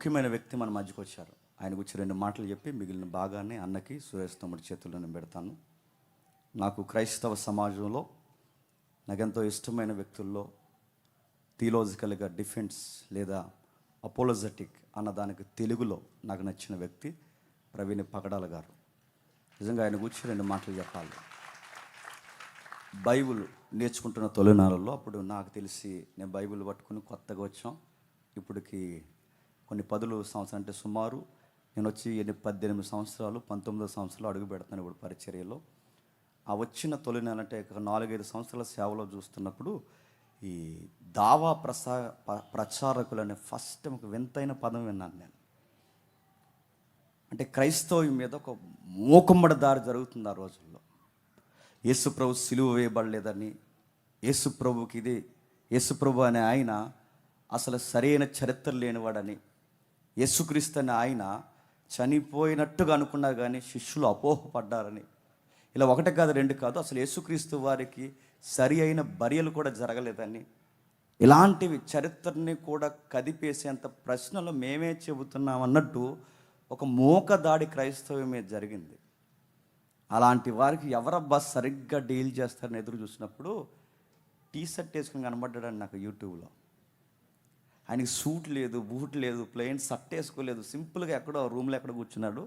ముఖ్యమైన వ్యక్తి మన మధ్యకు వచ్చారు. ఆయన గురించి 2 మాటలు చెప్పి మిగిలిన భాగాన్ని అన్నకి సురేష్ తమ్ముడి చేతుల్లో నేను పెడతాను. నాకు క్రైస్తవ సమాజంలో నాకెంతో ఇష్టమైన వ్యక్తుల్లో థియలాజికల్గా డిఫెన్స్ లేదా అపోలజెటిక్ అన్నదానికి తెలుగులో నాకు నచ్చిన వ్యక్తి ప్రవీణ్ పగడాల గారు. నిజంగా ఆయన గురించి 2 మాటలు చెప్పాలి. బైబిల్ నేర్చుకుంటున్న తొలినాళ్ళలో అప్పుడు నాకు తెలిసి నేను బైబిల్ పట్టుకుని కొత్తగా వచ్చాం. ఇప్పటికి కొన్ని 10 సంవత్సరాలు, అంటే సుమారు నేను వచ్చి 18 సంవత్సరాలు 19 సంవత్సరాలు అడుగు పెడతాను ఇప్పుడు పరిచర్యలో. ఆ వచ్చిన తొలి నెల అంటే 4-5 సంవత్సరాల సేవలో చూస్తున్నప్పుడు ఈ దావా ప్రచారకులు అనే ఫస్ట్ టైం ఒక వింతైన పదం విన్నాను నేను. అంటే క్రైస్తవం మీద ఒక మూకుమ్మడి దారి జరుగుతుంది ఆ రోజుల్లో. యేసు ప్రభు సిలువ వేయబడలేదని, యేసు ప్రభుకి ఇది యేసు ప్రభు అనే ఆయన అసలు సరైన చరిత్ర లేనివాడని, యేసుక్రీస్తు అనే ఆయన చనిపోయినట్టుగా అనుకున్నారు కానీ శిష్యులు అపోహపడ్డారని, ఇలా 1 కాదు 2 కాదు, అసలు యేసుక్రీస్తు వారికి సరి అయిన బర్యలు కూడా జరగలేదని, ఇలాంటివి చరిత్రని కూడా కదిపేసేంత ప్రశ్నలు మేమే చెబుతున్నాం అన్నట్టు ఒక మూకదాడి క్రైస్తవం మీద జరిగింది. అలాంటి వారికి ఎవరబ్బా సరిగ్గా డీల్ చేస్తారని ఎదురు చూసినప్పుడు టీషర్ట్ వేసుకుని కనబడ్డాడు నాకు యూట్యూబ్లో. ఆయనకి సూట్ లేదు, బూట్ లేదు, ప్లెయిన్ షర్ట్ వేసుకోలేదు, సింపుల్గా ఎక్కడో రూమ్లో ఎక్కడ కూర్చున్నాడు.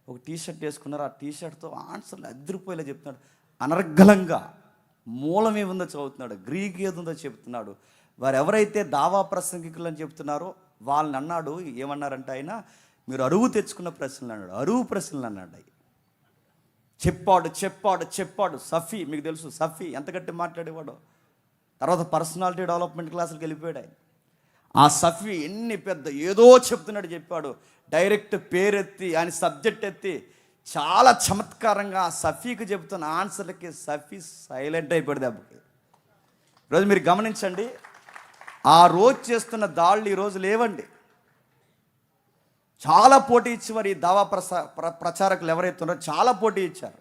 ఒక టీషర్ట్ వేసుకున్నారు. ఆ టీషర్ట్తో ఆన్సర్లు అదిరిపోయేలా చెప్తున్నాడు. అనర్గళంగా మూలం ఏముందో చదువుతున్నాడు, గ్రీక్ ఏదుందో చెప్తున్నాడు. వారు ఎవరైతే దావా ప్రసంగికులు అని చెప్తున్నారో వాళ్ళని అన్నాడు. ఏమన్నారంటే ఆయన, మీరు అరువు తెచ్చుకున్న ప్రశ్నలు అన్నాడు, అరువు ప్రశ్నలు అన్నాడు. అవి చెప్పాడు చెప్పాడు చెప్పాడు. సఫీ మీకు తెలుసు, సఫీ ఎంత గట్టి మాట్లాడేవాడు. తర్వాత పర్సనాలిటీ డెవలప్మెంట్ క్లాసులకు వెళ్ళిపోయాడు ఆయన. ఆ సఫీ ఎన్ని పెద్ద ఏదో చెప్తున్నాడు చెప్పాడు. డైరెక్ట్ పేరెత్తి ఆయన సబ్జెక్ట్ ఎత్తి చాలా చమత్కారంగా ఆ సఫీకి చెబుతున్న ఆన్సర్లకి సఫీ సైలెంట్ అయిపోయాడు దెబ్బకి. ఈరోజు మీరు గమనించండి, ఆ రోజు చేస్తున్న దాళ్ళు ఈరోజు లేవండి. చాలా పోటీ ఇచ్చేవారు ఈ దావా ప్రచారకులు ఎవరైతే ఉన్నారో, చాలా పోటీ ఇచ్చారు,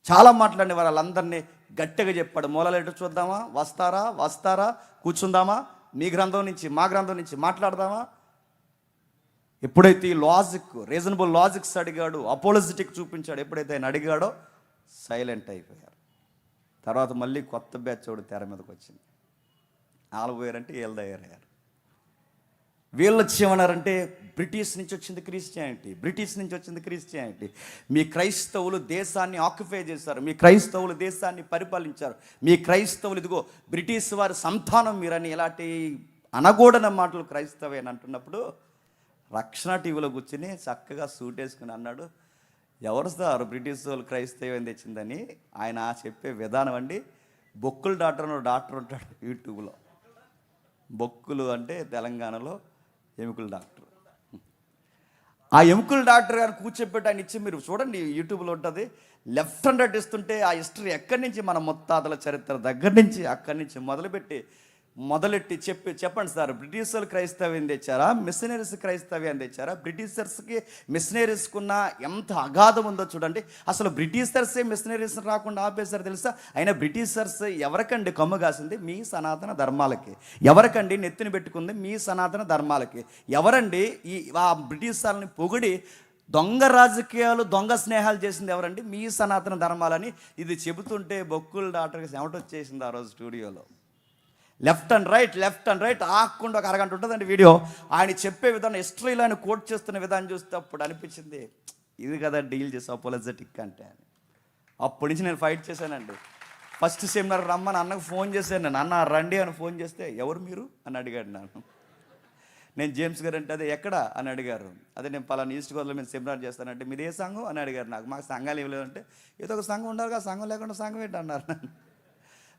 చాలా మాట్లాడిన వారు. వాళ్ళందరినీ గట్టిగా చెప్పాడు. మూలాలు చూద్దామా, వస్తారా వస్తారా, కూర్చుందామా, మీ గ్రంథం నుంచి మా గ్రంథం నుంచి మాట్లాడదామా. ఎప్పుడైతే ఈ లాజిక్, రీజనబుల్ లాజిక్స్ అడిగాడు, అపోలజిటిక్ చూపించాడు, ఎప్పుడైతే ఆయన అడిగాడో సైలెంట్ అయిపోయారు. తర్వాత మళ్ళీ కొత్త బ్యాచ్ ఒకటి తెర మీదకి వచ్చింది. వాళ్ళు పోయారంటే వీళ్ళు తయారయ్యారు. వీళ్ళు వచ్చి ఏమన్నారంటే, బ్రిటిష్ నుంచి వచ్చింది క్రిస్టియానిటీ, బ్రిటిష్ నుంచి వచ్చింది క్రిస్టియానిటీ. మీ క్రైస్తవులు దేశాన్ని ఆక్యుపై చేశారు, మీ క్రైస్తవులు దేశాన్ని పరిపాలించారు, మీ క్రైస్తవులు ఇదిగో బ్రిటిష్ వారి సంతానం మీరని ఇలాంటి అనగూడన మాటలు క్రైస్తవే అని అంటున్నప్పుడు రక్షణ టీవీలో కూర్చుని చక్కగా సూట్ వేసుకుని అన్నాడు, ఎవరు సార్ బ్రిటిష్ వాళ్ళు క్రైస్తవం తెచ్చిందని. ఆయన చెప్పే విధానం అండి, బొక్కులు డాక్టర్ ఉంటాడు యూట్యూబ్లో. బొక్కులు అంటే తెలంగాణలో ఎముకల డాక్టర్. ఆ ఎముకల డాక్టర్ గారు కూర్చోబెట్టి ఆయన ఇచ్చి, మీరు చూడండి యూట్యూబ్లో ఉంటుంది, లెఫ్ట్ హ్యాండ్ ఇస్తుంటే ఆ హిస్టరీ ఎక్కడి నుంచి మన ముత్తాతల చరిత్ర దగ్గర నుంచి అక్కడి నుంచి మొదలెట్టి చెప్పండి సార్, బ్రిటిష్ వాళ్ళు క్రైస్తవ్యం తెచ్చారా, మిషనరీస్ క్రైస్తవ్యం తెచ్చారా, బ్రిటిషర్స్కి మిషనరీస్కున్న ఎంత అగాధం ఉందో చూడండి. అసలు బ్రిటిషర్సే మిషనరీస్ రాకుండా ఆపేశారు తెలుసా. అయినా బ్రిటిషర్స్ ఎవరికండి కమ్ము కాసింది? మీ సనాతన ధర్మాలకి. ఎవరికండి నెత్తిని పెట్టుకుంది? మీ సనాతన ధర్మాలకి. ఎవరండి ఆ బ్రిటిష్ వాళ్ళని పొగిడి దొంగ రాజకీయాలు, దొంగ స్నేహాలు చేసింది ఎవరండి? మీ సనాతన ధర్మాలని. ఇది చెబుతుంటే బొక్కుల డాక్టర్కి చెమటొచ్చేసింది ఆ రోజు స్టూడియోలో. లెఫ్ట్ అండ్ రైట్ ఆకుండా ఒక అరగంట ఉంటుందండి వీడియో. ఆయన చెప్పే విధానం, హిస్టరీలో ఆయన కోట్ చేస్తున్న విధానం చూస్తే అప్పుడు అనిపించింది, ఇది కదా డీల్ చేసి అపోలజెటిక్ అంటే అని. అప్పటి నుంచి నేను ఫైట్ చేశానండి. ఫస్ట్ సెమినార్ రమ్మని అన్నకు ఫోన్ చేశాను నేను. అన్న రండి అని ఫోన్ చేస్తే, ఎవరు మీరు అని అడిగాడు నన్ను. నేను జేమ్స్ గారు అంటే, అదే ఎక్కడ అని అడిగారు. అదే నేను పలానా ఈస్ట్ గోదావరిలో మీరు సెమినార్ చేస్తానంటే, మీది ఏ సంఘం అని అడిగారు. మాకు సంఘాలు ఏమి లేవంటే, ఏదో ఒక సంఘం ఉండాలిగా, సంఘం లేకుండా సంఘం ఏంటి అన్నారు నన్ను.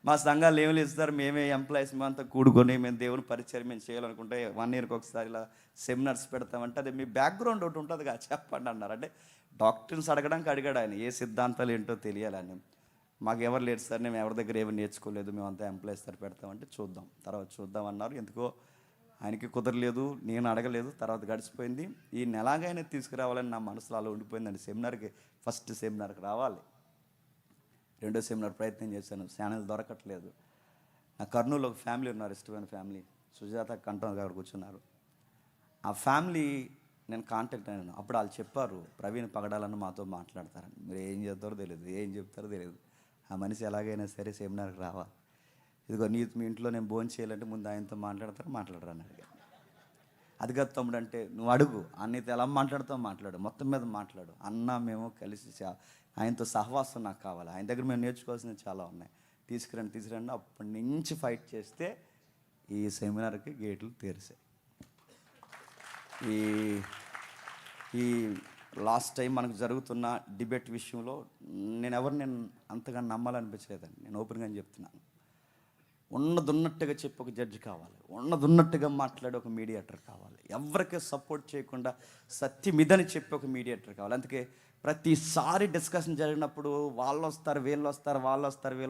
మా సంఘాలు ఏమి ఇస్తారు, మేమే ఎంప్లాయీస్ మేమంతా కూడుకొని మేము దేవుని పరిచయం మేము చేయాలనుకుంటే 1 yearకి ఒకసారి ఇలా సెమినార్స్ పెడతామంటే, అదే మీ బ్యాక్గ్రౌండ్ ఒకటి ఉంటుందిగా చెప్పండి అన్నారు. అంటే డాక్టర్స్ అడగడానికి అడిగాడు ఆయన, ఏ సిద్ధాంతాలు ఏంటో తెలియాలని. మాకు ఎవరు లేరు సార్, మేము ఎవరి దగ్గర ఏమి నేర్చుకోలేదు, మేమంతా ఎంప్లాయీస్ సార్ పెడతామంటే తర్వాత చూద్దాం అన్నారు. ఎందుకో ఆయనకి కుదరలేదు, నేను అడగలేదు. తర్వాత గడిచిపోయింది. ఈ నెలాగైనా తీసుకురావాలని నా మనసులో అలా ఉండిపోయిందండి. సెమినార్కి ఫస్ట్ సెమినార్కి రావాలి. 2వ సెమినార్ ప్రయత్నం చేశాను, ఛానల్ దొరకట్లేదు. నా కర్నూలులో ఒక ఫ్యామిలీ ఉన్నారు, ఇష్టమైన ఫ్యామిలీ, సుజాత కంఠం గారు కూర్చున్నారు. ఆ ఫ్యామిలీ నేను కాంటాక్ట్ అయ్యాను. అప్పుడు వాళ్ళు చెప్పారు, ప్రవీణ్ పగడాలని మాతో మాట్లాడతారని. మీరు ఏం చెప్తారో తెలియదు, ఏం చెప్తారో తెలియదు. ఆ మనిషి ఎలాగైనా సరే సెమినార్కి రావాలి. ఇదిగో మీ ఇంట్లో నేను భోజనం చేయాలంటే ముందు ఆయనతో మాట్లాడరు అని అడిగాను. అది కాదు తమ్ముడు అంటే, నువ్వు అడుగు, అన్నయ్యతో ఎలా మాట్లాడుతావు మాట్లాడు, మొత్తం మీద మాట్లాడు అన్న. మేము కలిసి ఆయనతో సహవాసం నాకు కావాలి, ఆయన దగ్గర మేము నేర్చుకోవాల్సినవి చాలా ఉన్నాయి, తీసుకురండి. అప్పటి నుంచి ఫైట్ చేస్తే ఈ సెమినార్కి గేట్లు తెరిసాయి. ఈ లాస్ట్ టైం మనకు జరుగుతున్న డిబేట్ విషయంలో నేను అంతగా నమ్మాలనిపించలేదండి. నేను ఓపెన్గా చెప్తున్నాను. ఉన్నదున్నట్టుగా చెప్పి ఒక జడ్జి కావాలి, ఉన్నదున్నట్టుగా మాట్లాడే ఒక మీడియేటర్ కావాలి, ఎవరికి సపోర్ట్ చేయకుండా సత్యం ఇదని చెప్పి ఒక మీడియేటర్ కావాలి. అందుకే ప్రతిసారి డిస్కషన్ జరిగినప్పుడు వాళ్ళు వస్తారు వీళ్ళు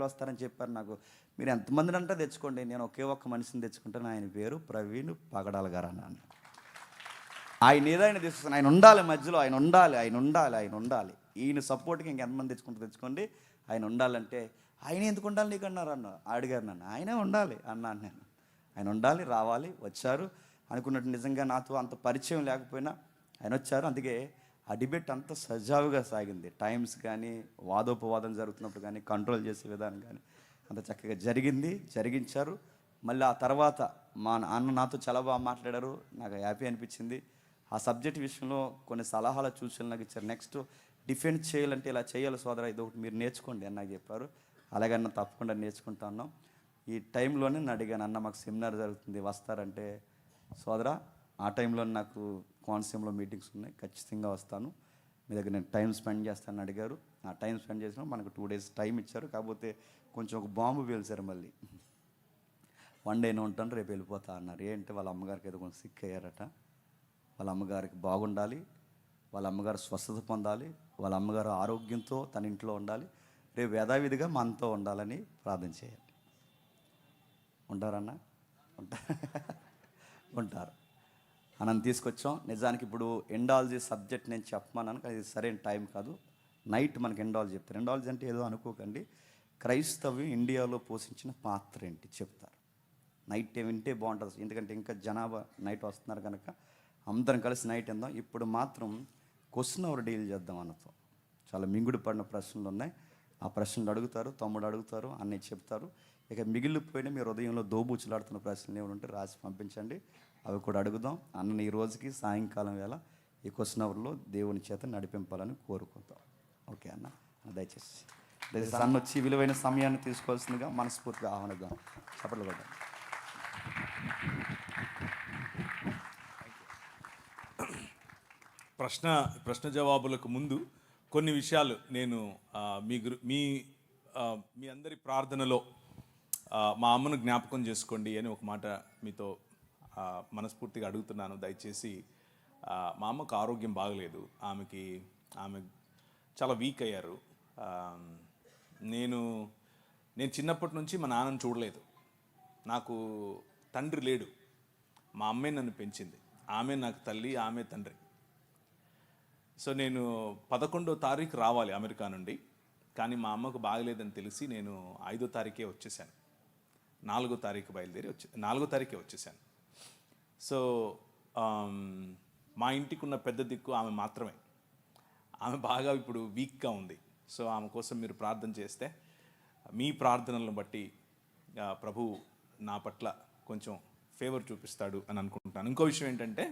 వస్తారని చెప్పారు నాకు. మీరు ఎంతమందిని అంటే తెచ్చుకోండి, నేను ఒకే ఒక్క మనిషిని తెచ్చుకుంటాను, ఆయన పేరు ప్రవీణ్ పగడాల గారు అన్నాను. ఆయన ఏదైనా తీసుకొస్తాను, ఆయన ఉండాలి మధ్యలో, ఆయన ఉండాలి. ఈయన సపోర్ట్కి ఇంకెంతమంది తెచ్చుకోండి, ఆయన ఉండాలంటే ఆయన ఎందుకు ఉండాలి నీకు అడిగారు నన్ను. ఆయనే ఉండాలి అన్నాను నేను. ఆయన ఉండాలి, రావాలి, వచ్చారు. అనుకున్నట్టు నిజంగా నాతో అంత పరిచయం లేకపోయినా ఆయన వచ్చారు. అందుకే ఆ డిబేట్ అంత సజావుగా సాగింది. టైమ్స్ కానీ వాదోపవాదం జరుగుతున్నప్పుడు కానీ కంట్రోల్ చేసే విధానం కానీ అంత చక్కగా జరిగించారు. మళ్ళీ ఆ తర్వాత మా అన్న నాతో చాలా బాగా మాట్లాడారు, నాకు హ్యాపీ అనిపించింది. ఆ సబ్జెక్ట్ విషయంలో కొన్ని సలహాలు సూచనలు నాకు ఇచ్చారు. నెక్స్ట్ డిఫెండ్ చేయాలంటే ఇలా చేయాలి సోదరా, ఇది ఒకటి మీరు నేర్చుకోండి అని నాకు చెప్పారు. అలాగన్నా తప్పకుండా నేర్చుకుంటాను. ఈ టైంలోనే నేను అడిగాను, అన్న మాకు సెమినార్ జరుగుతుంది వస్తారంటే, సోదరా ఆ టైంలో నాకు కోనసీమలో మీటింగ్స్ ఉన్నాయి, ఖచ్చితంగా వస్తాను, మీ దగ్గర నేను టైం స్పెండ్ చేస్తానని అడిగారు. ఆ టైం స్పెండ్ చేసిన మనకు 2 days టైం ఇచ్చారు. కాకపోతే కొంచెం ఒక బాంబు పేల్చారు. మళ్ళీ 1 day ఉంటాను, రేపు వెళ్ళిపోతా అన్నారు. ఏంటంటే వాళ్ళ అమ్మగారికి ఏదో కొంచెం సిక్ అయ్యారట. వాళ్ళ అమ్మగారికి బాగుండాలి, వాళ్ళ అమ్మగారు స్వస్థత పొందాలి, వాళ్ళ అమ్మగారు ఆరోగ్యంతో తన ఇంట్లో ఉండాలి, రేపు యథావిధిగా మనతో ఉండాలని ప్రార్థన చేయాలి. ఉంటారన్నా? ఉంటారు. మనం తీసుకొచ్చాం. నిజానికి ఇప్పుడు ఎండాలజీ సబ్జెక్ట్ నేను చెప్పమన్నాను, కానీ ఇది సరైన టైం కాదు. నైట్ మనకి ఎండాలజీ చెప్తారు. ఎండాలజీ అంటే ఏదో అనుకోకండి, క్రైస్తవ్యం ఇండియాలో పోషించిన పాత్ర ఏంటి చెప్తారు. నైట్ వింటే బాగుంటుంది, ఎందుకంటే ఇంకా జనాభా నైట్ వస్తున్నారు కనుక అందరం కలిసి నైట్ విందాం. ఇప్పుడు మాత్రం క్వశ్చన్ అవర్ డీల్ చేద్దాం అన్నతో. చాలా మింగుడు పడిన ప్రశ్నలు ఉన్నాయి. ఆ ప్రశ్నలు అడుగుతారు, తమ్ముడు అడుగుతారు, అన్నీ చెప్తారు. ఇక మిగిలిపోయిన మీ హృదయంలో దోబూచులాడుతున్న ప్రశ్నలు ఏమైనా ఉంటే రాసి పంపించండి, అవి కూడా అడుగుదాం. అన్న ఈ రోజుకి సాయంకాలం వేళ ఈ క్వశ్చన్ అవర్లో దేవుని చేత నడిపింపాలని కోరుకుంటాం. ఓకే అన్న, దయచేసి అన్న వచ్చి విలువైన సమయాన్ని తీసుకోవాల్సిందిగా మనస్ఫూర్తిగా ఆహ్వానిద్దాం. చప్పట్లు కొట్టాం. ప్రశ్న జవాబులకు ముందు కొన్ని విషయాలు నేను మీ అందరి ప్రార్థనలో మా అమ్మను జ్ఞాపకం చేసుకోండి అని ఒక మాట మీతో మనస్ఫూర్తిగా అడుగుతున్నాను. దయచేసి మా అమ్మకు ఆరోగ్యం బాగలేదు, ఆమె చాలా వీక్ అయ్యారు. నేను చిన్నప్పటి నుంచి మా నాన్నను చూడలేదు. నాకు తండ్రి లేడు, మా అమ్మే నన్ను పెంచింది. ఆమె నాకు తల్లి, ఆమె తండ్రి. సో నేను 11వ తారీఖు రావాలి అమెరికా నుండి, కానీ మా అమ్మకు బాగలేదని తెలిసి నేను 5వ తారీఖే వచ్చేసాను. 4వ తారీఖు బయలుదేరి 4వ తారీఖే వచ్చేసాను. సో మా ఇంటికి ఉన్న పెద్ద దిక్కు ఆమె మాత్రమే. ఆమె బాగా ఇప్పుడు వీక్గా ఉంది. సో ఆమె కోసం మీరు ప్రార్థన చేస్తే మీ ప్రార్థనలను బట్టి ప్రభు నా పట్ల కొంచెం ఫేవర్ చూపిస్తాడు అని అనుకుంటున్నాను. ఇంకో విషయం ఏంటంటే,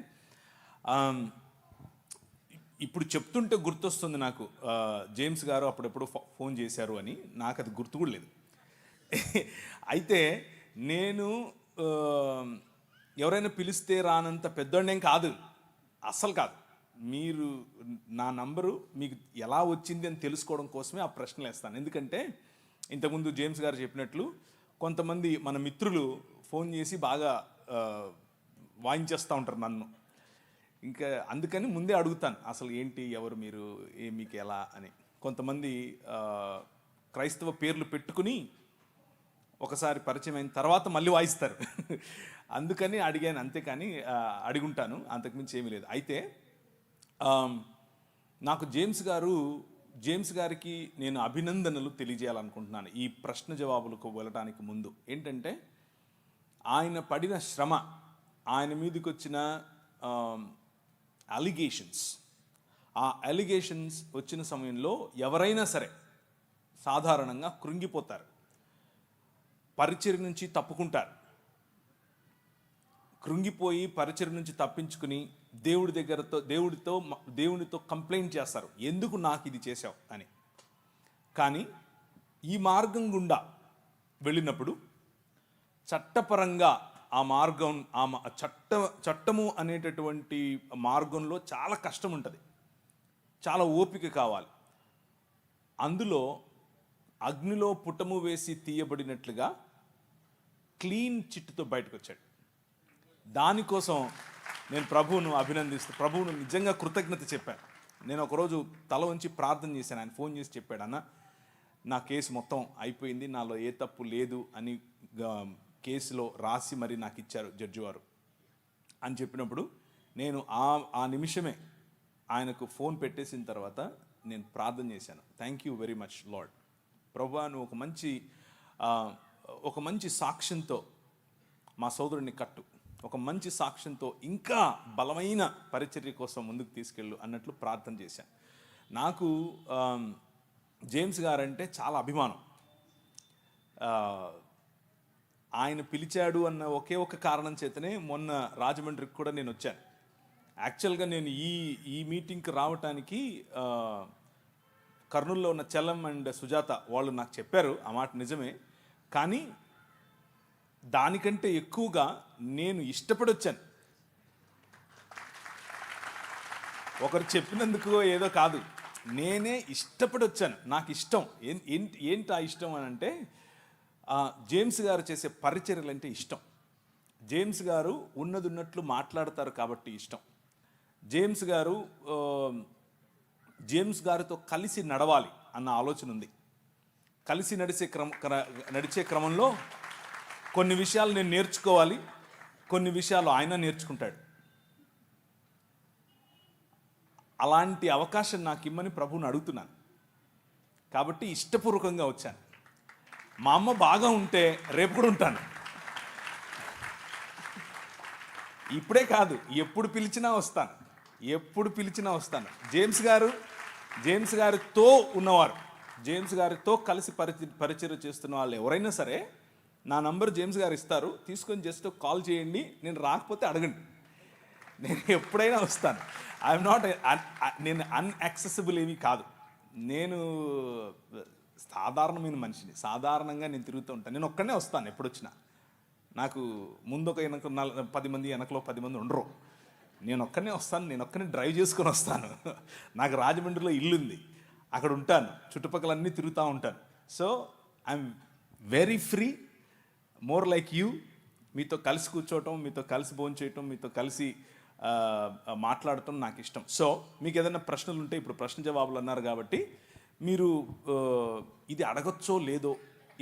ఇప్పుడు చెప్తుంటే గుర్తొస్తుంది నాకు, జేమ్స్ గారు అప్పుడెప్పుడు ఫోన్ చేశారు అని. నాకు అది గుర్తు కూడా లేదు. అయితే నేను ఎవరైనా పిలిస్తే రానంత పెద్దోడేం కాదు, అస్సలు కాదు. మీరు నా నంబరు మీకు ఎలా వచ్చింది అని తెలుసుకోవడం కోసమే ఆ ప్రశ్నలు వేస్తాను. ఎందుకంటే ఇంతకుముందు జేమ్స్ గారు చెప్పినట్లు కొంతమంది మన మిత్రులు ఫోన్ చేసి బాగా వాయించేస్తూ ఉంటారు నన్ను. ఇంకా అందుకని ముందే అడుగుతాను, అసలు ఏంటి, ఎవరు మీరు, మీకు ఎలా అని. కొంతమంది క్రైస్తవ పేర్లు పెట్టుకుని ఒకసారి పరిచయం అయిన తర్వాత మళ్ళీ వాయిస్తారు. అందుకని అడిగాను, అంతేకాని అడుగుంటాను, అంతకుమించి ఏమీ లేదు. అయితే నాకు జేమ్స్ గారికి నేను అభినందనలు తెలియజేయాలనుకుంటున్నాను ఈ ప్రశ్న జవాబులకు వెళ్ళడానికి ముందు. ఏంటంటే ఆయన పడిన శ్రమ, ఆయన మీదకి వచ్చిన అలిగేషన్స్. ఆ అలిగేషన్స్ వచ్చిన సమయంలో ఎవరైనా సరే సాధారణంగా కృంగిపోతారు, పరిచర్య నుంచి తప్పుకుంటారు. కృంగిపోయి పరిచర్య నుంచి తప్పించుకుని దేవుడితో కంప్లైంట్ చేస్తారు, ఎందుకు నాకు ఇది చేశావు అని. కానీ ఈ మార్గం గుండా వెళ్ళినప్పుడు చట్టపరంగా ఆ మార్గం చట్టము అనేటటువంటి మార్గంలో చాలా కష్టం ఉంటుంది, చాలా ఓపిక కావాలి. అందులో అగ్నిలో పుటము వేసి తీయబడినట్లుగా క్లీన్ చిట్టుతో బయటకు వచ్చాడు. దానికోసం నేను ప్రభువును నిజంగా కృతజ్ఞత చెప్పాను. నేను ఒకరోజు తల వంచి ప్రార్థన చేశాను. ఆయన ఫోన్ చేసి చెప్పాడు, అన్న నా కేసు మొత్తం అయిపోయింది, నాలో ఏ తప్పు లేదు అని కేసులో రాసి మరి నాకు ఇచ్చారు జడ్జి వారు అని చెప్పినప్పుడు నేను ఆ నిమిషమే ఆయనకు ఫోన్ పెట్టేసిన తర్వాత నేను ప్రార్థన చేశాను. Thank you very much lord. ప్రభువా, నువ్వు ఒక మంచి సాక్ష్యంతో మా సోదరుడిని కట్టు, ఒక మంచి సాక్ష్యంతో ఇంకా బలమైన పరిచర్య కోసం ముందుకు తీసుకెళ్ళు అన్నట్లు ప్రార్థన చేశాను. నాకు జేమ్స్ గారంటే చాలా అభిమానం. ఆయన పిలిచాడు అన్న ఒకే ఒక కారణం చేతనే మొన్న రాజమండ్రికి కూడా నేను వచ్చాను. యాక్చువల్గా నేను ఈ మీటింగ్కి రావటానికి కర్నూలులో ఉన్న చలం అండ్ సుజాత వాళ్ళు నాకు చెప్పారు, ఆ మాట నిజమే. కానీ దానికంటే ఎక్కువగా నేను ఇష్టపడి వచ్చాను. ఒకరు చెప్పినందుకు ఏదో కాదు, నేనే ఇష్టపడి వచ్చాను. నాకు ఇష్టం. ఏంటి ఆ ఇష్టం అని అంటే, జేమ్స్ గారు చేసే పరిచర్యలు అంటే ఇష్టం. జేమ్స్ గారు ఉన్నట్లు మాట్లాడతారు కాబట్టి ఇష్టం. జేమ్స్ గారితో కలిసి నడవాలి అన్న ఆలోచన ఉంది. కలిసి నడిచే క్రమంలో కొన్ని విషయాలు నేను నేర్చుకోవాలి, కొన్ని విషయాలు ఆయన నేర్చుకుంటాడు. అలాంటి అవకాశం నాకు ఇమ్మని ప్రభువుని అడుగుతున్నాను. కాబట్టి ఇష్టపూర్వకంగా వచ్చాను. మా అమ్మ బాగా ఉంటే రేపు కూడా ఉంటాను. ఇప్పుడే కాదు, ఎప్పుడు పిలిచినా వస్తాను. జేమ్స్ గారితో ఉన్నవారు, జేమ్స్ గారితో కలిసి పరిచర్య చేస్తున్న వాళ్ళు ఎవరైనా సరే నా నంబర్ జేమ్స్ గారు ఇస్తారు, తీసుకొని జస్ట్ కాల్ చేయండి. నేను రాకపోతే అడగండి, నేను ఎప్పుడైనా వస్తాను. నేను అన్యాక్సెసిబుల్ ఏమీ కాదు. నేను సాధారణమైన మనిషిని, సాధారణంగా నేను తిరుగుతూ ఉంటాను. నేను ఒక్కనే వస్తాను ఎప్పుడు వచ్చినా. నాకు ముందు ఒక 10 మంది, వెనకలో 10 మంది ఉండరు. నేను ఒక్కనే వస్తాను, నేను ఒక్కనే డ్రైవ్ చేసుకొని వస్తాను. నాకు రాజమండ్రిలో ఇల్లు ఉంది, అక్కడ ఉంటాను, చుట్టుపక్కలన్నీ తిరుగుతూ ఉంటాను. So I'm very free, more like you. మీతో కలిసి కూర్చోవటం, మీతో కలిసి భోంచేయటం, మీతో కలిసి మాట్లాడటం నాకు ఇష్టం. సో మీకు ఏదైనా ప్రశ్నలు ఉంటే, ఇప్పుడు ప్రశ్న జవాబులు అన్నారు కాబట్టి మీరు ఇది అడగచ్చో లేదో,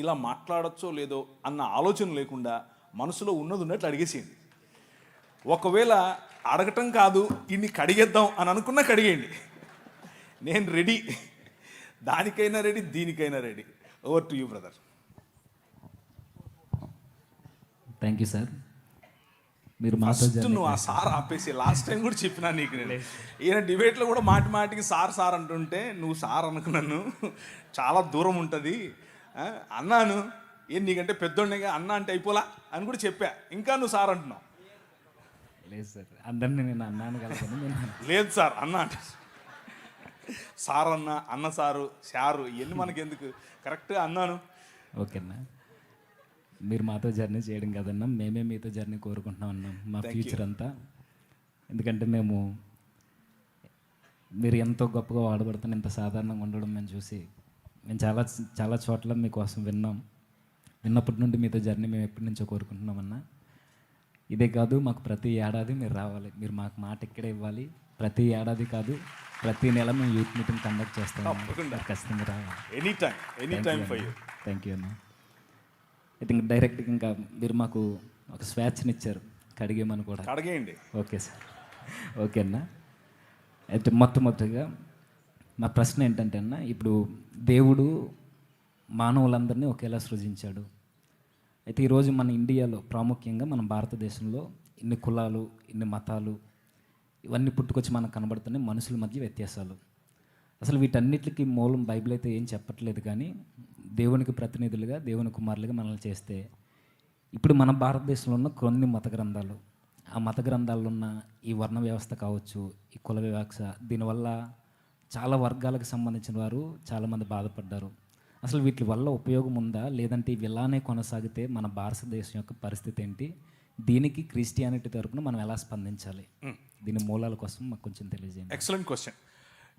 ఇలా మాట్లాడచ్చో లేదో అన్న ఆలోచన లేకుండా మనసులో ఉన్నట్టు అడిగేసేయండి. ఒకవేళ అడగటం కాదు, ఇన్ని కడిగేద్దాం అని అనుకున్నా కడిగేయండి. నేను రెడీ, దానికైనా రెడీ, దీనికైనా ready. Over to you brother. Thank you sir. మీరు ఫస్ట్ నువ్వు ఆ సార్ ఆపేసి, లాస్ట్ టైం కూడా చెప్పినా నీకు, నేను ఈయన డిబేట్లో కూడా మాటికి సార్ అంటుంటే నువ్వు సార్ అనుకున్నాను, చాలా దూరం ఉంటుంది అన్నాను. నీకంటే పెద్దోడిగా అన్న అంటే అయిపోలా అని కూడా చెప్పా, ఇంకా నువ్వు సార్ అంటున్నావు. లేదు సార్, అందరినీ నేను అన్నాను కదా. లేదు సార్ అన్న అంటే సార్ అన్న సారు ఇవన్నీ మనకి ఎందుకు, కరెక్ట్గా అన్నాను. ఓకేనా, మీరు మాతో జర్నీ చేయడం కదన్నా, మేమే మీతో జర్నీ కోరుకుంటున్నాం అన్నాం, మా ఫ్యూచర్ అంతా. ఎందుకంటే మీరు ఎంతో గొప్పగా వాడబడుతున్న, ఇంత సాధారణంగా ఉండడం మేము చూసి మేము చాలా చోట్ల మీకోసం విన్నప్పటి నుండి మీతో జర్నీ మేము ఎప్పటి నుంచో కోరుకుంటున్నామన్నా. ఇదే కాదు, మాకు ప్రతి ఏడాది మీరు రావాలి, మీరు మాకు మాట ఇక్కడే ఇవ్వాలి. ప్రతి ఏడాది కాదు, ప్రతి నెల మేము యూత్ మీటింగ్ కండక్ట్ చేస్తాం, ఖచ్చితంగా రావాలి. థ్యాంక్ యూ అన్న. ఐ థింక్ డైరెక్ట్గా ఇంకా మీరు మాకు ఒక స్వేచ్ఛనిచ్చారు, కడిగేమని కూడా. కడిగేయండి. ఓకే సార్, ఓకే అన్న. అయితే మొట్టమొదటిగా నా ప్రశ్న ఏంటంటే అన్న, ఇప్పుడు దేవుడు మానవులందరినీ ఒకేలా సృజించాడు. అయితే ఈరోజు మన ఇండియాలో, ప్రాముఖ్యంగా మన భారతదేశంలో ఇన్ని కులాలు, ఇన్ని మతాలు, ఇవన్నీ పుట్టుకొచ్చి మనకు కనబడుతున్నాయి, మనుషుల మధ్య వ్యత్యాసాలు. అసలు వీటన్నిటికీ మూలం బైబిల్ అయితే ఏం చెప్పట్లేదు, కానీ దేవునికి ప్రతినిధులుగా, దేవుని కుమారులుగా మనల్ని చేస్తే, ఇప్పుడు మన భారతదేశంలో ఉన్న కొన్ని మత గ్రంథాలు, ఆ మత గ్రంథాల్లో ఉన్న ఈ వర్ణ వ్యవస్థ కావచ్చు, ఈ కుల వివక్ష, దీనివల్ల చాలా వర్గాలకు సంబంధించిన వారు చాలామంది బాధపడ్డారు. అసలు వీటి వల్ల ఉపయోగం ఉందా, లేదంటే ఇవి ఇలానే కొనసాగితే మన భారతదేశం యొక్క పరిస్థితి ఏంటి, దీనికి క్రిస్టియానిటీ తరపున మనం ఎలా స్పందించాలి, దీని మూలాల కోసం మాకు కొంచెం తెలియజేయండి. Excellent question.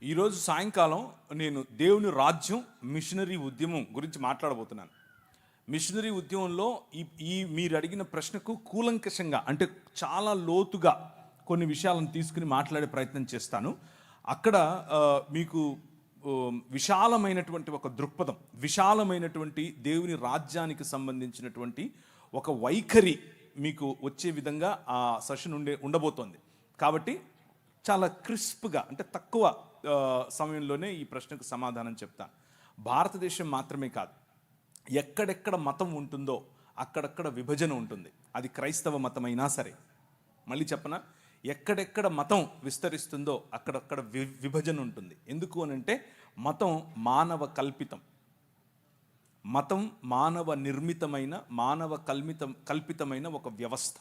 ఈరోజు సాయంకాలం నేను దేవుని రాజ్యం మిషనరీ ఉద్యమం గురించి మాట్లాడబోతున్నాను. మిషనరీ ఉద్యమంలో ఈ మీరు అడిగిన ప్రశ్నకు కూలంకషంగా, అంటే చాలా లోతుగా కొన్ని విషయాలను తీసుకుని మాట్లాడే ప్రయత్నం చేస్తాను. అక్కడ మీకు విశాలమైనటువంటి ఒక దృక్పథం, విశాలమైనటువంటి దేవుని రాజ్యానికి సంబంధించినటువంటి ఒక వైఖరి మీకు వచ్చే విధంగా ఆ సెషన్ ఉండబోతోంది. కాబట్టి చాలా క్రిస్ప్గా, అంటే తక్కువ సమయంలోనే ఈ ప్రశ్నకు సమాధానం చెప్తాను. భారతదేశం మాత్రమే కాదు, ఎక్కడెక్కడ మతం ఉంటుందో అక్కడక్కడ విభజన ఉంటుంది. అది క్రైస్తవ మతమైనా సరే. మళ్ళీ చెప్పనా, ఎక్కడెక్కడ మతం విస్తరిస్తుందో అక్కడక్కడ విభజన ఉంటుంది. ఎందుకు అనంటే మతం మానవ కల్పితం, మతం మానవ నిర్మితమైన, మానవ కల్పితమైన ఒక వ్యవస్థ.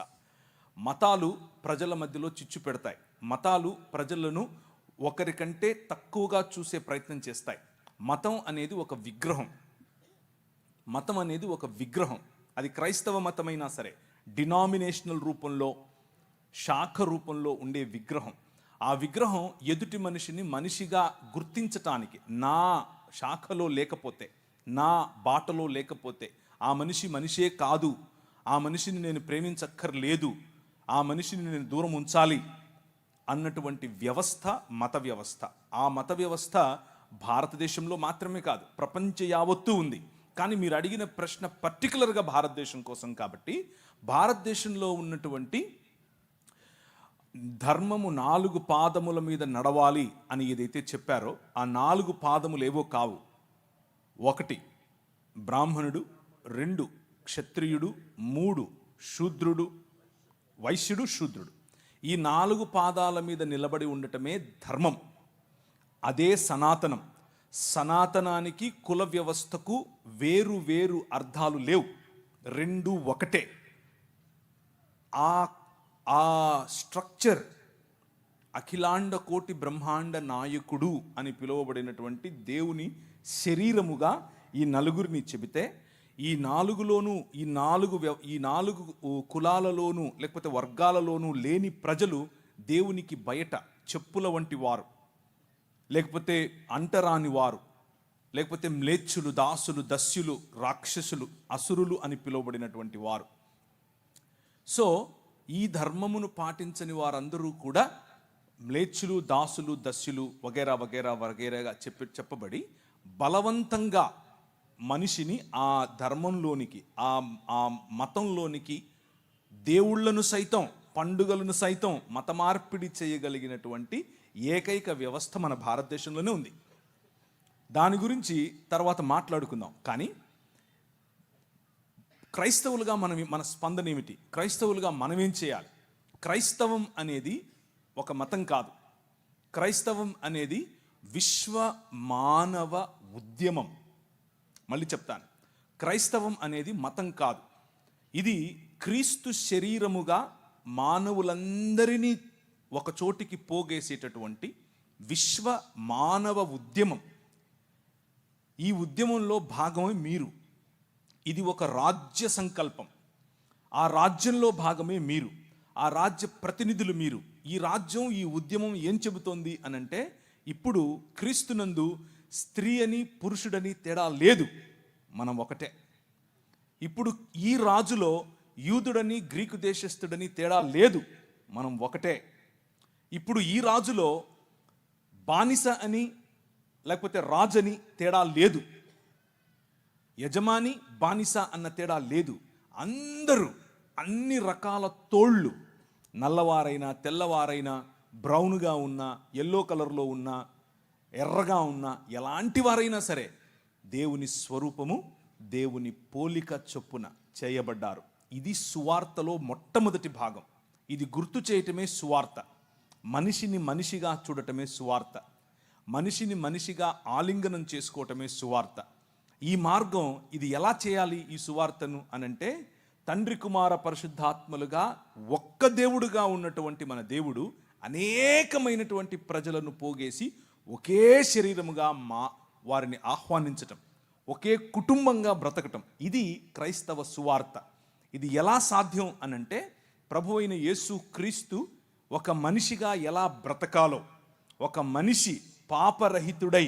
మతాలు ప్రజల మధ్యలో చిచ్చు పెడతాయి. మతాలు ప్రజలను ఒకరికంటే తక్కువగా చూసే ప్రయత్నం చేస్తాయి. మతం అనేది ఒక విగ్రహం. మతం అనేది ఒక విగ్రహం. అది క్రైస్తవ మతమైనా సరే, డినామినేషనల్ రూపంలో, శాఖ రూపంలో ఉండే విగ్రహం. ఆ విగ్రహం ఎదుటి మనిషిని మనిషిగా గుర్తించటానికి, నా శాఖలో లేకపోతే, నా బాటలో లేకపోతే ఆ మనిషి మనిషే కాదు, ఆ మనిషిని నేను ప్రేమించక్కర్లేదు, ఆ మనిషిని నేను దూరం ఉంచాలి అన్నటువంటి వ్యవస్థ మత వ్యవస్థ. ఆ మత వ్యవస్థ భారతదేశంలో మాత్రమే కాదు, ప్రపంచ యావత్తూ ఉంది. కానీ మీరు అడిగిన ప్రశ్న పర్టికులర్గా భారతదేశం కోసం కాబట్టి, భారతదేశంలో ఉన్నటువంటి ధర్మము 4 పాదముల మీద నడవాలి అని ఏదైతే చెప్పారో, ఆ 4 పాదములు ఏవో కావు. 1 బ్రాహ్మణుడు, 2 క్షత్రియుడు, 3 శూద్రుడు, వైశ్యుడు, శూద్రుడు. ఈ 4 పాదాల మీద నిలబడి ఉండటమే ధర్మం. అదే సనాతనం. సనాతనానికి కుల వ్యవస్థకు వేరు వేరు అర్థాలు లేవు, 2 ఒకటే. ఆ స్ట్రక్చర్ అఖిలాండ కోటి బ్రహ్మాండ నాయకుడు అని పిలువబడినటువంటి దేవుని శరీరముగా ఈ నలుగురిని చెబితే, ఈ 4లోనూ ఈ 4 కులాలలోనూ లేకపోతే వర్గాలలోనూ లేని ప్రజలు దేవునికి బయట చెప్పుల వంటి వారు, లేకపోతే అంటరాని వారు, లేకపోతే మ్లేచ్చులు, దాసులు, దస్యులు, రాక్షసులు, అసురులు అని పిలువబడినటువంటి వారు. సో ఈ ధర్మమును పాటించని వారందరూ కూడా మ్లేచ్చులు, దాసులు, దస్యులు వగేరా వగేరా వగేరాగా చెప్పబడి బలవంతంగా మనిషిని ఆ ధర్మంలోనికి, ఆ మతంలోనికి దేవుళ్లను సైతం, పండుగలను సైతం మత మార్పిడి చేయగలిగినటువంటి ఏకైక వ్యవస్థ మన భారతదేశంలోనే ఉంది. దాని గురించి తర్వాత మాట్లాడుకుందాం. కానీ క్రైస్తవులుగా మన స్పందన ఏమిటి? క్రైస్తవులుగా మనమేం చేయాలి? క్రైస్తవం అనేది ఒక మతం కాదు. క్రైస్తవం అనేది విశ్వ మానవ ఉద్యమం. మళ్ళీ చెప్తాను, క్రైస్తవం అనేది మతం కాదు. ఇది క్రీస్తు శరీరముగా మానవులందరినీ ఒక చోటికి పోగేసేటటువంటి విశ్వ మానవ ఉద్యమం. ఈ ఉద్యమంలో భాగమే మీరు. ఇది ఒక రాజ్య సంకల్పం. ఆ రాజ్యంలో భాగమే మీరు, ఆ రాజ్య ప్రతినిధులు మీరు. ఈ రాజ్యం, ఈ ఉద్యమం ఏం చెబుతోంది అనంటే, ఇప్పుడు క్రీస్తునందు స్త్రీ అని పురుషుడని తేడా లేదు, మనం ఒకటే. ఇప్పుడు ఈ రాజులో యూదుడని గ్రీకు దేశస్థుడని తేడా లేదు, మనం ఒకటే. ఇప్పుడు ఈ రాజులో బానిస అని లేకపోతే రాజని తేడా లేదు, యజమాని బానిస అన్న తేడా లేదు. అందరూ అన్ని రకాల తోళ్ళు, నల్లవారైనా తెల్లవారైనా, బ్రౌన్గా ఉన్నా, ఎల్లో కలర్లో ఉన్నా, ఎర్రగా ఉన్నా, ఎలాంటి వారైనా సరే దేవుని స్వరూపము, దేవుని పోలిక చొప్పున చేయబడ్డారు. ఇది సువార్తలో మొట్టమొదటి భాగం. ఇది గుర్తు చేయటమే సువార్త. మనిషిని మనిషిగా చూడటమే సువార్త, మనిషిని మనిషిగా ఆలింగనం చేసుకోవటమే సువార్త. ఈ మార్గం ఇది ఎలా చేయాలి ఈ సువార్తను అనంటే, తండ్రి కుమార పరిశుద్ధాత్మలుగా ఒక్క దేవుడుగా ఉన్నటువంటి మన దేవుడు అనేకమైనటువంటి ప్రజలను పోగేసి ఒకే శరీరముగా వారిని ఆహ్వానించటం, ఒకే కుటుంబంగా బ్రతకటం, ఇది క్రైస్తవ సువార్త. ఇది ఎలా సాధ్యం అనంటే, ప్రభు అయిన యేసు క్రీస్తు ఒక మనిషిగా ఎలా బ్రతకాలో, ఒక మనిషి పాపరహితుడై,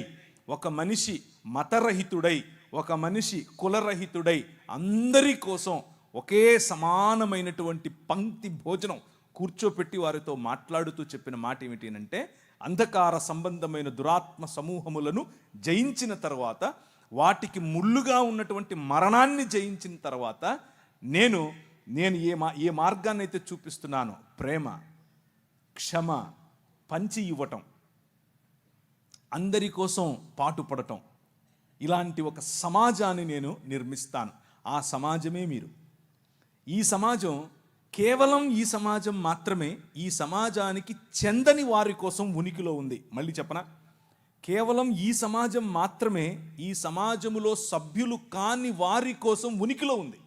ఒక మనిషి మతరహితుడై, ఒక మనిషి కులరహితుడై అందరి కోసం ఒకే సమానమైనటువంటి పంక్తి భోజనం కూర్చోపెట్టి వారితో మాట్లాడుతూ చెప్పిన మాట ఏమిటి అంటే, అంధకార సంబంధమైన దురాత్మ సమూహములను జయించిన తర్వాత, వాటికి ముళ్ళుగా ఉన్నటువంటి మరణాన్ని జయించిన తర్వాత, నేను ఏ మార్గాన్ని అయితే చూపిస్తున్నానో, ప్రేమ, క్షమ, పంచి ఇవ్వటం, అందరి కోసం పాటుపడటం, ఇలాంటి ఒక సమాజాన్ని నేను నిర్మిస్తాను. ఆ సమాజమే మీరు. ఈ సమాజం కేవలం ఈ సమాజం మాత్రమే ఈ సమాజానికి చెందని వారి కోసం ఉనికిలో ఉంది. మళ్ళీ చెప్పనా? కేవలం ఈ సమాజం మాత్రమే ఈ సమాజములో సభ్యులు కాని వారి కోసం ఉనికిలో ఉంది.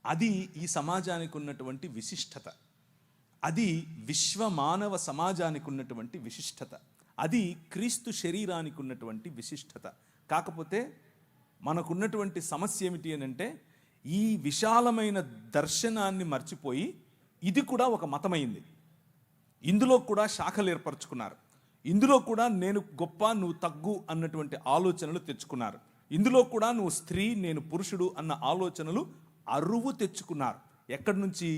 అది ఈ సమాజానికి ఉన్నటువంటి విశిష్టత. అది విశ్వ మానవ సమాజానికి ఉన్నటువంటి విశిష్టత. అది క్రీస్తు శరీరానికి ఉన్నటువంటి విశిష్టత. కాకపోతే మనకున్నటువంటి సమస్య ఏమిటి అని అంటే, ఈ విశాలమైన దర్శనాన్ని మర్చిపోయి ఇది కూడా ఒక మతమైంది. ఇందులో కూడా శాఖలు ఏర్పరచుకున్నారు. ఇందులో కూడా నేను గొప్ప నువ్వు తగ్గు అన్నటువంటి ఆలోచనలు తెచ్చుకున్నారు. ఇందులో కూడా నువ్వు స్త్రీ నేను పురుషుడు అన్న ఆలోచనలు అరువు తెచ్చుకున్నారు. ఎక్కడి నుంచి?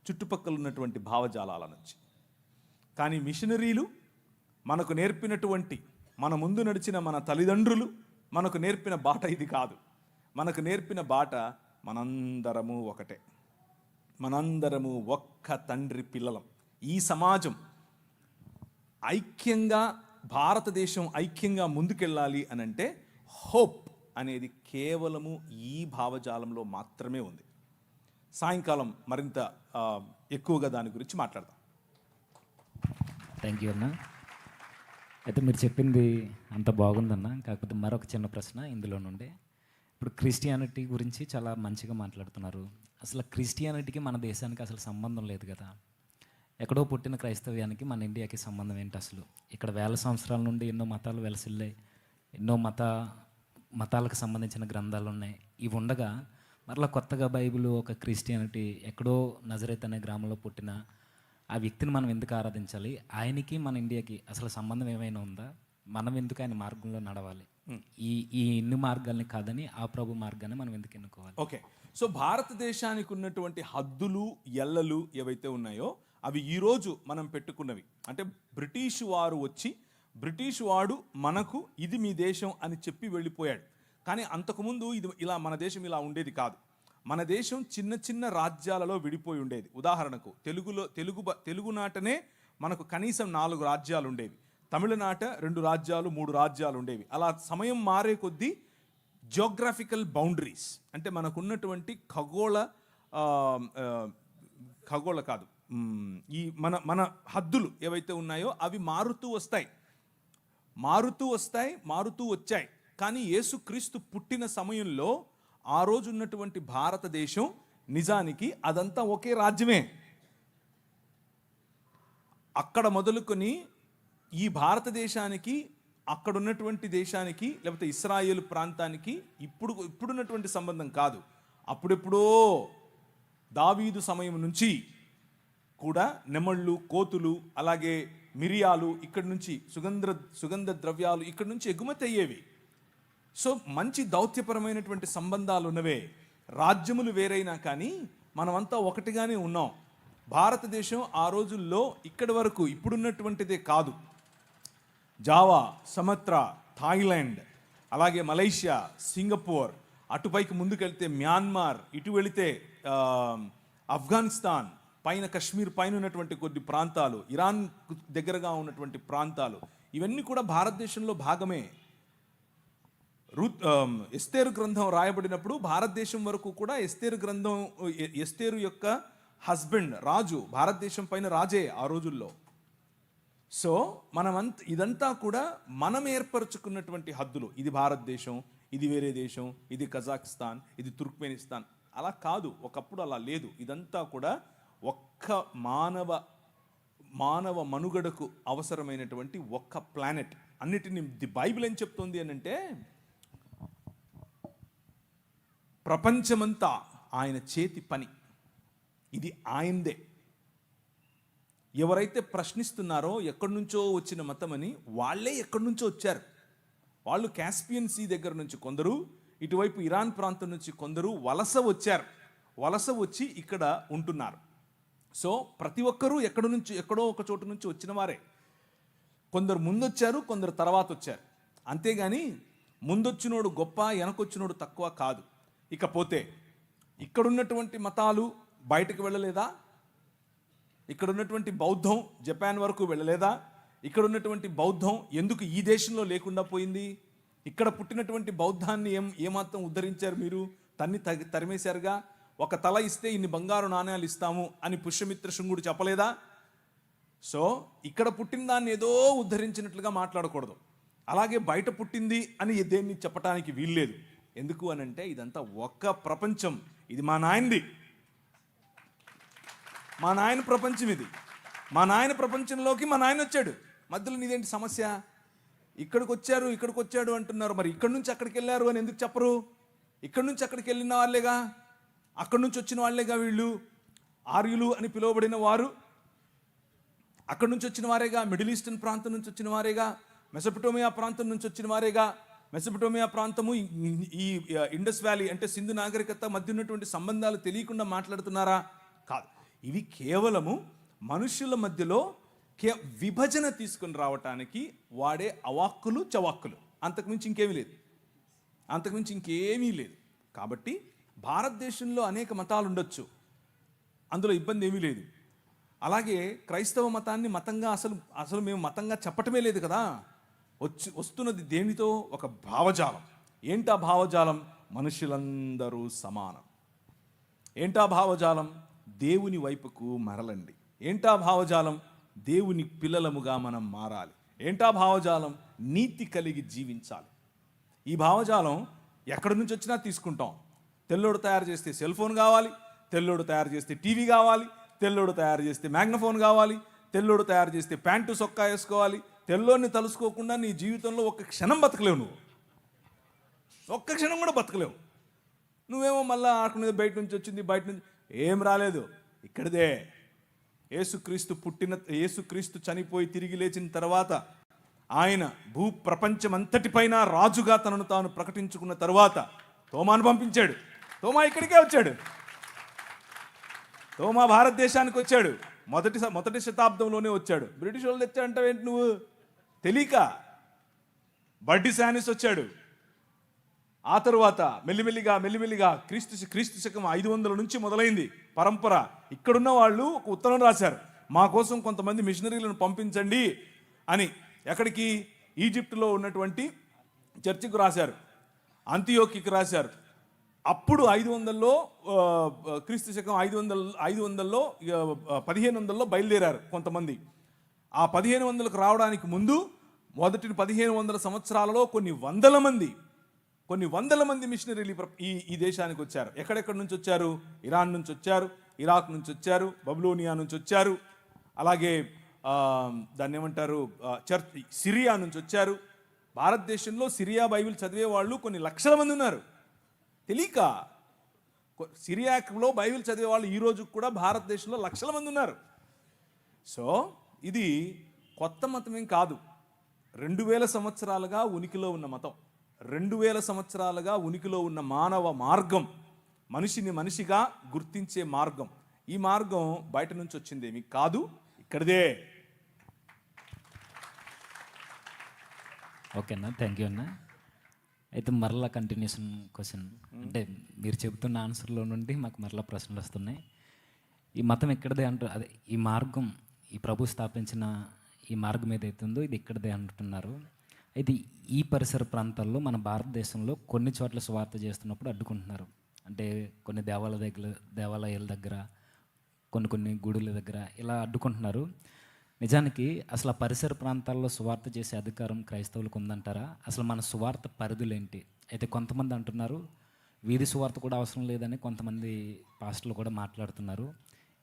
చుట్టుపక్కల ఉన్నటువంటి భావజాలాల నుంచి. కానీ మిషనరీలు మనకు నేర్పినటువంటి, మన ముందు నడిచిన మన తల్లిదండ్రులు మనకు నేర్పిన బాట ఇది కాదు. మనకు నేర్పిన బాట మనందరము ఒకటే, మనందరము ఒక్క తండ్రి పిల్లలం. ఈ సమాజం ఐక్యంగా, భారతదేశం ఐక్యంగా ముందుకెళ్ళాలి అనంటే హోప్ అనేది కేవలము ఈ భావజాలంలో మాత్రమే ఉంది. సాయంకాలం మరింత ఎక్కువగా దాని గురించి మాట్లాడదాం. థ్యాంక్ యూ అన్న. అయితే మీరు చెప్పింది అంత బాగుందన్న. కాకపోతే మరొక చిన్న ప్రశ్న ఇందులో నుండి. ఇప్పుడు క్రిస్టియానిటీ గురించి చాలా మంచిగా మాట్లాడుతున్నారు. అసలు క్రిస్టియానిటీకి మన దేశానికి అసలు సంబంధం లేదు కదా. ఎక్కడో పుట్టిన క్రైస్తవ్యానికి మన ఇండియాకి సంబంధం ఏంటి అసలు? ఇక్కడ వేల సంవత్సరాల నుండి ఎన్నో మతాలు వెలసిల్లాయి, ఎన్నో మతాలకు సంబంధించిన గ్రంథాలు ఉన్నాయి. ఇవి ఉండగా మరలా కొత్తగా బైబిల్ ఒక క్రిస్టియానిటీ ఎక్కడో నజరేత్ అనే గ్రామంలో పుట్టిన ఆ వ్యక్తిని మనం ఎందుకు ఆరాధించాలి? ఆయనకి మన ఇండియాకి అసలు సంబంధం ఏమైనా ఉందా? మనం ఎందుకు ఆయన మార్గంలో నడవాలి? ఈ ఇన్ని మార్గాల్ని కాదని ఆ ప్రభు మార్గాన్ని మనం ఎందుకు ఎన్నుకోవాలి? ఓకే, సో భారతదేశానికి ఉన్నటువంటి హద్దులు, ఎల్లలు ఏవైతే ఉన్నాయో అవి ఈరోజు మనం పెట్టుకున్నవి. అంటే బ్రిటిష్ వారు వచ్చి, బ్రిటిష్ వాడు మనకు ఇది మీ దేశం అని చెప్పి వెళ్ళిపోయాడు. కానీ అంతకుముందు ఇది ఇలా మన దేశం ఇలా ఉండేది కాదు. మన దేశం చిన్న చిన్న రాజ్యాలలో విడిపోయి ఉండేది. ఉదాహరణకు తెలుగునాటనే మనకు కనీసం 4 రాజ్యాలు ఉండేవి. తమిళనాట 2 రాజ్యాలు 3 రాజ్యాలు ఉండేవి. అలా సమయం మారే కొద్దీ జియోగ్రాఫికల్ బౌండరీస్, అంటే మనకున్నటువంటి ఖగోళ కాదు, ఈ మన హద్దులు ఏవైతే ఉన్నాయో అవి మారుతూ వచ్చాయి. కానీ యేసుక్రీస్తు పుట్టిన సమయంలో ఆ రోజు ఉన్నటువంటి భారతదేశం నిజానికి అదంతా ఒకే రాజ్యమే. అక్కడ మొదలుకొని ఈ భారతదేశానికి, అక్కడ ఉన్నటువంటి దేశానికి, లేకపోతే ఇస్రాయేల్ ప్రాంతానికి ఇప్పుడున్నటువంటి సంబంధం కాదు. అప్పుడెప్పుడో దావీదు సమయం నుంచి కూడా నెమళ్ళు, కోతులు, అలాగే మిరియాలు ఇక్కడి నుంచి, సుగంధ ద్రవ్యాలు ఇక్కడి నుంచి ఎగుమతి అయ్యేవి. సో మంచి దౌత్యపరమైనటువంటి సంబంధాలు ఉన్నవే. రాజ్యములు వేరైనా కానీ మనమంతా ఒకటిగానే ఉన్నాం. భారతదేశం ఆ రోజుల్లో ఇక్కడి వరకు ఇప్పుడున్నటువంటిదే కాదు. జావా, సమత్రా, థాయిలాండ్, అలాగే మలేషియా, సింగపూర్, అటుపైకి ముందుకెళ్తే మ్యాన్మార్, ఇటు వెళితే ఆఫ్ఘనిస్తాన్, పైన కశ్మీర్ పైన ఉన్నటువంటి కొన్ని ప్రాంతాలు, ఇరాన్ దగ్గరగా ఉన్నటువంటి ప్రాంతాలు, ఇవన్నీ కూడా భారతదేశంలో భాగమే. ఎస్తేరు గ్రంథం రాయబడినప్పుడు భారతదేశం వరకు కూడా ఎస్తేరు యొక్క హస్బెండ్ రాజు, భారతదేశం పైన రాజే ఆ రోజుల్లో. సో ఇదంతా కూడా మనం ఏర్పరచుకున్నటువంటి హద్దులు. ఇది భారతదేశం, ఇది వేరే దేశం, ఇది కజాకిస్తాన్, ఇది తుర్క్మెనిస్తాన్. అలా కాదు, ఒకప్పుడు అలా లేదు. ఇదంతా కూడా ఒక్క మానవ మనుగడకు అవసరమైనటువంటి ఒక్క ప్లానెట్. అన్నిటిని ది బైబిల్ ఏం చెప్తుంది అని అంటే, ప్రపంచమంతా ఆయన చేతి పని, ఇది ఆయనదే. ఎవరైతే ప్రశ్నిస్తున్నారో ఎక్కడి నుంచో వచ్చిన మతమని, వాళ్ళే ఎక్కడి నుంచో వచ్చారు. వాళ్ళు కాస్పియన్ సీ దగ్గర నుంచి కొందరు, ఇటువైపు ఇరాన్ ప్రాంతం నుంచి కొందరు వలస వచ్చారు. వలస వచ్చి ఇక్కడ ఉంటున్నారు. సో ప్రతి ఒక్కరూ ఎక్కడో ఒక చోటు నుంచి వచ్చిన వారే. కొందరు ముందొచ్చారు, కొందరు తర్వాత వచ్చారు. అంతేగాని ముందొచ్చినోడు గొప్ప, వెనకొచ్చినోడు తక్కువ కాదు. ఇకపోతే ఇక్కడున్నటువంటి మతాలు బయటకు వెళ్ళలేదా? ఇక్కడ ఉన్నటువంటి బౌద్ధం జపాన్ వరకు వెళ్ళలేదా? ఇక్కడ ఉన్నటువంటి బౌద్ధం ఎందుకు ఈ దేశంలో లేకుండా పోయింది? ఇక్కడ పుట్టినటువంటి బౌద్ధాన్ని ఏమాత్రం ఉద్ధరించారు మీరు? తరిమేశారుగా. ఒక తల ఇస్తే ఇన్ని బంగారు నాణ్యాలు ఇస్తాము అని పుష్యమిత్ర శృంగుడు చెప్పలేదా? సో ఇక్కడ పుట్టిన దాన్ని ఏదో ఉద్ధరించినట్లుగా మాట్లాడకూడదు. అలాగే బయట పుట్టింది అని దేన్ని చెప్పడానికి వీల్లేదు. ఎందుకు అనంటే ఇదంతా ఒక్క ప్రపంచం. ఇది మా నాయనది, మా నాయన ప్రపంచం. ఇది మా నాయన ప్రపంచంలోకి మా నాయన వచ్చాడు. మధ్యలో నీదేంటి సమస్య? ఇక్కడికి వచ్చాడు అంటున్నారు. మరి ఇక్కడి నుంచి అక్కడికి వెళ్ళారు అని ఎందుకు చెప్పరు? ఇక్కడి నుంచి అక్కడికి వెళ్ళిన వాళ్ళేగా, అక్కడి నుంచి వచ్చిన వాళ్ళేగా వీళ్ళు. ఆర్యులు అని పిలువబడిన వారు అక్కడి నుంచి వచ్చిన వారేగా. మిడిల్ ఈస్టర్న్ ప్రాంతం నుంచి వచ్చిన వారేగా. మెసొపటోమియా ప్రాంతం నుంచి వచ్చిన వారేగా. మెసొపటోమియా ప్రాంతము ఈ ఇండస్ వ్యాలీ అంటే సింధు నాగరికత మధ్య ఉన్నటువంటి సంబంధాలు తెలియకుండా మాట్లాడుతున్నారా? కాదు. ఇవి కేవలము మనుషుల మధ్యలో విభజన తీసుకుని రావటానికి వాడే అవాక్కులు చవాక్కులు. అంతకుమించి ఇంకేమీ లేదు. కాబట్టి భారతదేశంలో అనేక మతాలు ఉండొచ్చు, అందులో ఇబ్బంది ఏమీ లేదు. అలాగే క్రైస్తవ మతాన్ని మతంగా అసలు మేము మతంగా చెప్పటమే లేదు కదా. వస్తున్నది దేనితో? ఒక భావజాలం. ఏంటా భావజాలం? మనుషులందరూ సమానం. ఏంటా భావజాలం? దేవుని వైపుకు మరలండి. ఏంటా భావజాలం? దేవుని పిల్లలముగా మనం మారాలి. ఏంటా భావజాలం? నీతి కలిగి జీవించాలి. ఈ భావజాలం ఎక్కడి నుంచి వచ్చినా తీసుకుంటాం. తెల్లోడు తయారు చేస్తే సెల్ ఫోన్ కావాలి, తెల్లోడు తయారు చేస్తే టీవీ కావాలి, తెల్లోడు తయారు చేస్తే మ్యాగ్నఫోన్ కావాలి, తెల్లోడు తయారు చేస్తే ప్యాంటు సొక్కా వేసుకోవాలి. తెల్లోడిని తలుసుకోకుండా నీ జీవితంలో ఒక్క క్షణం బతకలేవు. నువ్వు ఒక్క క్షణం కూడా బతకలేవు. నువ్వేమో మళ్ళీ ఆడుకునేది బయట నుంచి వచ్చింది, బయట నుంచి ఏం రాలేదు, ఇక్కడిదే. యేసుక్రీస్తు చనిపోయి తిరిగి లేచిన తర్వాత ఆయన ప్రపంచమంతటిపైన రాజుగా తనను తాను ప్రకటించుకున్న తర్వాత తోమాను పంపించాడు. తోమా ఇక్కడికే వచ్చాడు. తోమా భారతదేశానికి వచ్చాడు. మొదటి శతాబ్దంలోనే వచ్చాడు. బ్రిటిష్ వాళ్ళు తెచ్చాడంటావేంటి నువ్వు? తెలియక. బడ్డి శానిస్ వచ్చాడు. ఆ తరువాత మెల్లిమెల్లిగా క్రీస్తు శకం 500 నుంచి మొదలైంది పరంపర. ఇక్కడున్న వాళ్ళు ఒక ఉత్తరం రాశారు, మా కోసం కొంతమంది మిషనరీలను పంపించండి అని. ఎక్కడికి? ఈజిప్టులో ఉన్నటువంటి చర్చికి రాశారు, అంతియోకికి రాశారు. అప్పుడు 500లో క్రీస్తు శకం 500లో 1500లో బయలుదేరారు కొంతమంది. ఆ 1500కు రావడానికి ముందు మొదటి 1500 సంవత్సరాలలో కొన్ని వందల మంది మిషనరీలు ఈ దేశానికి వచ్చారు. ఎక్కడెక్కడి నుంచి వచ్చారు? ఇరాన్ నుంచి వచ్చారు, ఇరాక్ నుంచి వచ్చారు, బబులోనియా నుంచి వచ్చారు, అలాగే దాన్ని ఏమంటారు సిరియా నుంచి వచ్చారు. భారతదేశంలో సిరియా బైబిల్ చదివే వాళ్ళు కొన్ని లక్షల మంది ఉన్నారు. తెలియక సిరియాలో బైబిల్ చదివే వాళ్ళు ఈ రోజు కూడా భారతదేశంలో లక్షల మంది ఉన్నారు. సో ఇది కొత్త మతం ఏం కాదు. 2000 సంవత్సరాలుగా ఉనికిలో ఉన్న మతం, 2000 సంవత్సరాలుగా ఉనికిలో ఉన్న మానవ మార్గం, మనిషిని మనిషిగా గుర్తించే మార్గం. ఈ మార్గం బయట నుంచి వచ్చిందేమి కాదు, ఇక్కడిదే. ఓకే అన్న, థ్యాంక్ యూ అన్న. అయితే మరలా కంటిన్యూషన్ క్వశ్చన్, అంటే మీరు చెబుతున్న ఆన్సర్లో నుండి మాకు మరలా ప్రశ్నలు వస్తున్నాయి. ఈ మతం ఎక్కడిదే అంటారు, అదే ఈ మార్గం, ఈ ప్రభు స్థాపించిన ఈ మార్గం ఏదైతే ఉందో ఇది ఇక్కడిదే అంటున్నారు. అయితే ఈ పరిసర ప్రాంతాల్లో మన భారతదేశంలో కొన్ని చోట్ల స్వార్థ చేస్తున్నప్పుడు అడ్డుకుంటున్నారు. అంటే కొన్ని దేవాలయాల దగ్గర, కొన్ని గుడుల దగ్గర ఇలా అడ్డుకుంటున్నారు. నిజానికి అసలు ఆ పరిసర ప్రాంతాల్లో సువార్త చేసే అధికారం క్రైస్తవులకు ఉందంటారా? అసలు మన సువార్త పరిధులేంటి? అయితే కొంతమంది అంటున్నారు వీధి సువార్త కూడా అవసరం లేదని కొంతమంది పాస్టర్లు కూడా మాట్లాడుతున్నారు.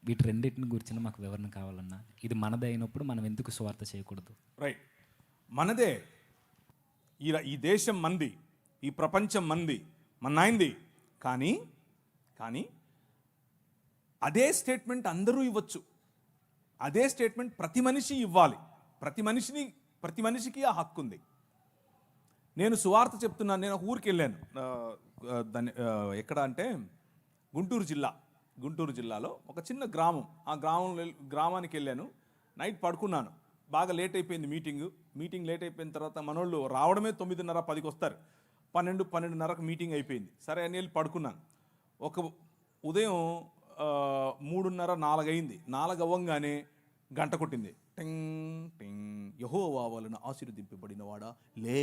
వీటి రెండింటిని గురించిన మాకు వివరణ కావాలన్నా. ఇది మనదే అయినప్పుడు మనం ఎందుకు సువార్త చేయకూడదు? రైట్, మనదే. ఈ దేశం మంది, ఈ ప్రపంచం మంది, మన నాయింది. కానీ కానీ అదే స్టేట్మెంట్ అందరూ ఇవ్వచ్చు. అదే స్టేట్మెంట్ ప్రతి మనిషి ఇవ్వాలి. ప్రతి మనిషికి ఆ హక్కు ఉంది. నేను సువార్త చెప్తున్నాను. నేను ఒక ఊరికి వెళ్ళాను. ఎక్కడ అంటే గుంటూరు జిల్లాలో ఒక చిన్న గ్రామం. ఆ గ్రామానికి వెళ్ళాను. నైట్ పడుకున్నాను. బాగా లేట్ అయిపోయింది మీటింగ్ లేట్ అయిపోయిన తర్వాత మనోళ్ళు రావడమే 9:30, 10కి వస్తారు. 12:30కు మీటింగ్ అయిపోయింది. సరే అని వెళ్ళి పడుకున్నాను. ఒక ఉదయం 3:30, 4 అయింది. 4 అవ్వంగానే గంట కొట్టింది. టింగ్ టింగ్. యెహోవా వలన ఆశీర్వదింపబడినవాడా లే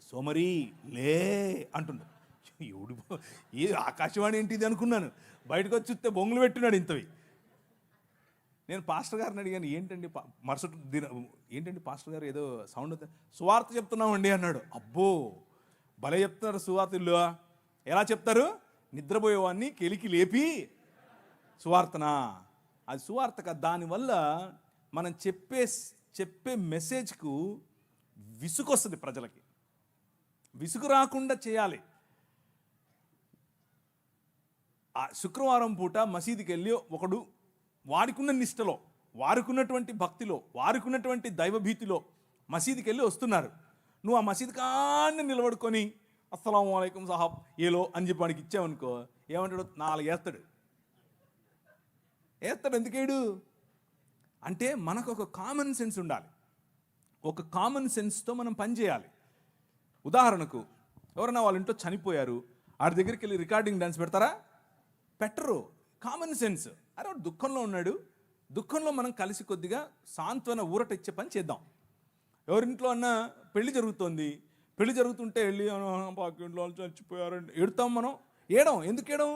సోమరి లే అంటున్నాడు. ఎవడు ఏ ఆకాశవాణి ఏంటిది అనుకున్నాను. బయటకు వచ్చి చూస్తే బొంగులు పెట్టున్నాడు ఇంతవి. నేను పాస్టర్ గారిని అడిగాను, ఏంటండి ఏంటండి పాస్టర్ గారు ఏదో సౌండ్ అవుతుంది. సువార్త చెప్తున్నామండి అన్నాడు. అబ్బో భలే చెప్తున్నారు సువార్తలు. ఎలా చెప్తారు? నిద్రపోయేవాడిని కెలికి లేపి సువార్తనా? అది సువార్త కాదు. దానివల్ల మనం చెప్పే మెసేజ్కు విసుగు వస్తుంది. ప్రజలకి విసుగు రాకుండా చేయాలి. ఆ శుక్రవారం పూట మసీదుకి వెళ్ళి ఒకడు వాడికున్న నిష్టలో, వారికున్నటువంటి భక్తిలో, వారికున్నటువంటి దైవభీతిలో మసీదుకి వెళ్ళి వస్తున్నారు. నువ్వు ఆ మసీదు కాన్ని నిలబడుకొని అస్సలాము అలైకుం సాహబ్ ఏలో అని చెప్పి వాడికి ఇచ్చావనుకో, ఏమంటాడు? 4 వేస్తాడు. ఎందుకేడు అంటే మనకు ఒక కామన్ సెన్స్ ఉండాలి. ఒక కామన్ సెన్స్తో మనం పనిచేయాలి. ఉదాహరణకు ఎవరైనా వాళ్ళ ఇంట్లో చనిపోయారు, ఆడి దగ్గరికి వెళ్ళి రికార్డింగ్ డాన్స్ పెడతారా? పెట్టరు. Common sense. అరే వాడు దుఃఖంలో ఉన్నాడు, దుఃఖంలో మనం కలిసి కొద్దిగా సాంత్వన ఊరట ఇచ్చే పని చేద్దాం. ఎవరింట్లో అన్నా పెళ్లి జరుగుతుంటే వెళ్ళి పాకింట్లో చచ్చిపోయారండి ఏడుతాం మనం. ఎందుకు ఏడం?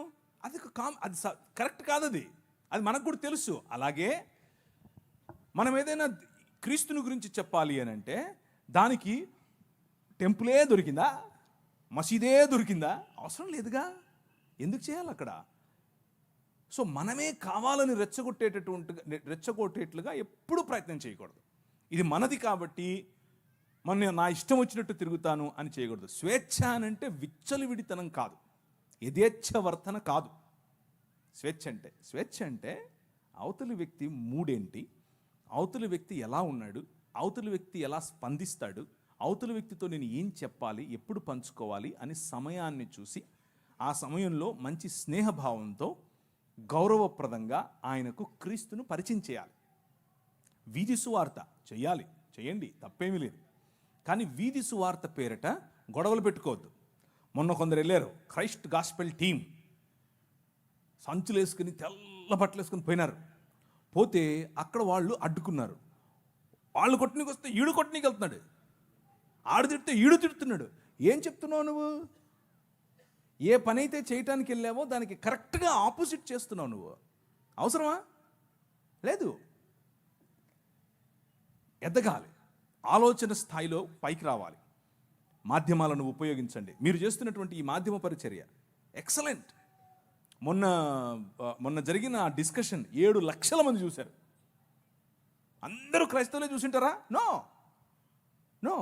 అది అది కరెక్ట్ కాదు. అది మనకు కూడా తెలుసు. అలాగే మనం ఏదైనా క్రీస్తుని గురించి చెప్పాలి అని అంటే దానికి టెంపులే దొరికిందా, మసీదే దొరికిందా? అవసరం లేదుగా. ఎందుకు చేయాలి అక్కడ? సో మనమే కావాలని రెచ్చగొట్టేట్లుగా ఎప్పుడూ ప్రయత్నం చేయకూడదు. ఇది మనది కాబట్టి నా ఇష్టం వచ్చినట్టు తిరుగుతాను అని చేయకూడదు. స్వేచ్ఛ అనంటే విచ్చలవిడితనం కాదు, యథేచ్ఛవర్తన కాదు. స్వేచ్ఛ అంటే అవతలి వ్యక్తి మూడేంటి, అవతలి వ్యక్తి ఎలా ఉన్నాడు, అవతలి వ్యక్తి ఎలా స్పందిస్తాడు, అవతలి వ్యక్తితో నేను ఏం చెప్పాలి, ఎప్పుడు పంచుకోవాలి అని సమయాన్ని చూసి ఆ సమయంలో మంచి స్నేహభావంతో గౌరవప్రదంగా ఆయనకు క్రీస్తును పరిచయం చేయాలి. వీధి సువార్త చేయండి, తప్పేమీ లేదు. కానీ వీధి సువార్త పేరిట గొడవలు పెట్టుకోవద్దు. మొన్న కొందరు వెళ్ళారు, క్రైస్ట్ గాస్పెల్ టీం, సంచులు వేసుకుని తెల్ల బట్టలు వేసుకుని పోయినారు. పోతే అక్కడ వాళ్ళు అడ్డుకున్నారు. వాళ్ళు కొట్టనీకి వస్తే ఈడు కొట్టనీకి వెళ్తున్నాడు, ఆడు తిడితే ఈడు తిడుతున్నాడు. ఏం చెప్తున్నావు నువ్వు? ఏ పని అయితే చేయటానికి వెళ్ళావో దానికి కరెక్ట్గా ఆపోజిట్ చేస్తున్నావు నువ్వు. అవసరమా? లేదు. ఎదగాలి, ఆలోచన స్థాయిలో పైకి రావాలి. మాధ్యమాలను ఉపయోగించండి. మీరు చేస్తున్నటువంటి ఈ మాధ్యమ పరిచర్య ఎక్సలెంట్. మొన్న జరిగిన డిస్కషన్ 7 లక్షల మంది చూశారు. అందరూ క్రైస్తవులే చూసింటారా? నో.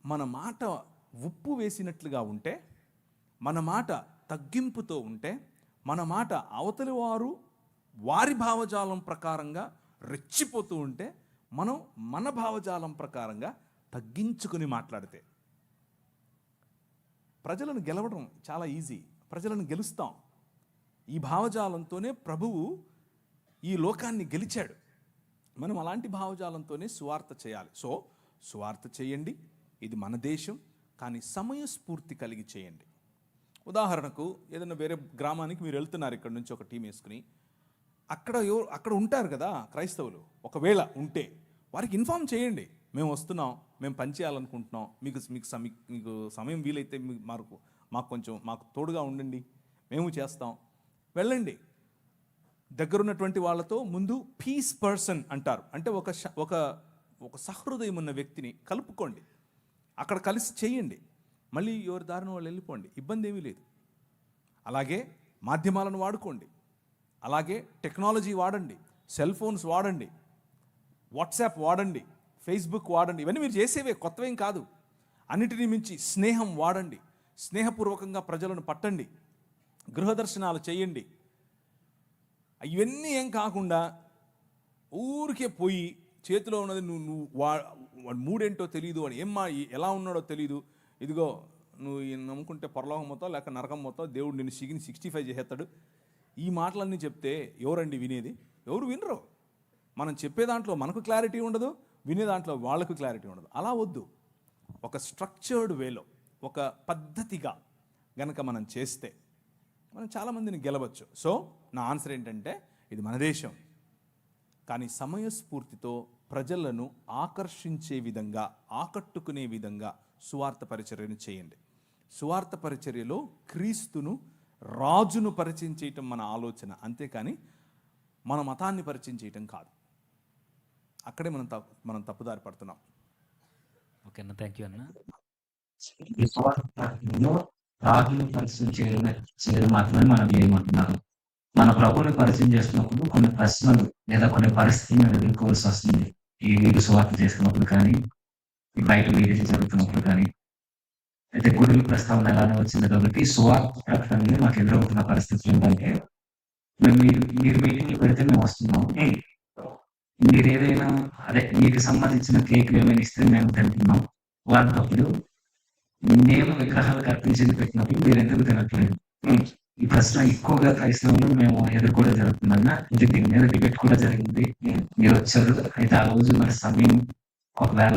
మన మాట ఉప్పు వేసినట్లుగా ఉంటే, మన మాట తగ్గింపుతో ఉంటే, మన మాట అవతలి వారి భావజాలం ప్రకారంగా రెచ్చిపోతూ ఉంటే, మనం మన భావజాలం ప్రకారంగా తగ్గించుకుని మాట్లాడితే ప్రజలను గెలవడం చాలా ఈజీ. ప్రజలను గెలుస్తాం. ఈ భావజాలంతోనే ప్రభువు ఈ లోకాన్ని గెలిచాడు. మనం అలాంటి భావజాలంతోనే సువార్త చేయాలి. సో సువార్త చేయండి, ఇది మన దేశం, కానీ సమయస్ఫూర్తి కలిగి చేయండి. ఉదాహరణకు ఏదైనా వేరే గ్రామానికి మీరు వెళ్తున్నారు, ఇక్కడ నుంచి ఒక టీం వేసుకుని, అక్కడ ఉంటారు కదా క్రైస్తవులు. ఒకవేళ ఉంటే వారికి ఇన్ఫామ్ చేయండి, మేము వస్తున్నాం, మేము పనిచేయాలనుకుంటున్నాం, మీకు సమయం వీలైతే మాకు తోడుగా ఉండండి, మేము చేస్తాం, వెళ్ళండి. దగ్గరున్నటువంటి వాళ్ళతో ముందు పీస్ పర్సన్ అంటారు. అంటే ఒక సహృదయం ఉన్న వ్యక్తిని కలుపుకోండి, అక్కడ కలిసి చేయండి, మళ్ళీ ఎవరి దారిన వాళ్ళు వెళ్ళిపోండి, ఇబ్బంది ఏమీ లేదు. అలాగే మాధ్యమాలను వాడుకోండి, అలాగే టెక్నాలజీ వాడండి, సెల్ ఫోన్స్ వాడండి, వాట్సాప్ వాడండి, ఫేస్బుక్ వాడండి. ఇవన్నీ మీరు చేసేవే, కొత్తవేం కాదు. అన్నిటినీ మించి స్నేహం వాడండి, స్నేహపూర్వకంగా ప్రజలను పట్టండి, గృహదర్శనాలు చేయండి. ఇవన్నీ ఏం కాకుండా ఊరికే పోయి చేతిలో ఉన్నది నువ్వు వాడు మూడేంటో తెలియదు, వాడు ఎలా ఉన్నాడో తెలియదు, ఇదిగో నువ్వు నమ్ముకుంటే పరలోకం మొత్తం లేక నరకం మొత్తం, దేవుడు నిన్ను 65 చేసేస్తాడు, ఈ మాటలన్నీ చెప్తే ఎవరండి వినేది? ఎవరు వినరు. మనం చెప్పే దాంట్లో మనకు క్లారిటీ ఉండదు, వినే దాంట్లో వాళ్ళకు క్లారిటీ ఉండదు. అలా వద్దు. ఒక స్ట్రక్చర్డ్ వేలో, ఒక పద్ధతిగా గనక మనం చేస్తే మనం చాలామందిని గెలవచ్చు. సో నా ఆన్సర్ ఏంటంటే, ఇది మన దేశం, కానీ సమయస్ఫూర్తితో ప్రజలను ఆకర్షించే విధంగా, ఆకట్టుకునే విధంగా సువార్త పరిచర్యను చేయండి. సువార్త పరిచర్యలో క్రీస్తును, రాజును పరిచయం చేయటం మన ఆలోచన, అంతేకాని మన మతాన్ని పరిచయం చేయటం కాదు. అక్కడే మనం తప్పుదారి పడుతున్నాం. ఓకే అన్న, థ్యాంక్ యూ అన్న. ఈ సువార్తలో రాజును పరిచయం చేయడం మాత్రమే మనం ఏమంటున్నారు. మన ప్రభువుని పరిచయం చేస్తున్నప్పుడు కొన్ని ప్రశ్నలు లేదా కొన్ని పరిస్థితులను ఎదుర్కోవాల్సి వస్తుంది. ఈ వీరు సువార్త చేస్తున్నప్పుడు కానీ, ఈ బయట వీధి జరుగుతున్నప్పుడు కానీ. అయితే గురువుల ప్రస్తావన ఎలానే వచ్చింది కాబట్టి సువార్త ప్రకటనలో మాకు ఎదురవుతున్న పరిస్థితులు ఏంటంటే, మీరు మీటింగ్లు పెడితే మేము వస్తున్నాం, మీరు ఏదైనా మీకు సంబంధించిన కేకులు ఏమైనా ఇస్తే మేము తింటున్నాం, వాటినప్పుడు మేము విగ్రహాలకు అర్పించేది పెట్టినప్పుడు మీరు ఎందుకు తినట్లేదు? ఈ ప్రశ్న ఎక్కువగా క్రైస్తవులు మేము ఎదుర్కోవడం జరుగుతుందన్న. ఇది దీని మీద డిబేట్ కూడా జరిగింది. మీరు వచ్చారు, అయితే ఆ రోజు మరి సమయం ఒకవేళ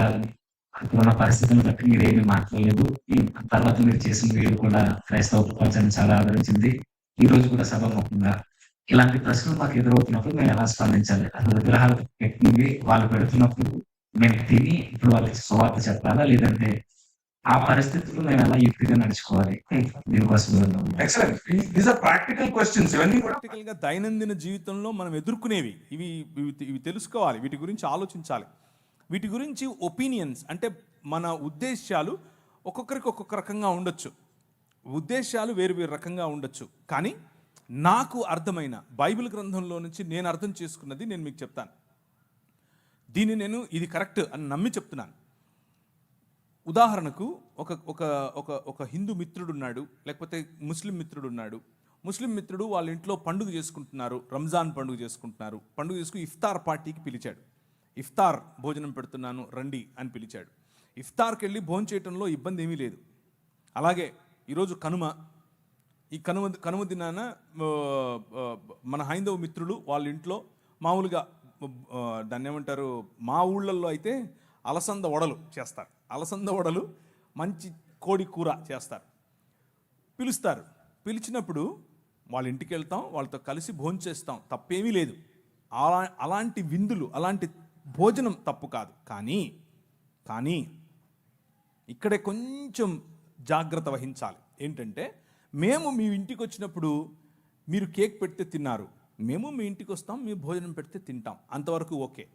అక్కడున్న పరిస్థితులను బట్టి మీరేమీ మాట్లాడలేదు. తర్వాత మీరు చేసిన వీడియో కూడా క్రైస్తవ ప్రపంచాన్ని చాలా ఆదరించింది. ఈ రోజు కూడా సభాముఖంగా ఇలాంటి ప్రశ్నలు మాకు ఎదురవుతున్నప్పుడు మేము ఎలా స్పందించాలి? అసలు విగ్రహాలు పెట్టినవి వాళ్ళు పెడుతున్నప్పుడు మేము తిని ఇప్పుడు వాళ్ళకి సువార్త చెప్పాలా, లేదంటే ఆ పరిస్థితుల్లో మేము ఎలా యుక్తిగా నడుచుకోవాలి? దీనికోసం ప్రాక్టికల్ క్వశ్చన్స్. ఇవన్నీ కూడా ప్రాక్టికల్గా దైనందిన జీవితంలో మనం ఎదుర్కొనేవి ఇవి తెలుసుకోవాలి, వీటి గురించి ఆలోచించాలి. వీటి గురించి ఒపీనియన్స్ అంటే మన ఉద్దేశాలు ఒక్కొక్కరికి ఒక్కొక్క రకంగా ఉండొచ్చు, ఉద్దేశాలు వేరు వేరు రకంగా ఉండొచ్చు. కానీ నాకు అర్థమైన బైబిల్ గ్రంథంలో నుంచి నేను అర్థం చేసుకున్నది నేను మీకు చెప్తాను. దీన్ని నేను ఇది కరెక్ట్ అని నమ్మి చెప్తున్నాను. ఉదాహరణకు ఒక హిందూ మిత్రుడు ఉన్నాడు, లేకపోతే ముస్లిం మిత్రుడు ఉన్నాడు. ముస్లిం మిత్రుడు వాళ్ళ ఇంట్లో పండుగ చేసుకుంటున్నారు, రంజాన్ పండుగ చేసుకుంటున్నారు. పండుగ చేసుకుని ఇఫ్తార్ పార్టీకి పిలిచాడు. ఇఫ్తార్ భోజనం పెడుతున్నాను రండి అని పిలిచాడు. ఇఫ్తార్కి వెళ్ళి భోజనం చేయడంలో ఇబ్బంది ఏమీ లేదు. అలాగే ఈరోజు కనుమ. ఈ కనుమ దినాన మన హైందవ మిత్రులు వాళ్ళ ఇంట్లో మామూలుగా దాన్ని ఏమంటారు, మా ఊళ్ళల్లో అయితే అలసంద వడలు చేస్తారు. అలసంద వడలు, మంచి కోడి కూర చేస్తారు. పిలుస్తారు. పిలిచినప్పుడు వాళ్ళ ఇంటికి వెళ్తాం, వాళ్ళతో కలిసి భోజనం చేస్తాం, తప్పేమీ లేదు. అలాంటి విందులు, అలాంటి భోజనం తప్పు కాదు. కానీ ఇక్కడే కొంచెం జాగ్రత్త వహించాలి. ఏంటంటే, మేము మీ ఇంటికి వచ్చినప్పుడు మీరు కేక్ పెడితే తిన్నారు, మేము మీ ఇంటికి వస్తాం, మీరు భోజనం పెడితే తింటాం, అంతవరకు ఓకే.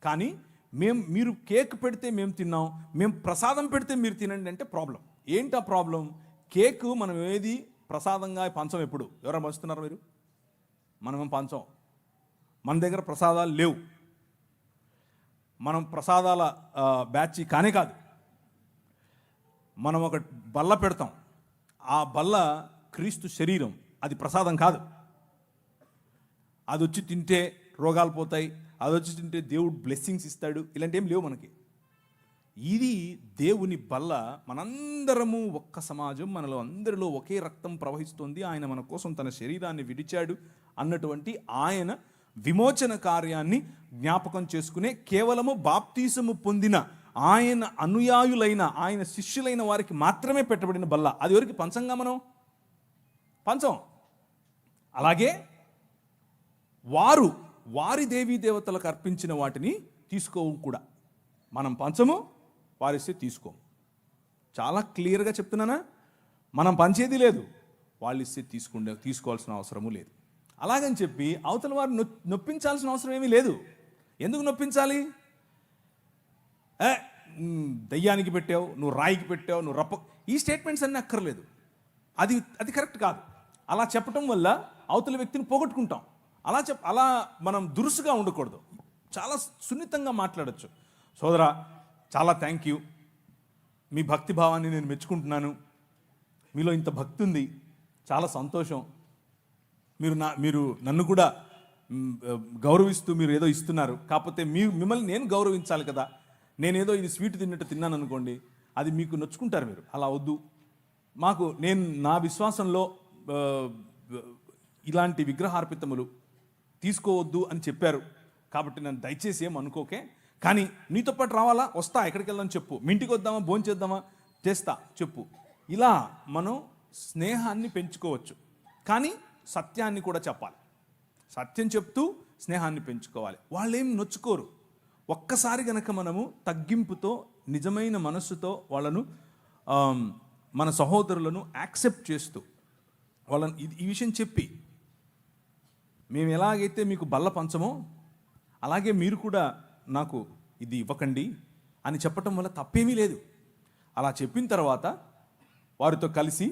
కానీ మీరు కేక్ పెడితే మేము తిన్నాం, మేము ప్రసాదం పెడితే మీరు తినండి అంటే ప్రాబ్లం. ఏంటా ప్రాబ్లం? కేకు మనం ఏది ప్రసాదంగా పంచం. ఎప్పుడు ఎవరైనా పంచుతున్నారు మీరు? మనమేం పంచం. మన దగ్గర ప్రసాదాలు లేవు. మనం ప్రసాదాల బ్యాచ్ కానే కాదు. మనం ఒక బల్ల పెడతాం, ఆ బల్ల క్రీస్తు శరీరం, అది ప్రసాదం కాదు. అది వచ్చి తింటే రోగాలు పోతాయి, అది వచ్చి తింటే దేవుడు బ్లెస్సింగ్స్ ఇస్తాడు, ఇలాంటి ఏం లేవు మనకి. ఇది దేవుని బల్ల. మనందరము ఒక్క సమాజం, మనలో అందరిలో ఒకే రక్తం ప్రవహిస్తుంది. ఆయన మన కోసం తన శరీరాన్ని విడిచాడు అన్నటువంటి ఆయన విమోచన కార్యాన్ని జ్ఞాపకం చేసుకునే, కేవలము బాప్తీసము పొందిన ఆయన అనుయాయులైన, ఆయన శిష్యులైన వారికి మాత్రమే పెట్టబడిన బల్ల. అది ఎవరికి పంచంగా మనం పంచం. అలాగే వారి దేవీ దేవతలకు అర్పించిన వాటిని తీసుకోము కూడా. మనం పంచము, వారిస్తే తీసుకోము. చాలా క్లియర్గా చెప్తున్నానా? మనం పంచేది లేదు, వాళ్ళు ఇస్తే తీసుకోవాల్సిన అవసరము లేదు. అలాగని చెప్పి అవతల వారు నొప్పించాల్సిన అవసరం ఏమీ లేదు. ఎందుకు నొప్పించాలి? దయ్యానికి పెట్టావు, నువ్వు రాయికి పెట్టావు, నువ్వు ఈ స్టేట్మెంట్స్ అన్నీ అక్కర్లేదు. అది కరెక్ట్ కాదు. అలా చెప్పటం వల్ల అవతల వ్యక్తిని పోగొట్టుకుంటాం. అలా మనం దురుసుగా ఉండకూడదు. చాలా సున్నితంగా మాట్లాడచ్చు. సోదరా, చాలా థ్యాంక్ యూ, మీ భక్తి భావాన్ని నేను మెచ్చుకుంటున్నాను, మీలో ఇంత భక్తి ఉంది, చాలా సంతోషం, మీరు నన్ను కూడా గౌరవిస్తూ మీరు ఏదో ఇస్తున్నారు, కాకపోతే మిమ్మల్ని నేను గౌరవించాలి కదా. నేనేదో ఇది స్వీట్ తిన్నట్టు తిన్నాను అనుకోండి, అది మీకు నొచ్చుకుంటారు. మీరు అలా వద్దు. నేను నా విశ్వాసంలో ఇలాంటి విగ్రహార్పితములు తీసుకోవద్దు అని చెప్పారు కాబట్టి నన్ను దయచేసి ఏం అనుకోకే. కానీ నీతో పాటు రావాలా, వస్తా, ఎక్కడికి వెళ్దామని చెప్పు, మీ ఇంటికి వద్దామా, భోజనం చేద్దామా, చేస్తా చెప్పు. ఇలా మనం స్నేహాన్ని పెంచుకోవచ్చు. కానీ సత్యాన్ని కూడా చెప్పాలి. సత్యం చెప్తూ స్నేహాన్ని పెంచుకోవాలి. వాళ్ళేం నొచ్చుకోరు. ఒక్కసారి గనక మనము తగ్గింపుతో, నిజమైన మనస్సుతో వాళ్ళను, మన సహోదరులను యాక్సెప్ట్ చేస్తూ వాళ్ళని ఈ విషయం చెప్పి, మేము ఎలాగైతే మీకు బల్ల పంచమో అలాగే మీరు కూడా నాకు ఇది ఇవ్వకండి అని చెప్పటం వల్ల తప్పేమీ లేదు. అలా చెప్పిన తర్వాత వారితో కలిసి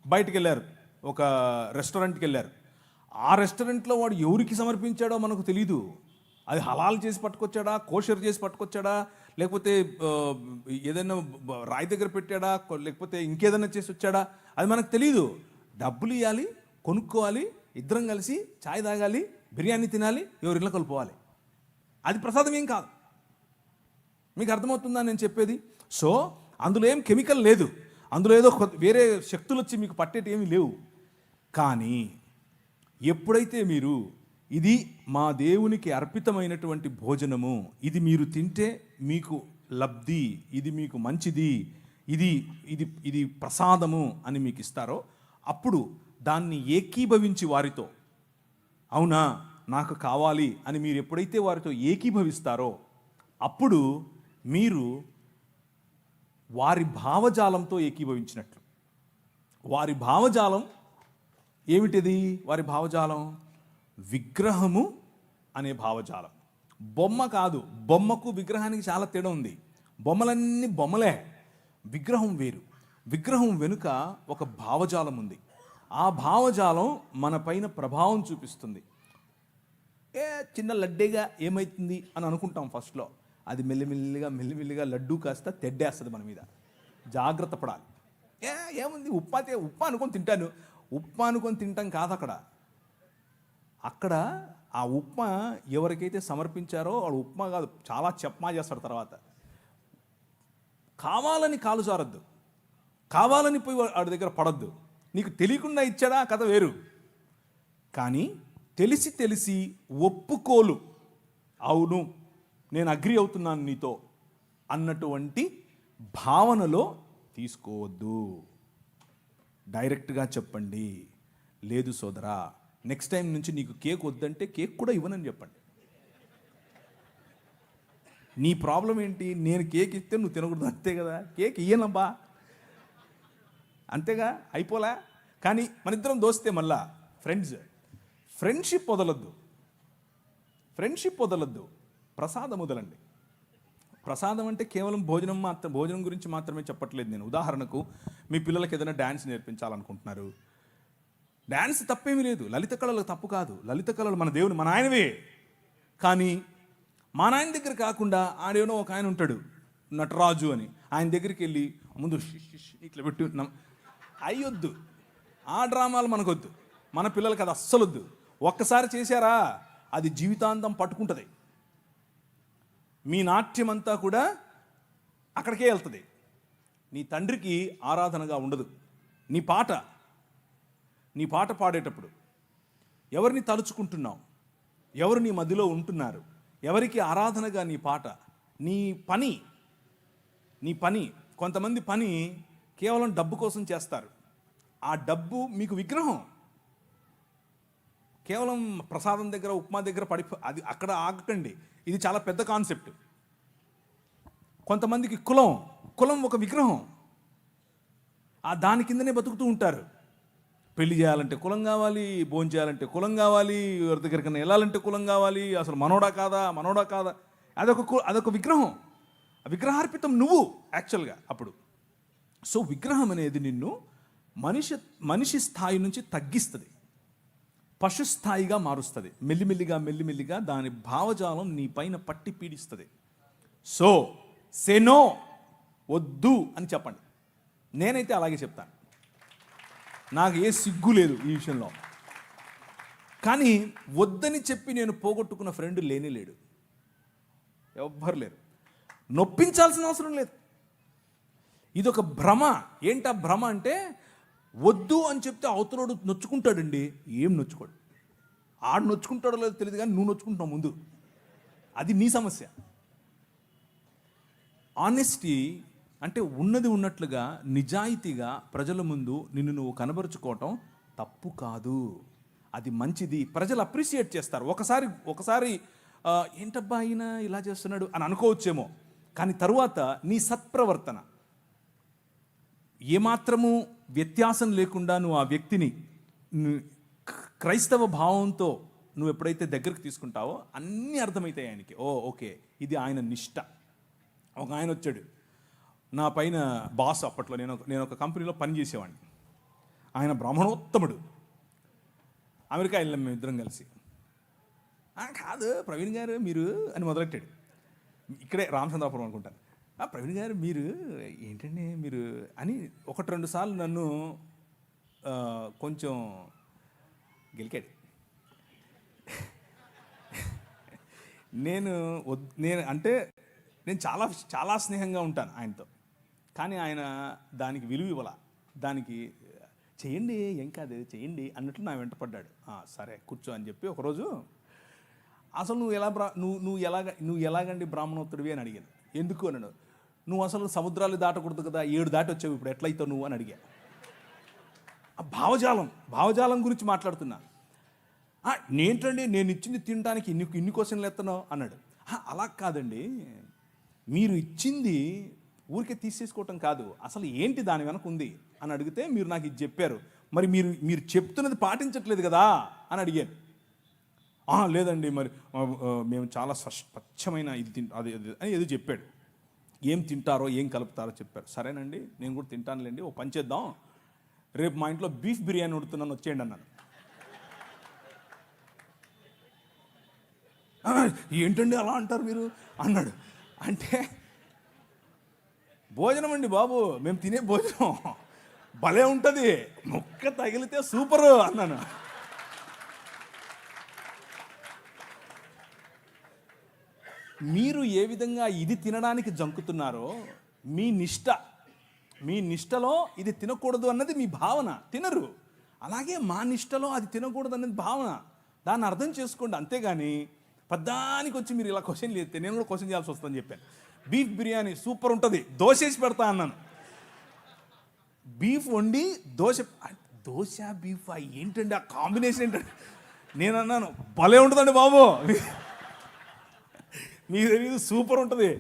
బయటికి వెళ్ళారు, ఒక రెస్టారెంట్కి వెళ్ళారు. ఆ రెస్టారెంట్లో వాడు ఎవరికి సమర్పించాడో మనకు తెలీదు. అది హలాల్ చేసి పట్టుకొచ్చాడా, కోషర్ చేసి పట్టుకొచ్చాడా, లేకపోతే ఏదైనా రాయి దగ్గర పెట్టాడా, లేకపోతే ఇంకేదైనా చేసి వచ్చాడా, అది మనకు తెలీదు. డబ్బులు ఇవ్వాలి, కొనుక్కోవాలి, ఇద్దరం కలిసి ఛాయ్ తాగాలి, బిర్యానీ తినాలి, ఎవరి ఇళ్ళకి వెళ్ళిపోవాలి. అది ప్రసాదం ఏం కాదు. మీకు అర్థమవుతుందా నేను చెప్పేది? సో అందులో ఏం కెమికల్ లేదు, అందులో ఏదో వేరే శక్తులు వచ్చి మీకు పట్టేటి ఏమీ లేవు. కానీ ఎప్పుడైతే మీరు ఇది మా దేవునికి అర్పితమైనటువంటి భోజనము, ఇది మీరు తింటే మీకు లబ్ధి, ఇది మీకు మంచిది, ఇది ప్రసాదము అని మీకు ఇస్తారో, అప్పుడు దాన్ని ఏకీభవించి వారితో, అవునా నాకు కావాలి అని మీరు ఎప్పుడైతే వారితో ఏకీభవిస్తారో, అప్పుడు మీరు వారి భావజాలంతో ఏకీభవించినట్లు. వారి భావజాలం ఏమిటిది? వారి భావజాలం విగ్రహము అనే భావజాలం. బొమ్మ కాదు. బొమ్మకు విగ్రహానికి చాలా తేడా ఉంది. బొమ్మలన్నీ బొమ్మలే, విగ్రహం వేరు. విగ్రహం వెనుక ఒక భావజాలం ఉంది. ఆ భావజాలం మన పైన ప్రభావం చూపిస్తుంది. చిన్న లడ్డేగా ఏమవుతుంది అని అనుకుంటాం ఫస్ట్లో. అది మెల్లిమెల్లిగా లడ్డూ కాస్త తెడ్డేస్తుంది మన మీద. జాగ్రత్త పడాలి. ఏముంది, ఉప్మా అనుకొని తింటాను. ఉప్మా అనుకొని తింటాం కాదు. అక్కడ ఆ ఉప్మా ఎవరికైతే సమర్పించారో వాడు ఉప్మా కాదు, చాలా చెప్మా చేస్తాడు. తర్వాత కావాలని కాలు జారద్దు, కావాలని పోయి వాడి దగ్గర పడద్దు. నీకు తెలియకుండా ఇచ్చాడా కథ వేరు. కానీ తెలిసి ఒప్పుకోలు, అవును నేను అగ్రి అవుతున్నాను నీతో అన్నటువంటి భావనలో తీసుకోవద్దు. డైరెక్ట్గా చెప్పండి, లేదు సోదరా, నెక్స్ట్ టైం నుంచి నీకు కేక్ వద్దంటే కేక్ కూడా ఇవ్వనని చెప్పండి. నీ ప్రాబ్లం ఏంటి? నేను కేక్ ఇస్తే నువ్వు తినకూడదు, అంతే కదా. కేక్ ఇయ్యనబ్బా, అంతేగా, అయిపోలే. కానీ మన ఇద్దరం దోస్తే మళ్ళా ఫ్రెండ్షిప్ వదలద్దు, ప్రసాదం వదలండి. ప్రసాదం అంటే కేవలం భోజనం గురించి మాత్రమే చెప్పట్లేదు నేను. ఉదాహరణకు మీ పిల్లలకి ఏదైనా డ్యాన్స్ నేర్పించాలనుకుంటున్నారు. డ్యాన్స్ తప్పేమీ లేదు, లలిత కళలు తప్పు కాదు. లలిత కళలు మన దేవుని, మన ఆయనవే. కానీ మా నాయన దగ్గర కాకుండా ఆడేనో ఒక ఆయన ఉంటాడు నటరాజు అని, ఆయన దగ్గరికి వెళ్ళి ముందు ఇట్లా పెట్టి అయ్యొద్దు. ఆ డ్రామాలు మనకొద్దు, మన పిల్లలకి అది అస్సలొద్దు. ఒక్కసారి చేశారా అది జీవితాంతం పట్టుకుంటుంది. మీ నాట్యం అంతా కూడా అక్కడికే వెళ్తుంది. నీ తండ్రికి ఆరాధనగా ఉండదు. నీ పాట పాడేటప్పుడు ఎవరిని తలుచుకుంటున్నావు, ఎవరు నీ మధ్యలో ఉంటున్నారు, ఎవరికి ఆరాధనగా నీ పాట, నీ పని. కొంతమంది పని కేవలం డబ్బు కోసం చేస్తారు. ఆ డబ్బు మీకు విగ్రహం. కేవలం ప్రసాదం దగ్గర, ఉప్మా దగ్గర అది అక్కడ ఆగకండి. ఇది చాలా పెద్ద కాన్సెప్ట్. కొంతమందికి కులం ఒక విగ్రహం. దాని కిందనే బతుకుతూ ఉంటారు. పెళ్లి చేయాలంటే కులం కావాలి, భోజనం చేయాలంటే కులం కావాలి, ఎవరి దగ్గరికైనా వెళ్ళాలంటే కులం కావాలి, అసలు మనోడా కాదా అదొక విగ్రహం. ఆ విగ్రహార్పితం నువ్వు యాక్చువల్గా అప్పుడు. సో విగ్రహం అనేది నిన్ను మనిషి స్థాయి నుంచి తగ్గిస్తుంది, పశు స్థాయిగా మారుస్తుంది. మెల్లిమెల్లిగా దాని భావజాలం నీ పైన పట్టి పీడిస్తుంది. సో సెనో, వద్దు అని చెప్పండి. నేనైతే అలాగే చెప్తాను, నాకు ఏ సిగ్గు లేదు ఈ విషయంలో. కానీ వద్దని చెప్పి నేను పోగొట్టుకున్న ఫ్రెండ్ లేడు, ఎవ్వరు లేరు. నొప్పించాల్సిన అవసరం లేదు. ఇదొక భ్రమ. ఏంటా భ్రమ అంటే, వద్దు అని చెప్తే అవతలోడు నొచ్చుకుంటాడండి. ఏం నొచ్చుకోడు, ఆడు నొచ్చుకుంటాడో లేదో తెలియదు, కానీ నువ్వు నొచ్చుకుంటున్నావు ముందు. అది నీ సమస్య. ఆనెస్టీ అంటే ఉన్నది ఉన్నట్లుగా నిజాయితీగా ప్రజల ముందు నిన్ను నువ్వు కనబరుచుకోవటం తప్పు కాదు, అది మంచిది. ప్రజలు అప్రిషియేట్ చేస్తారు. ఒకసారి ఏంటబ్బా ఆయన ఇలా చేస్తున్నాడు అని అనుకోవచ్చేమో, కానీ తరువాత నీ సత్ప్రవర్తన ఏమాత్రము వ్యత్యాసం లేకుండా నువ్వు ఆ వ్యక్తిని క్రైస్తవ భావంతో నువ్వు ఎప్పుడైతే దగ్గరికి తీసుకుంటావో అన్నీ అర్థమవుతాయి ఆయనకి. ఓకే, ఇది ఆయన నిష్ట. ఒక ఆయన వచ్చాడు నా పైన, బాస్. అప్పట్లో నేను ఒక కంపెనీలో పనిచేసేవాడిని. ఆయన బ్రాహ్మణోత్తముడు. అమెరికా వెళ్ళాం మేము ఇద్దరం కలిసి. కాదు ప్రవీణ్ గారు మీరు అని మొదలెట్టాడు. ఇక్కడే రామచంద్రాపురం అనుకుంటాను. ప్రవీణ్ గారు మీరు ఏంటండి మీరు అని 1-2 సార్లు నన్ను కొంచెం గెలికాడు. నేను అంటే నేను చాలా స్నేహంగా ఉంటాను ఆయనతో, కానీ ఆయన దానికి విలువ ఇవ్వాల. దానికి చెయ్యండి, ఏం కాదు చెయ్యండి అన్నట్లు నా వెంట పడ్డాడు. సరే కూర్చో అని చెప్పి ఒకరోజు, అసలు నువ్వు ఎలాగండి బ్రాహ్మణోత్తడివి అని అడిగాను. ఎందుకు అన్నాడు. నువ్వు అసలు సముద్రాలు దాటకూడదు కదా, 7 దాటి వచ్చావు, ఇప్పుడు ఎట్లయితావు నువ్వు అని అడిగా. ఆ భావజాలం గురించి మాట్లాడుతున్నా. నేంటండి నేను ఇచ్చింది తినడానికి ఇన్ని క్వశ్చన్లు ఎత్తనావు అన్నాడు. అలా కాదండి, మీరు ఇచ్చింది ఊరికే తీసేసుకోవటం కాదు, అసలు ఏంటి దాని వెనక ఉంది అని అడిగితే మీరు నాకు ఇది చెప్పారు, మరి మీరు చెప్తున్నది పాటించట్లేదు కదా అని అడిగాను. లేదండి మరి మేము చాలా స్వచ్ఛమైన ఇది అది అని ఏదో చెప్పాడు. ఏం తింటారో ఏం కలుపుతారో చెప్పారు. సరేనండి నేను కూడా తింటానులేండి, ఓ పని చేద్దాం, రేపు మా ఇంట్లో బీఫ్ బిర్యానీ వండుతున్నాను వచ్చేయండి అన్నాను. ఏంటండి అలా అంటారు మీరు అన్నాడు. అంటే భోజనం అండి బాబు, మేము తినే భోజనం భలే ఉంటుంది, ముక్క తగిలితే సూపరు అన్నాను. మీరు ఏ విధంగా ఇది తినడానికి జంకుతున్నారో మీ నిష్టలో ఇది తినకూడదు అన్నది మీ భావన, తినరు. అలాగే మా నిష్టలో అది తినకూడదు అన్నది భావన, దాన్ని అర్థం చేసుకోండి. అంతేగాని పద్దానికి వచ్చి మీరు ఇలా క్వశ్చన్ చేస్తే నేను కూడా క్వశ్చన్ చేయాల్సి వస్తుందని చెప్పాను. బీఫ్ బిర్యానీ సూపర్ ఉంటుంది, దోశ వేసి పెడతా అన్నాను. బీఫ్ వండి దోశ బీఫ్ ఏంటండి ఆ కాంబినేషన్ ఏంటండి నేను అన్నాను. భలే ఉంటుందండి బాబు, మీకు తెలియదు, సూపర్ ఉంటుంది.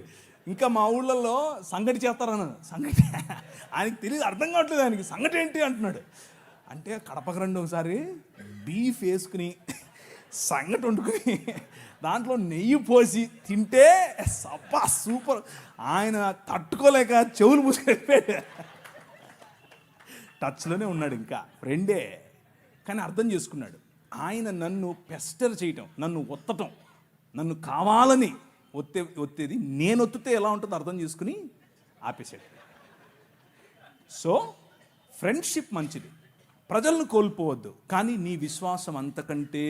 ఇంకా మా ఊళ్ళల్లో సంగటి చేస్తారన్నాను. సంగటి ఆయనకి తెలియదు, అర్థం కావట్లేదు ఆయనకి, సంగటి ఏంటి అంటున్నాడు. అంటే కడపకు రండి ఒకసారి, బీఫ్ వేసుకుని సంగటి వండుకుని దాంట్లో నెయ్యి పోసి తింటే సబ్బా సూపర్. ఆయన తట్టుకోలేక చెవులు మూసుకెళ్ళిపోయాడు. టచ్లోనే ఉన్నాడు, ఇంకా ఫ్రెండే, కానీ అర్థం చేసుకున్నాడు. ఆయన నన్ను పెస్టర్ చేయటం, నన్ను ఒత్తటం, నన్ను కావాలని ఒత్తేది నేను ఒత్తితే ఎలా ఉంటుందో అర్థం చేసుకుని ఆపేశాడు. సో ఫ్రెండ్షిప్ మంచిది, ప్రజలను కోల్పోవద్దు, కానీ నీ విశ్వాసం అంతకంటే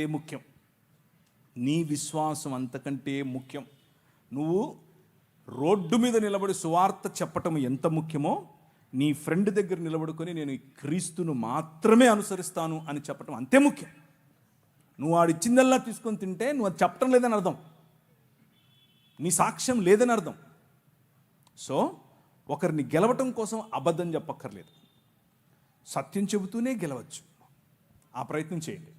ముఖ్యం. నువ్వు రోడ్డు మీద నిలబడి సువార్త చెప్పటం ఎంత ముఖ్యమో, నీ ఫ్రెండ్ దగ్గర నిలబడుకొని నేను క్రీస్తును మాత్రమే అనుసరిస్తాను అని చెప్పటం అంతే ముఖ్యం. నువ్వు ఆడిచ్చిందల్లా తీసుకొని తింటే నువ్వు అది చెప్పటం లేదని అర్థం, నీ సాక్ష్యం లేదని అర్థం. సో ఒకరిని గెలవటం కోసం అబద్ధం చెప్పక్కర్లేదు, సత్యం చెబుతూనే గెలవచ్చు. ఆ ప్రయత్నం చేయండి,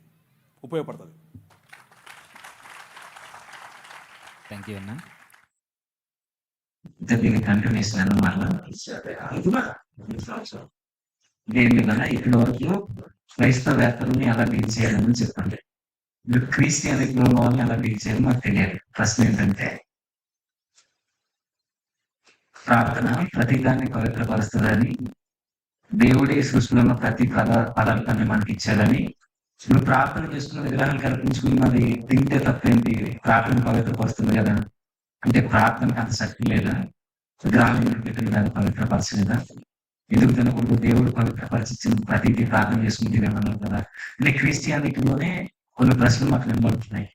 ఉపయోగపడుతుంది. థ్యాంక్ యూ అన్న. కంటిన్యూషన్ అన్నమాట. దేని వల్ల ఇప్పటి వరకు క్రైస్తవేత్తలని ఎలా డీల్ చేయాలని చెప్పండి. మీరు క్రిస్టియానిటీలో వాళ్ళని ఎలా డీల్ చేయాలో మాకు తెలియాలి. ప్రశ్న ఏంటంటే, ప్రార్థన ప్రతిదాన్ని పవిత్రపరుస్తుందని, దేవుడే సృష్టిలో ఉన్న ప్రతి పదార్థాన్ని మనకి ఇచ్చాడని, నువ్వు ప్రార్థన చేసుకున్న విగ్రహాలు కల్పించుకుని మరి తింటే తప్పేంటి, ప్రార్థన పవిత్రపరుస్తుంది కదా అంటే ప్రార్థనకు అంత శక్తి లేదా? విగ్రహాలు పెట్టిన దాన్ని పవిత్రపరచలేదా? ఎందుకు తినకూడదు? దేవుడు పవిత్రపరిచిన ప్రతిదీ ప్రార్థన చేసుకుని తినమన్నారు కదా. అంటే క్రిస్టియానిటీలోనే కొన్ని ప్రశ్నలు మాకు నిలబడుతున్నాయి.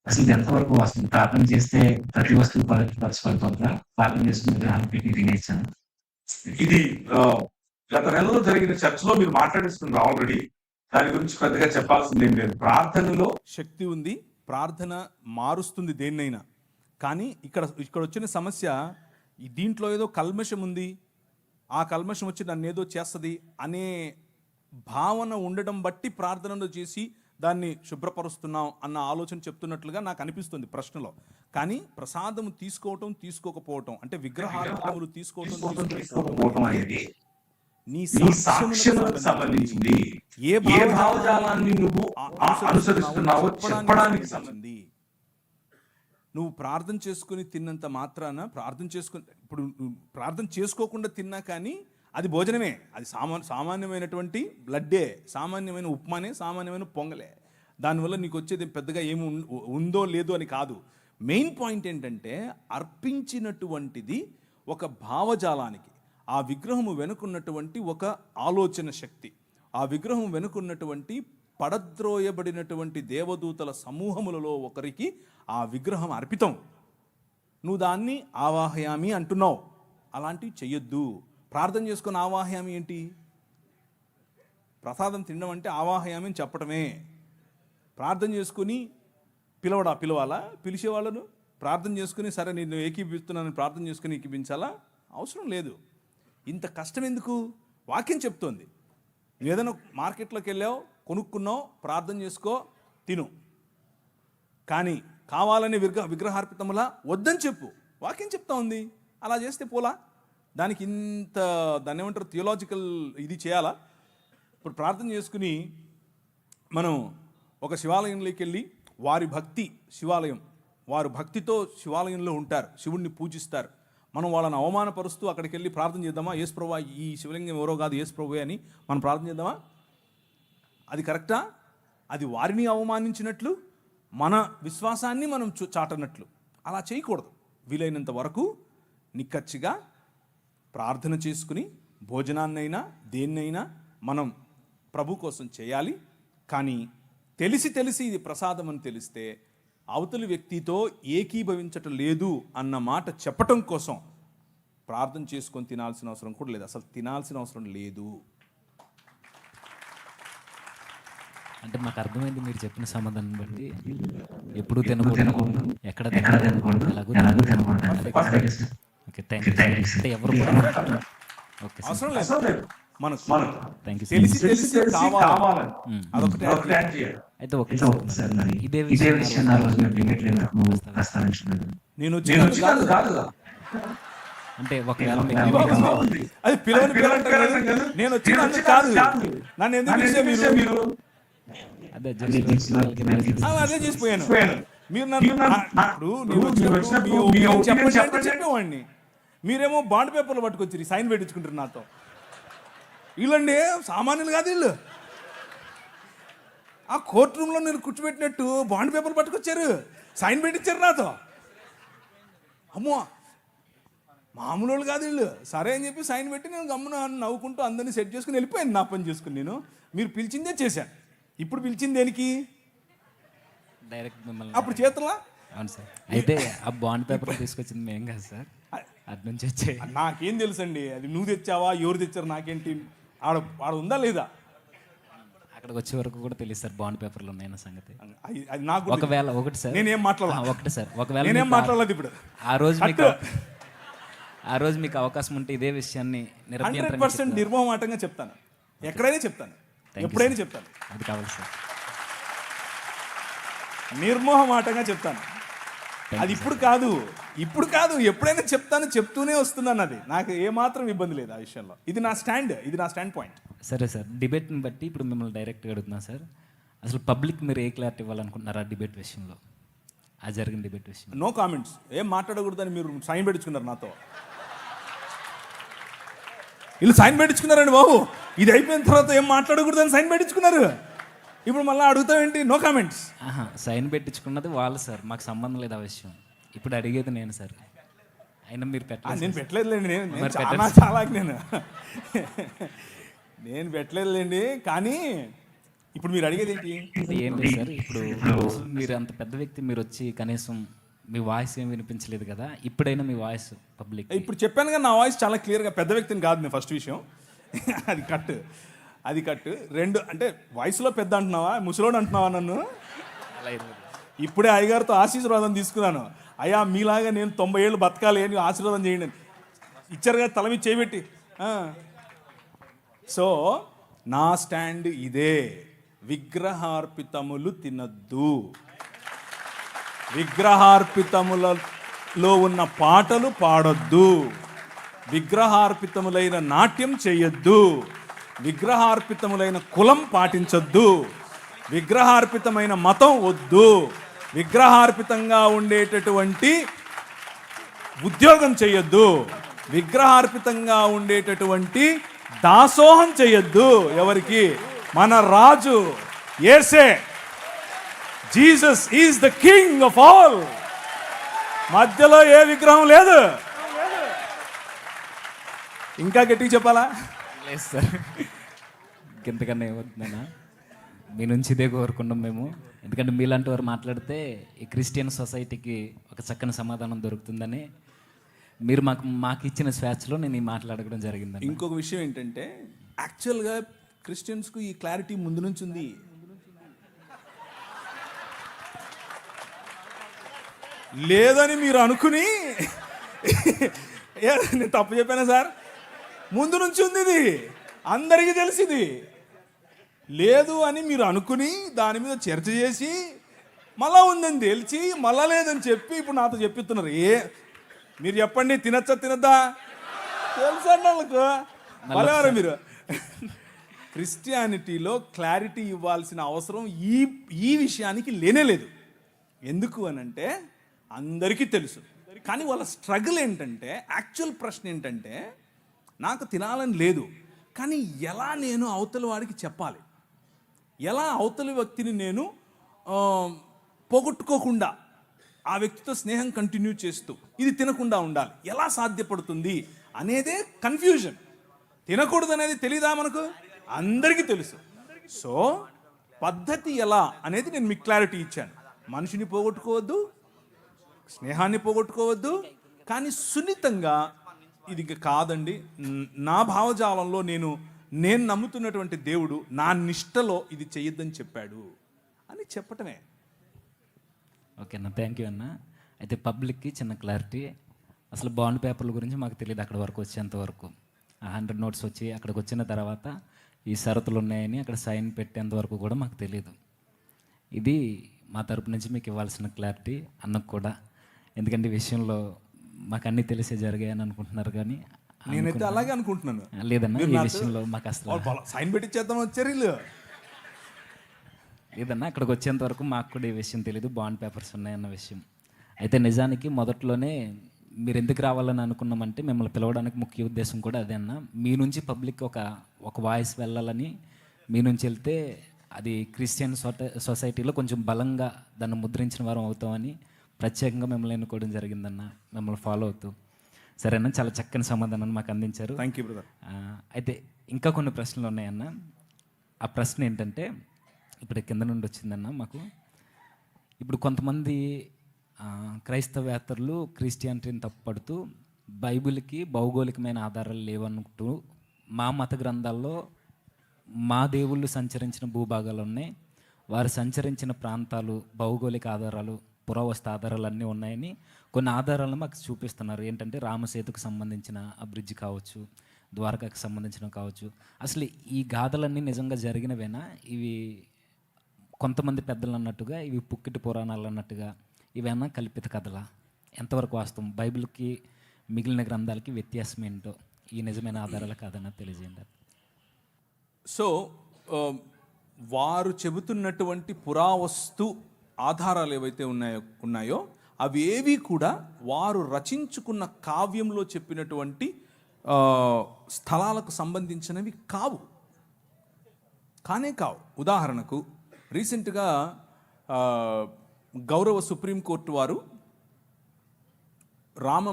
అసలు ఇది ఎంతవరకు వస్తుంది? ప్రార్థన చేస్తే ప్రతి వస్తువు పవిత్రపరచబడుతుందా? ప్రార్థన చేసుకుని విగ్రహాలు పెట్టి తినేసాను. ఇది గత నెలలో జరిగిన చర్చలో మీరు మాట్లాడేస్తున్నారు ఆల్రెడీ. దాని గురించి పెద్దగా చెప్పాల్సింది ఏం లేదు. ప్రార్థనలో శక్తి ఉంది, ప్రార్థన మారుస్తుంది దేన్నైనా. కానీ ఇక్కడ వచ్చిన సమస్య, దీంట్లో ఏదో కల్మషం ఉంది, ఆ కల్మషం వచ్చి నన్ను ఏదో చేస్తుంది అనే భావన ఉండడం బట్టి ప్రార్థనలో చేసి దాన్ని శుభ్రపరుస్తున్నాం అన్న ఆలోచన చెప్తున్నట్లుగా నాకు అనిపిస్తుంది ప్రశ్నలో. కానీ ప్రసాదం తీసుకోవటం తీసుకోకపోవటం అంటే విగ్రహాలు తీసుకోకపోవటం అనేది నీ సాక్ష్యములకు సంబంధించింది. ఏ భావజాలాన్ని నువ్వు అనుసరిస్తున్నావో చెప్పడానికి సంబంధించింది. నువ్వు ప్రార్థన చేసుకుని తిన్నంత మాత్రాన ఇప్పుడు ప్రార్థన చేసుకోకుండా తిన్నా కానీ అది భోజనమే. అది సామాన్యమైనటువంటి బ్లడ్డే, సామాన్యమైన ఉప్మానే, సామాన్యమైన పొంగలే. దానివల్ల నీకు వచ్చేది పెద్దగా ఏమి ఉందో లేదో అని కాదు. మెయిన్ పాయింట్ ఏంటంటే, అర్పించినటువంటిది ఒక భావజాలానికి, ఆ విగ్రహము వెనుకున్నటువంటి ఒక ఆలోచన శక్తి, ఆ విగ్రహం వెనుకున్నటువంటి పడద్రోయబడినటువంటి దేవదూతల సమూహములలో ఒకరికి ఆ విగ్రహం అర్పితం. నువ్వు దాన్ని ఆవాహయామి అంటున్నావు. అలాంటివి చెయ్యొద్దు. ప్రార్థన చేసుకుని ఆవాహయామి ఏంటి? ప్రసాదం తినడం అంటే ఆవాహయామి అని చెప్పటమే. ప్రార్థన చేసుకుని పిలవాలా? పిలిచేవాళ్ళను ప్రార్థన చేసుకుని సరే నేను ఏకీపిస్తున్నానని ప్రార్థన చేసుకుని ఏకీపించాలా? అవసరం లేదు. ఇంత కష్టం ఎందుకు? వాక్యం చెప్తోంది. నువ్వు ఏదైనా మార్కెట్లోకి వెళ్ళావు, కొనుక్కున్నావు, ప్రార్థన చేసుకో, తిను. కానీ కావాలని విగ్రహార్పితములా వద్దని చెప్పు. వాక్యం చెప్తా ఉంది. అలా చేస్తే పోలా? దానికి దాన్ని ఏమంటారు, థియోలాజికల్ ఇది చేయాలా? ఇప్పుడు ప్రార్థన చేసుకుని మనం ఒక శివాలయంలోకి వెళ్ళి, వారు భక్తితో శివాలయంలో ఉంటారు, శివుణ్ణి పూజిస్తారు. మనం వాళ్ళని అవమానపరుస్తూ అక్కడికి వెళ్ళి ప్రార్థన చేద్దామా? యేసు ప్రభువా, ఈ శివలింగం ఎవరో కాదు, యేసు ప్రభువే అని మనం ప్రార్థన చేద్దామా? అది కరెక్టా? అది వారిని అవమానించినట్లు, మన విశ్వాసాన్ని మనం చాటనట్లు. అలా చేయకూడదు. వీలైనంత వరకు నిక్కచ్చిగా ప్రార్థన చేసుకుని భోజనాన్నైనా దేన్నైనా మనం ప్రభు కోసం చేయాలి. కానీ తెలిసి ఇది ప్రసాదం అని తెలిస్తే అవతలి వ్యక్తితో ఏకీభవించటం లేదు అన్న మాట చెప్పటం కోసం ప్రార్థన చేసుకొని తినాల్సిన అవసరం కూడా లేదు. అసలు తినాల్సిన అవసరం లేదు. అంటే మాకు అర్థమైంది మీరు చెప్పిన సమాధానం బట్టి. ఎప్పుడు తినకూడదు, ఎక్కడ తినకూడదు, ఎలాగో తినకూడదు. Okay, thank you. అంటే ఎవరు ఓకే అవసరం లేదు. మనకు థ్యాంక్ యూ. తెలిసి కావాలి. అదొకటి. అయితే ఒకసారి మరి ఇదే విషయాన్ని ఆ రోజు మేము డిబేట్ లేనప్పుడు ప్రస్తావించలేదు. నేను వచ్చి కాదు అంటే ఒకవేళ అది పిలవని నేను వచ్చిన కాదు. నన్ను ఎందుకు పిలిచే మీరు? అదే అదే చేసిపోయాను. మీరు చెప్పేవాడిని, మీరేమో బాండ్ పేపర్లు పట్టుకొచ్చి సైన్ పెట్టించుకుంటారు నాతో. వీళ్ళండి సామాన్యులు కాదు, వీళ్ళు ఆ కోర్టు రూమ్లో నేను కూర్చోబెట్టినట్టు బాండ్ పేపర్లు పట్టుకొచ్చారు, సైన్ పెట్టించారు నాతో. అమ్మో, మామూలు వాళ్ళు కాదు వీళ్ళు. సరే అని చెప్పి సైన్ పెట్టి నేను గమ్మున నవ్వుకుంటూ అందరినీ సెట్ చేసుకుని వెళ్ళిపోయాను నా పని చేసుకుని. నేను మీరు పిలిచిందే చేశాను. ఇప్పుడు పిలిచింది దేనికి? డైరెక్ట్ మిమ్మల్ని. అప్పుడు చేతులా? అవును సార్. అయితే ఆ బాండ్ పేపర్ తీసుకొచ్చింది మేము కాదు సార్, అటు నుంచి వచ్చే. నాకేం తెలుసండి, అది నువ్వు తెచ్చావా ఎవరు తెచ్చారు నాకేంటి? ఆడ ఉందా లేదా? అక్కడికి వచ్చే వరకు కూడా తెలియదు సార్ బాండ్ పేపర్లు ఉన్నాయన్న సంగతి. అది నాకు ఒకవేళ ఒకటి సార్, నేనేం మాట్లాడాలి? ఒకటి సార్, ఒకవేళ నేనేం మాట్లాడలేదు ఇప్పుడు. ఆ రోజు మీకు అవకాశం ఉంటే ఇదే విషయాన్ని 100% నిర్మోహమాటంగా చెప్తాను. ఎక్కడైనా చెప్తాను, ఎప్పుడైనా చెప్తాను. అది కావాలి సార్, నిర్మోహమాటంగా చెప్తాను. అది ఇప్పుడు కాదు, ఎప్పుడైనా చెప్తాను, చెప్తూనే వస్తున్నాను. అది నాకు ఏమాత్రం ఇబ్బంది లేదు ఆ విషయంలో. ఇది నా స్టాండ్ పాయింట్. సరే సార్, డిబేట్ని బట్టి ఇప్పుడు మిమ్మల్ని డైరెక్ట్గా అడుగుతున్నాను సార్. అసలు పబ్లిక్ మీరు ఏ క్లారిటీ ఇవ్వాలనుకుంటున్నారు ఆ డిబేట్ విషయంలో, ఆ జరిగిన డిబేట్ విషయంలో? No comments. ఏం మాట్లాడకూడదని మీరు సైన్ పెట్టించుకున్నారు నాతో. వీళ్ళు సైన్ పెట్టించుకున్నారండి బాబు. ఇది అయిపోయిన తర్వాత ఏం మాట్లాడకూడదని సైన్ పెట్టించుకున్నారు. ఇప్పుడు మళ్ళీ అడుగుతావేంటి? No comments. సైన్ పెట్టించుకున్నది వాళ్ళు సార్, మాకు సంబంధం లేదు ఆ విషయం. ఇప్పుడు అడిగేది నేను సార్. అయినా మీరు నేను పెట్టలేదులేండి. మరి చాలా నేను పెట్టలేదులేండి. కానీ ఇప్పుడు మీరు అడిగేది ఏంటి? ఏం లేదు సార్. ఇప్పుడు మీరు అంత పెద్ద వ్యక్తి, మీరు వచ్చి కనీసం మీ వాయిస్ ఏం వినిపించలేదు కదా, ఇప్పుడైనా మీ వాయిస్ పబ్లిక్. ఇప్పుడు చెప్పాను కదా, నా వాయిస్ చాలా క్లియర్గా, పెద్ద వ్యక్తిని కాదు నేను. ఫస్ట్ విషయం అది కట్. రెండు అంటే వాయిస్లో పెద్ద అంటున్నావా, ముసలోడు అంటున్నావా నన్ను? ఇప్పుడే అయ్యగారితో ఆశీర్వాదం తీసుకున్నాను. అయ్యా మీలాగా నేను 90 ఏళ్ళు బతకాలి అని ఆశీర్వాదం చేయండి అని ఇచ్చారు కదా, తల మీద చేయబెట్టి. సో నా స్టాండ్ ఇదే, విగ్రహార్పితములు తినద్దు, విగ్రహార్పితములలో ఉన్న పాటలు పాడొద్దు, విగ్రహార్పితములైన నాట్యం చేయొద్దు, విగ్రహార్పితములైన కులం పాటించొద్దు, విగ్రహార్పితమైన మతం వద్దు, విగ్రహార్పితంగా ఉండేటటువంటి ఉద్యోగం చేయొద్దు, విగ్రహార్పితంగా ఉండేటటువంటి దాసోహం చేయొద్దు. ఎవరికి? మన రాజు యేసే. Jesus is the king of all. మధ్యలో ఏ విగ్రహం లేదు. ఇంకా గట్టిగా చెప్పాలా? లేదు సార్, ఇంతకన్నా ఏమవుతుందన్నా, మీ నుంచి ఇదే కోరుకున్నాం మేము. ఎందుకంటే మీలాంటి వారు మాట్లాడితే ఈ క్రిస్టియన్ సొసైటీకి ఒక చక్కని సమాధానం దొరుకుతుందని మీరు మాకు ఇచ్చిన స్వేచ్ఛలో నేను ఈ మాట్లాడడం జరిగింది. ఇంకొక విషయం ఏంటంటే, యాక్చువల్గా క్రిస్టియన్స్కు ఈ క్లారిటీ ముందు నుంచి ఉంది. లేదని మీరు అనుకుని నేను తప్పు చెప్పానా సార్? ముందు నుంచి ఉంది, ఇది అందరికీ తెలిసింది. లేదు అని మీరు అనుకుని దాని మీద చర్చ చేసి మళ్ళా ఉందని తెలిసి మళ్ళా లేదని చెప్పి ఇప్పుడు నాతో చెప్పిస్తున్నారు. మీరు చెప్పండి, తినచ్చా తినద్దా? తెలుసండి వాళ్ళకు. మళ్ళీ మీరు క్రిస్టియానిటీలో క్లారిటీ ఇవ్వాల్సిన అవసరం ఈ విషయానికి లేనే లేదు. ఎందుకు అనంటే అందరికీ తెలుసు. కానీ వాళ్ళ స్ట్రగుల్ ఏంటంటే, యాక్చువల్ ప్రశ్న ఏంటంటే, నాకు తినాలని లేదు కానీ ఎలా నేను అవతలి వాడికి చెప్పాలి, ఎలా అవతలి వ్యక్తిని నేను పోగొట్టుకోకుండా ఆ వ్యక్తితో స్నేహం కంటిన్యూ చేస్తూ ఇది తినకుండా ఉండాలి, ఎలా సాధ్యపడుతుంది అనేదే కన్ఫ్యూజన్. తినకూడదు అనేది తెలీదా మనకు? అందరికీ తెలుసు. సో పద్ధతి ఎలా అనేది నేను మీకు క్లారిటీ ఇచ్చాను. మనిషిని పోగొట్టుకోవద్దు, స్నేహాన్ని పోగొట్టుకోవద్దు, కానీ సున్నితంగా ఇది కాదండి, నా భావజాలంలో నేను నమ్ముతున్నటువంటి దేవుడు నా నిష్టలో ఇది చెయ్యొద్దని చెప్పాడు అని చెప్పటమే. ఓకే అన్న, థ్యాంక్ యూ అన్న. అయితే పబ్లిక్కి చిన్న క్లారిటీ, అసలు బాండ్ పేపర్ల గురించి మాకు తెలియదు. అక్కడ వరకు వచ్చేంత వరకు 100 నోట్స్ వచ్చి అక్కడికి వచ్చిన తర్వాత ఈ షరతులు ఉన్నాయని అక్కడ సైన్ పెట్టేంత వరకు కూడా మాకు తెలియదు. ఇది మా తరపు నుంచి మీకు ఇవ్వాల్సిన క్లారిటీ అన్నకు కూడా. ఎందుకంటే ఈ విషయంలో మాకు అన్నీ తెలిసే జరిగాయని అనుకుంటున్నారు, కానీ నేనైతే అలాగే అనుకుంటున్నాను. లేదన్నా, ఈ విషయంలో మాకు అసలు సైన్ పెట్టించేద్దాం వచ్చారు వీళ్ళు. లేదన్నా, అక్కడికి వచ్చేంత వరకు మాకు కూడా ఈ విషయం తెలియదు, బాండ్ పేపర్స్ ఉన్నాయన్న విషయం. అయితే నిజానికి మొదట్లోనే మీరు ఎందుకు రావాలని అనుకున్నామంటే, మిమ్మల్ని పిలవడానికి ముఖ్య ఉద్దేశం కూడా అదే అన్న. మీ నుంచి పబ్లిక్ ఒక వాయిస్ వెళ్ళాలని, మీ నుంచి వెళ్తే అది క్రిస్టియన్ సొసైటీలో కొంచెం బలంగా దాన్ని ముద్రించిన వారం అవుతామని ప్రత్యేకంగా మిమ్మల్ని ఎన్నుకోవడం జరిగిందన్న, మిమ్మల్ని ఫాలో అవుతూ. సరేనా, చాలా చక్కని సమాధానాన్ని మాకు అందించారు. Thank you brother. అయితే ఇంకా కొన్ని ప్రశ్నలు ఉన్నాయన్న. ఆ ప్రశ్న ఏంటంటే, ఇప్పుడు కింద నుండి వచ్చిందన్న మాకు. ఇప్పుడు కొంతమంది క్రైస్తవేతరులు క్రిస్టియానిటీని తప్పుపడుతూ బైబిల్కి భౌగోళికమైన ఆధారాలు లేవనుకుంటూ మా మత గ్రంథాల్లో మా దేవుళ్ళు సంచరించిన భూభాగాలు ఉన్నాయి, వారు సంచరించిన ప్రాంతాలు, భౌగోళిక ఆధారాలు, పురావస్తు ఆధారాలు అన్నీ ఉన్నాయని కొన్ని ఆధారాలను మాకు చూపిస్తున్నారు. ఏంటంటే రామసేతుకు సంబంధించిన ఆ బ్రిడ్జ్ కావచ్చు, ద్వారకాకు సంబంధించిన కావచ్చు. అసలు ఈ గాథలన్నీ నిజంగా జరిగినవేనా? ఇవి కొంతమంది పెద్దలు అన్నట్టుగా ఇవి పుక్కిటి పురాణాలు అన్నట్టుగా ఇవేనా కల్పిత కథలా? ఎంతవరకు వాస్తవం? బైబిల్కి మిగిలిన గ్రంథాలకి వ్యత్యాసం ఏంటో ఈ నిజమైన ఆధారాలు కాదన్నా తెలియజేయండి. సో వారు చెబుతున్నటువంటి పురావస్తు ఆధారాలు ఏవైతే ఉన్నాయో అవేవి కూడా వారు రచించుకున్న కావ్యంలో చెప్పినటువంటి స్థలాలకు సంబంధించినవి కావు. ఉదాహరణకు రీసెంట్గా గౌరవ సుప్రీంకోర్టు వారు రామ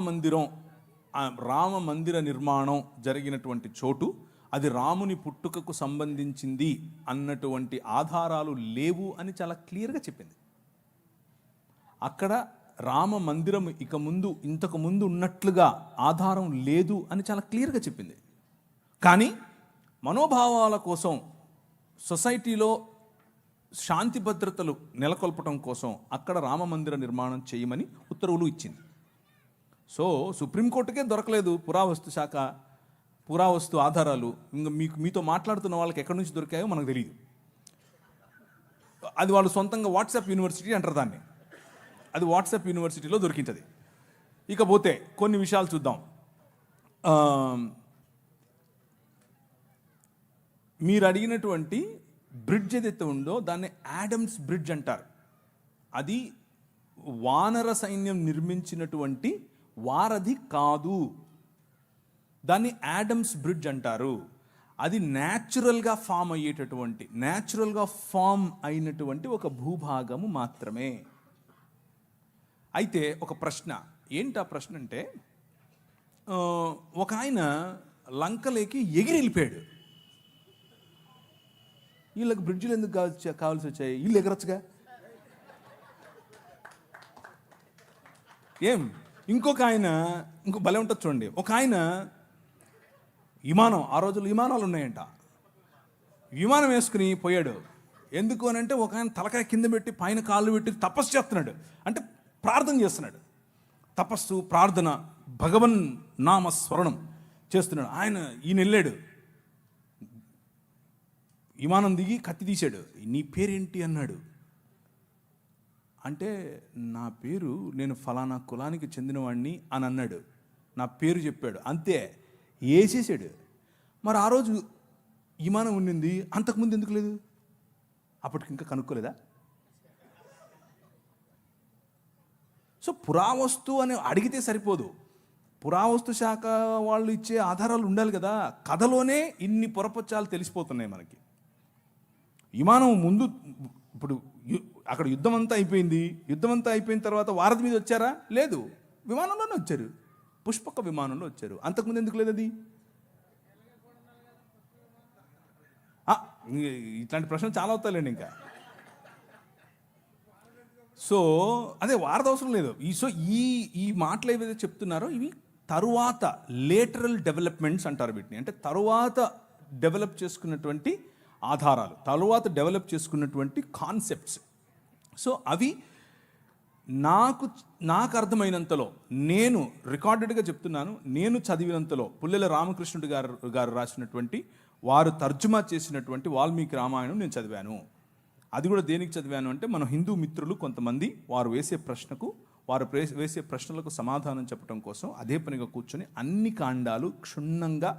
మందిర నిర్మాణం జరిగినటువంటి చోటు అది రాముని పుట్టుకకు సంబంధించింది అన్నటువంటి ఆధారాలు లేవు అని చాలా క్లియర్గా చెప్పింది. అక్కడ రామ మందిరం ఇంతకు ముందు ఉన్నట్లుగా ఆధారం లేదు అని చాలా క్లియర్గా చెప్పింది. కానీ మనోభావాల కోసం సొసైటీలో శాంతి భద్రతలు నెలకొల్పడం కోసం అక్కడ రామ మందిర నిర్మాణం చేయమని ఉత్తర్వులు ఇచ్చింది. సో సుప్రీంకోర్టుకే దొరకలేదు పురావస్తు ఆధారాలు. ఇంకా మీతో మాట్లాడుతున్న వాళ్ళకి ఎక్కడి నుంచి దొరికాయో మనకు తెలియదు. అది వాళ్ళు సొంతంగా వాట్సాప్ యూనివర్సిటీ అంటారు దాన్ని. అది వాట్సాప్ యూనివర్సిటీలో దొరికింది. ఇకపోతే కొన్ని విషయాలు చూద్దాం. మీరు అడిగినటువంటి బ్రిడ్జ్ ఏదైతే ఉందో దాన్ని యాడమ్స్ బ్రిడ్జ్ అంటారు. అది వానర సైన్యం నిర్మించినటువంటి వారధి కాదు. దాన్ని యాడమ్స్ బ్రిడ్జ్ అంటారు. అది న్యాచురల్గా ఫామ్ అయినటువంటి ఒక భూభాగము మాత్రమే. అయితే ఒక ప్రశ్న ఏంటి? ఆ ప్రశ్న అంటే ఒక ఆయన లంకలేకి ఎగిరి వెళ్ళిపోయాడు. వీళ్ళకి బ్రిడ్జిలు ఎందుకు కావాల్సి వచ్చాయి? వీళ్ళు ఎగరొచ్చుగా. ఇంకో భలే ఉంటుంది చూడండి. ఒక ఆయన విమానం, ఆ రోజుల్లో విమానాలు ఉన్నాయంట, విమానం వేసుకుని పోయాడు. ఎందుకు అని అంటే ఒక ఆయన తలకాయ కింద పెట్టి పైన కాళ్ళు పెట్టి తపస్సు చేస్తున్నాడు. అంటే ప్రార్థన చేస్తున్నాడు. తపస్సు, ప్రార్థన, భగవన్ నామ స్మరణం చేస్తున్నాడు. ఈయన వెళ్ళాడు, విమానం దిగి కత్తి తీశాడు. నీ పేరేంటి అన్నాడు. అంటే నా పేరు, నేను ఫలానా కులానికి చెందినవాడిని అని అన్నాడు. నా పేరు చెప్పాడు, అంతే, వేసేసాడు. మరి ఆ రోజు విమానం ఉండింది, అంతకుముందు ఎందుకు లేదు? అప్పటికి ఇంకా కనుక్కోలేదా? సో పురావస్తు అని అడిగితే సరిపోదు, పురావస్తు శాఖ వాళ్ళు ఇచ్చే ఆధారాలు ఉండాలి కదా. కథలోనే ఇన్ని పొరపచ్చాలు తెలిసిపోతున్నాయి మనకి. విమానం ముందు, ఇప్పుడు అక్కడ యుద్ధం అంతా అయిపోయిన తర్వాత వారధి మీద వచ్చారా? లేదు, విమానంలోనే వచ్చారు, పుష్పక విమానంలో వచ్చారు. అంతకుముందు ఎందుకు లేదు అది? ఇట్లాంటి ప్రశ్నలు చాలా అవుతాయండి ఇంకా. సో అదే వారధి అవసరం లేదు. ఈ మాటలు ఏవైతే చెప్తున్నారో ఇవి తరువాత లేటరల్ డెవలప్మెంట్స్ అంటారు వీటిని. అంటే తరువాత డెవలప్ చేసుకున్నటువంటి ఆధారాలు, తరువాత డెవలప్ చేసుకున్నటువంటి కాన్సెప్ట్స్. సో అవి నాకు అర్థమైనంతలో, నేను రికార్డెడ్గా చెప్తున్నాను, నేను చదివినంతలో పుల్లెల రామకృష్ణుడు గారు రాసినటువంటి, వారు తర్జుమా చేసినటువంటి వాల్మీకి రామాయణం నేను చదివాను. అది కూడా దేనికి చదివాను అంటే, మన హిందూ మిత్రులు కొంతమంది వారు వేసే ప్రశ్నలకు సమాధానం చెప్పడం కోసం అదే పనిగా కూర్చొని అన్ని కాండాలు క్షుణ్ణంగా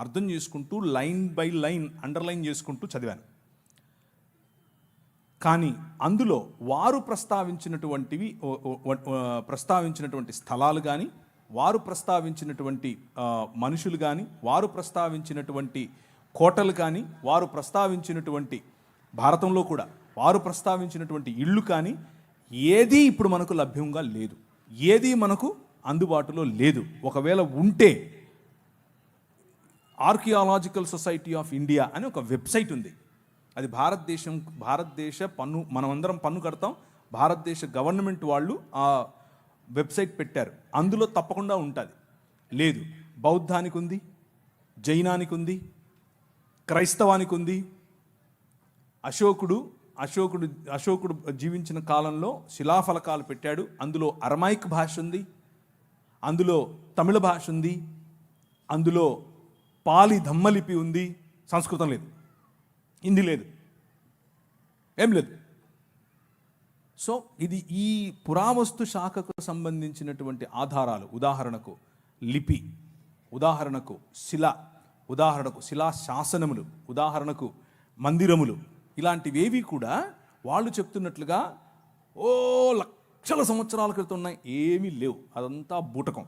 అర్థం చేసుకుంటూ లైన్ బై లైన్ అండర్లైన్ చేసుకుంటూ చదివాను. కానీ అందులో వారు ప్రస్తావించినటువంటి స్థలాలు కానీ, వారు ప్రస్తావించినటువంటి మనుషులు కానీ, వారు ప్రస్తావించినటువంటి కోటలు కానీ, వారు ప్రస్తావించినటువంటి భారతంలో కూడా వారు ప్రస్తావించినటువంటి ఇళ్ళు కానీ ఏదీ ఇప్పుడు మనకు లభ్యంగా లేదు, ఏదీ మనకు అందుబాటులో లేదు. ఒకవేళ ఉంటే ఆర్కియాలజికల్ సొసైటీ ఆఫ్ ఇండియా అని ఒక వెబ్సైట్ ఉంది. అది భారతదేశ పన్ను, మనమందరం పన్ను కడతాం, భారతదేశ గవర్నమెంట్ వాళ్ళు ఆ వెబ్సైట్ పెట్టారు. అందులో తప్పకుండా ఉంటుంది. లేదు, బౌద్ధానికి ఉంది, జైనానికి ఉంది, క్రైస్తవానికి ఉంది. అశోకుడు జీవించిన కాలంలో శిలాఫలకాలు పెట్టాడు. అందులో అరమైక్ భాష ఉంది, అందులో తమిళ భాష ఉంది, అందులో పాలి ధమ్మలిపి ఉంది. సంస్కృతం లేదు, హిందీ లేదు, ఏం లేదు. సో ఇది ఈ పురావస్తు శాఖకు సంబంధించినటువంటి ఆధారాలు. ఉదాహరణకు లిపి, ఉదాహరణకు శిల, ఉదాహరణకు శిలాశాసనములు, ఉదాహరణకు మందిరములు, ఇలాంటివేవి కూడా వాళ్ళు చెప్తున్నట్లుగా లక్షల సంవత్సరాల క్రితం ఉన్నాయి, ఏమీ లేవు. అదంతా బూటకం.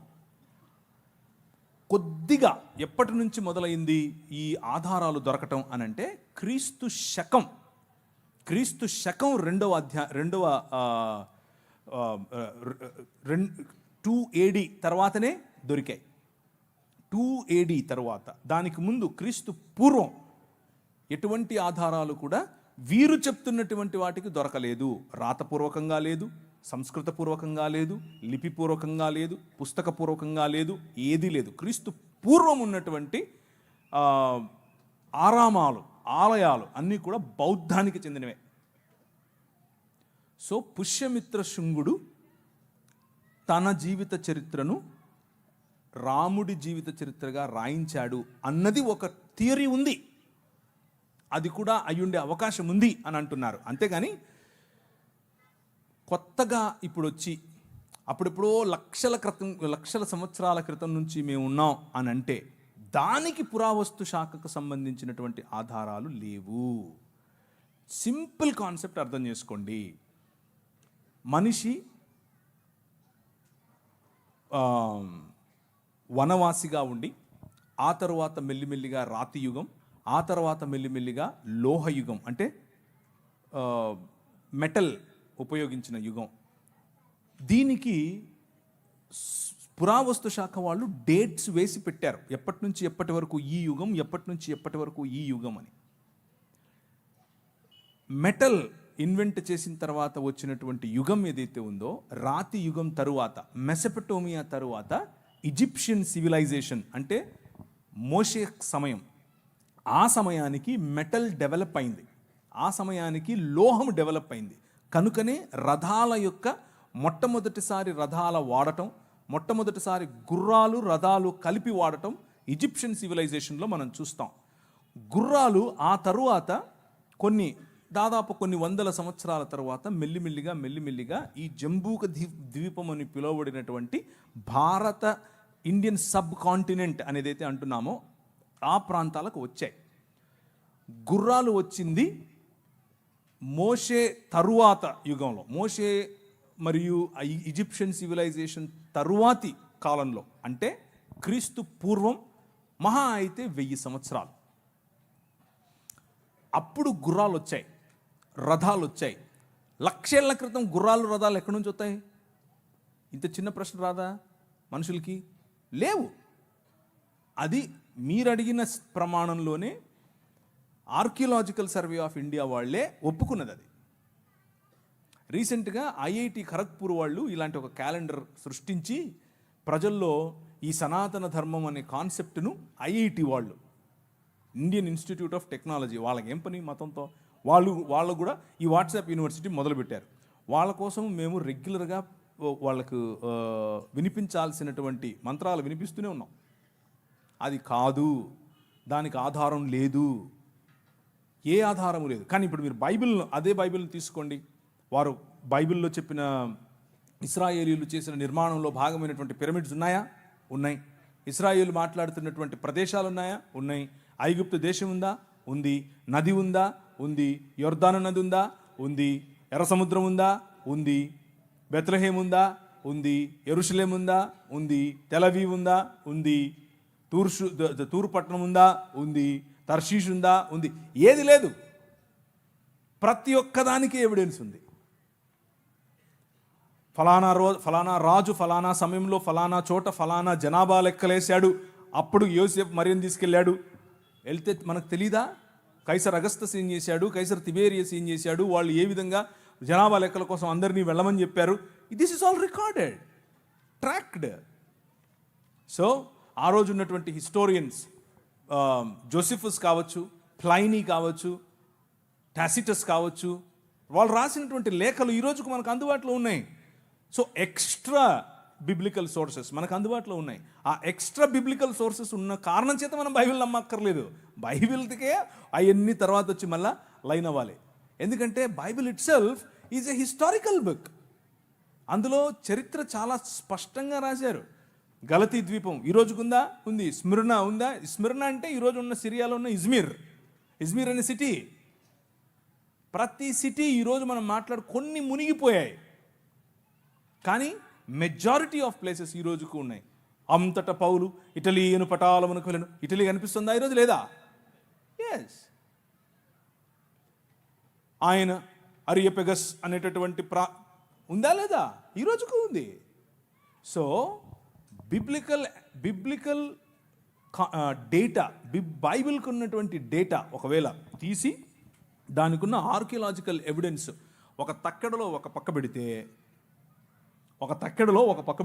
కొద్దిగా ఎప్పటి నుంచి మొదలైంది ఈ ఆధారాలు దొరకటం అని అంటే క్రీస్తు శకం 2 AD తర్వాతనే దొరికాయి. 2 AD తర్వాత, దానికి ముందు క్రీస్తు పూర్వం ఎటువంటి ఆధారాలు కూడా వీరు చెప్తున్నటువంటి వాటికి దొరకలేదు. రాతపూర్వకంగా లేదు, సంస్కృతపూర్వకంగా లేదు, లిపిపూర్వకంగా లేదు, పుస్తకపూర్వకంగా లేదు, ఏదీ లేదు. క్రీస్తు పూర్వం ఉన్నటువంటి ఆరామాలు, ఆలయాలు అన్నీ కూడా బౌద్ధానికి చెందినవే. సో పుష్యమిత్ర శుంగుడు తన జీవిత చరిత్రను రాముడి జీవిత చరిత్రగా రాయించాడు అన్నది ఒక థియరీ ఉంది. అది కూడా అయ్యుండే అవకాశం ఉంది అని అంటున్నారు. అంతేగాని కొత్తగా ఇప్పుడు వచ్చి అప్పుడెప్పుడో లక్షల సంవత్సరాల క్రితం నుంచి మేము ఉన్నాం అని అంటే దానికి పురావస్తు శాఖకు సంబంధించినటువంటి ఆధారాలు లేవు. సింపుల్ కాన్సెప్ట్ అర్థం చేసుకోండి. మనిషి వనవాసిగా ఉండి ఆ తరువాత మెల్లిమెల్లిగా రాతి యుగం, ఆ తర్వాత మెల్లిమెల్లిగా లోహయుగం అంటే మెటల్ ఉపయోగించిన యుగం. దీనికి పురావస్తు శాఖ వాళ్ళు డేట్స్ వేసి పెట్టారు, ఎప్పటి నుంచి ఎప్పటి వరకు ఈ యుగం, ఎప్పటి నుంచి ఎప్పటి వరకు ఈ యుగం అని. మెటల్ ఇన్వెంట్ చేసిన తర్వాత వచ్చినటువంటి యుగం ఏదైతే ఉందో, రాతి యుగం తరువాత, మెసపటోమియా తరువాత ఈజిప్షియన్ సివిలైజేషన్ అంటే మోషే సమయం, ఆ సమయానికి మెటల్ డెవలప్ అయింది, ఆ సమయానికి లోహం డెవలప్ అయింది. కనుకనే రథాల యొక్క మొట్టమొదటిసారి రథాల వాడటం, మొట్టమొదటిసారి గుర్రాలు రథాలు కలిపి వాడటం ఈజిప్షియన్ సివిలైజేషన్లో మనం చూస్తాం. గుర్రాలు ఆ తరువాత దాదాపు కొన్ని వందల సంవత్సరాల తర్వాత మెల్లిమెల్లిగా ఈ జంబూక ద్వీపం అని పిలువబడినటువంటి భారత ఇండియన్ సబ్ కాంటినెంట్ అనేదైతే అంటున్నామో ఆ ప్రాంతాలకు వచ్చాయి. గుర్రాలు వచ్చింది మోషే తరువాత యుగంలో, మోషే మరియు ఈజిప్షియన్ సివిలైజేషన్ తరువాతి కాలంలో, అంటే క్రీస్తు పూర్వం మహా అయితే 1000 సంవత్సరాలు. అప్పుడు గుర్రాలు వచ్చాయి, రథాలు వచ్చాయి. లక్షేళ్ల క్రితం గుర్రాలు రథాలు ఎక్కడి నుంచి వస్తాయి? ఇంత చిన్న ప్రశ్న రాదా మనుషులకి? లేవు. అది మీరు అడిగిన ప్రమాణంలోనే ఆర్కియలాజికల్ సర్వే ఆఫ్ ఇండియా వాళ్ళే ఒప్పుకున్నది. అది రీసెంట్గా IIT ఖరగ్పూర్ వాళ్ళు ఇలాంటి ఒక క్యాలెండర్ సృష్టించి ప్రజల్లో ఈ సనాతన ధర్మం అనే కాన్సెప్ట్ను IIT వాళ్ళు, ఇండియన్ ఇన్స్టిట్యూట్ ఆఫ్ టెక్నాలజీ, వాళ్ళకి ఏం పని మతంతో, వాళ్ళు కూడా ఈ వాట్సాప్ యూనివర్సిటీ మొదలుపెట్టారు. వాళ్ళ కోసం మేము రెగ్యులర్గా వాళ్ళకు వినిపించాల్సినటువంటి మంత్రాలు వినిపిస్తూనే ఉన్నాం. అది కాదు, దానికి ఆధారం లేదు, ఏ ఆధారము లేదు. కానీ ఇప్పుడు మీరు అదే బైబిల్ని తీసుకోండి. వారు బైబిల్లో చెప్పిన ఇశ్రాయేలీయులు చేసిన నిర్మాణంలో భాగమైనటువంటి పిరమిడ్స్ ఉన్నాయా? ఉన్నాయి. ఇశ్రాయేలు మాట్లాడుతున్నటువంటి ప్రదేశాలు ఉన్నాయా? ఉన్నాయి. ఐగుప్తు దేశం ఉందా? ఉంది. నది ఉందా? ఉంది. యొర్దాను నది ఉందా? ఉంది. ఎర్ర సముద్రం ఉందా? ఉంది. బెత్లెహేం ఉందా? ఉంది. యెరూషలేం ఉందా? ఉంది. తెలవీవ్ ఉందా? ఉంది. తూరు పట్టణం ఉందా? ఉంది. తర్షీష్ ఉందా? ఉంది. ఏది లేదు. ప్రతి ఒక్కదానికి ఎవిడెన్స్ ఉంది. ఫలానా రాజు ఫలానా సమయంలో ఫలానా చోట ఫలానా జనాభా లెక్కలేశాడు, అప్పుడు యోసేపు మరియను తీసుకెళ్ళాడు. వెళ్తే మనకు తెలీదా? కైసర్ అగస్తస్ ఏం చేశాడు, కైసర్ తిబేరియస్ ఏం చేశాడు, వాళ్ళు ఏ విధంగా జనాభా లెక్కల కోసం అందరినీ వెళ్ళమని చెప్పారు. This is all recorded, tracked. So ఆ రోజు ఉన్నటువంటి హిస్టోరియన్స్, జోసిఫస్ కావచ్చు, ప్లైనీ కావచ్చు, టాసిటస్ కావచ్చు, వాళ్ళు రాసినటువంటి లేఖలు ఈ రోజుకు మనకు అందుబాటులో ఉన్నాయి. సో ఎక్స్ట్రా బిబ్లికల్ సోర్సెస్ మనకు అందుబాటులో ఉన్నాయి. ఆ ఎక్స్ట్రా బిబ్లికల్ సోర్సెస్ ఉన్న కారణం చేత మనం బైబిల్ నమ్మక్కర్లేదు. బైబిల్కే అవన్నీ తర్వాత వచ్చి మళ్ళా లైన్ అవ్వాలి. ఎందుకంటే Bible it self is a historical book. అందులో చరిత్ర చాలా స్పష్టంగా రాశారు. గలతీ ద్వీపం ఈ రోజుకుందా? ఉంది. స్మిర్నా ఉందా? స్మిర్నా అంటే ఈరోజు ఉన్న సిరియాలో ఉన్న ఇజ్మీర్ అనే సిటీ. ప్రతి సిటీ ఈరోజు మనం కొన్ని మునిగిపోయాయి, కానీ మెజారిటీ ఆఫ్ ప్లేసెస్ ఈ రోజుకు ఉన్నాయి. అంతటా పౌలు ఇటలీను పటాలమునకు వెళ్ళను. ఇటలీ కనిపిస్తుందా ఈరోజు? లేదా? ఎస్. ఆయన అరియపెగస్ అనేటటువంటి ఉందా లేదా? ఈ రోజుకు ఉంది. సో బిబ్లికల్ డేటా, బైబిల్కి ఉన్నటువంటి డేటా ఒకవేళ తీసి దానికి ఉన్న ఆర్కియలాజికల్ ఎవిడెన్స్ ఒక తక్కెడలో ఒక పక్క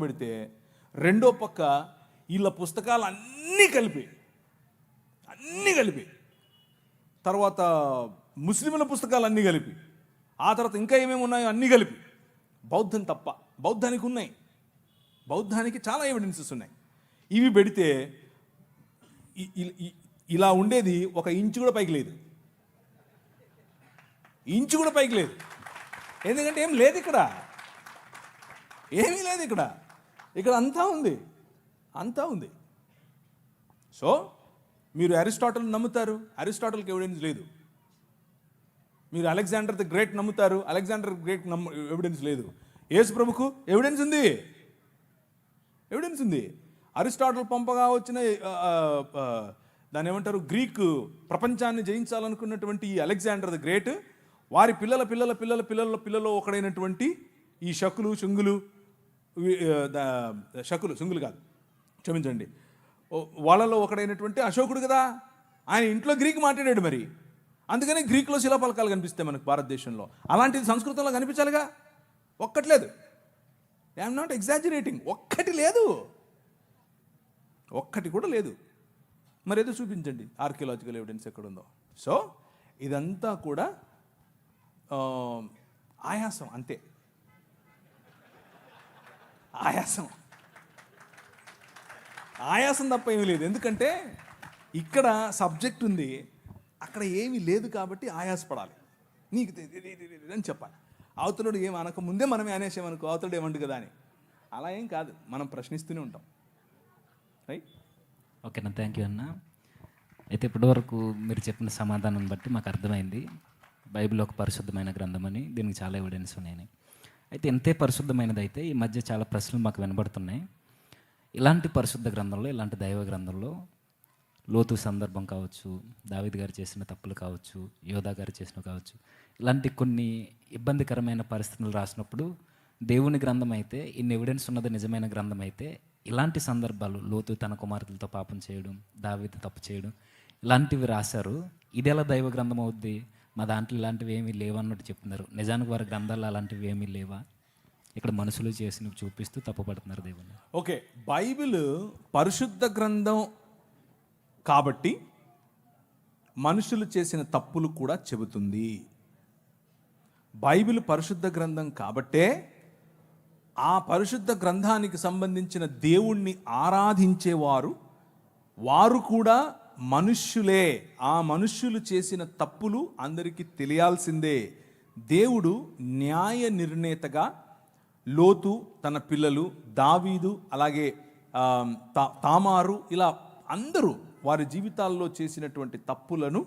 పెడితే రెండో పక్క వీళ్ళ పుస్తకాలు అన్నీ కలిపి తర్వాత ముస్లింల పుస్తకాలు అన్నీ కలిపి ఆ తర్వాత ఇంకా ఏమేమి ఉన్నాయో అన్నీ కలిపి బౌద్ధం తప్ప, బౌద్ధానికి చాలా ఎవిడెన్సెస్ ఉన్నాయి. ఇవి పెడితే ఇలా ఉండేది ఒక ఇంచు కూడా పైకి లేదు. ఎందుకంటే ఏం లేదు ఇక్కడ, ఏమీ లేదు ఇక్కడ అంతా ఉంది. సో మీరు అరిస్టాటిల్ నమ్ముతారు, అరిస్టాటిల్కి ఎవిడెన్స్ లేదు. మీరు అలెగ్జాండర్ ది గ్రేట్ నమ్ముతారు, అలెగ్జాండర్ గ్రేట్ ఎవిడెన్స్ లేదు. యేసు ప్రభుకు ఎవిడెన్స్ ఉంది. అరిస్టాటిల్ పంపగా వచ్చిన దాన్ని ఏమంటారు, గ్రీక్ ప్రపంచాన్ని జయించాలనుకున్నటువంటి ఈ అలెగ్జాండర్ ది గ్రేట్ వారి పిల్లల ఒకడైనటువంటి ఈ శంగులు కాదు, క్షమించండి, వాళ్ళలో ఒకడైనటువంటి అశోకుడు కదా, ఆయన ఇంట్లో గ్రీక్ మాట్లాడాడు. మరి అందుకని గ్రీక్లో శిలాఫలకాలు కనిపిస్తాయి మనకు భారతదేశంలో. అలాంటిది సంస్కృతంలో కనిపించాలిగా. ఒక్కట్లేదు. I'm not exaggerating. ఒక్కటి కూడా లేదు. మరి ఏదో చూపించండి ఆర్కియలాజికల్ ఎవిడెన్స్ ఎక్కడుందో. సో ఇదంతా కూడా ఆయాసం, అంతే. ఆయాసం తప్ప ఏమీ లేదు. ఎందుకంటే ఇక్కడ సబ్జెక్ట్ ఉంది, అక్కడ ఏమీ లేదు కాబట్టి ఆయాసపడాలి. నీకు అని చెప్పాలి. అవతలుడు ఏం అనక ముందే మనమే అనేసామనుకో, అవతలుడు ఏమండు కదా అని. అలా ఏం కాదు, మనం ప్రశ్నిస్తూనే ఉంటాం. రైట్? ఓకేనా, థ్యాంక్ యూ అన్న. అయితే ఇప్పటివరకు మీరు చెప్పిన సమాధానం బట్టి మాకు అర్థమైంది బైబిల్ ఒక పరిశుద్ధమైన గ్రంథం అని, దీనికి చాలా ఎవిడెన్స్ ఉన్నాయని. అయితే ఎంతే పరిశుద్ధమైనది అయితే ఈ మధ్య చాలా ప్రశ్నలు మాకు వినబడుతున్నాయి. ఇలాంటి పరిశుద్ధ గ్రంథంలో, ఇలాంటి దైవ గ్రంథంలో లోతు సందర్భం కావచ్చు, దావీదు గారు చేసిన తప్పులు కావచ్చు, యోధా గారు చేసినవి కావచ్చు, ఇలాంటి కొన్ని ఇబ్బందికరమైన పరిస్థితులు రాసినప్పుడు దేవుని గ్రంథం అయితే, ఇన్ని ఎవిడెన్స్ ఉన్నది నిజమైన గ్రంథం అయితే, ఇలాంటి సందర్భాలు లోతు తన కుమార్తెలతో పాపం చేయడం, దావీదు తప్పు చేయడం, ఇలాంటివి రాశారు. ఇది ఎలా దైవ గ్రంథం అవుద్ది? మా దాంట్లో ఇలాంటివి ఏమీ లేవన్నట్టు చెప్తున్నారు. నిజానికి వారి గ్రంథాలు అలాంటివి ఏమీ లేవా? ఇక్కడ మనుషులు చేసినవి చూపిస్తూ తప్పుపడుతున్నారు దేవుని. ఓకే, బైబిల్ పరిశుద్ధ గ్రంథం కాబట్టి మనుషులు చేసిన తప్పులు కూడా చెబుతుంది. బైబిల్ పరిశుద్ధ గ్రంథం కాబట్టే ఆ పరిశుద్ధ గ్రంథానికి సంబంధించిన దేవుణ్ణి ఆరాధించేవారు వారు కూడా మనుష్యులే. ఆ మనుష్యులు చేసిన తప్పులు అందరికీ తెలియాల్సిందే. దేవుడు న్యాయ నిర్ణేతగా లోతు, తన పిల్లలు, దావీదు, అలాగే తామారు, ఇలా అందరూ వారి జీవితాల్లో చేసినటువంటి తప్పులను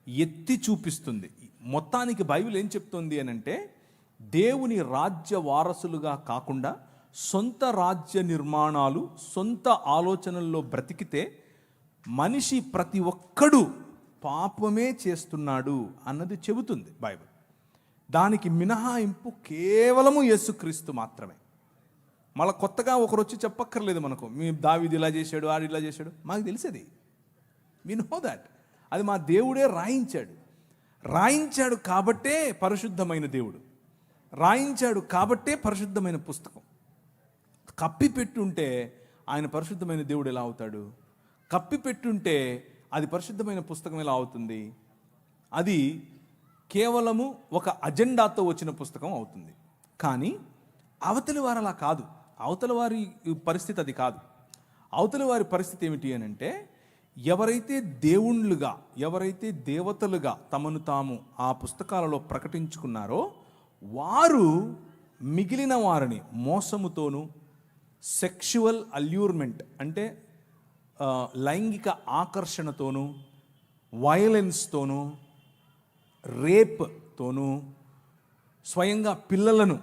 ఎత్తి చూపిస్తుంది. మొత్తానికి బైబిల్ ఏం చెప్తుంది అని అంటే, దేవుని రాజ్య వారసులుగా కాకుండా సొంత రాజ్య నిర్మాణాలు, సొంత ఆలోచనల్లో బ్రతికితే మనిషి ప్రతి ఒక్కడు పాపమే చేస్తున్నాడు అన్నది చెబుతుంది బైబిల్. దానికి మినహాయింపు కేవలము యేసుక్రీస్తు మాత్రమే. మళ్ళీ కొత్తగా ఒకరు వచ్చి చెప్పక్కర్లేదు మనకు, మీ దావీదు ఇలా చేశాడు, ఆడు ఇలా చేశాడు. మాకు తెలిసేది, వి నో దాట్. అది మా దేవుడే రాయించాడు కాబట్టే పరిశుద్ధమైన దేవుడు, రాయించాడు కాబట్టే పరిశుద్ధమైన పుస్తకం. కప్పిపెట్టుంటే ఆయన పరిశుద్ధమైన దేవుడు ఎలా అవుతాడు? కప్పిపెట్టుంటే అది పరిశుద్ధమైన పుస్తకం ఎలా అవుతుంది? అది కేవలము ఒక అజెండాతో వచ్చిన పుస్తకం అవుతుంది. కానీ అవతలి వారు అలా కాదు. అవతలి వారి పరిస్థితి అది కాదు. అవతలి వారి పరిస్థితి ఏమిటి అని అంటే, ఎవరైతే దేవుళ్ళుగా, ఎవరైతే దేవతలుగా తమను తాము ఆ పుస్తకాలలో ప్రకటించుకున్నారో వారు మిగిలిన వారిని మోసముతోనూ సెక్షువల్ అల్యూర్మెంట్ అంటే లైంగిక ఆకర్షణతోనూ, వయలెన్స్తోనూ, రేప్తోనూ, స్వయంగా పిల్లలను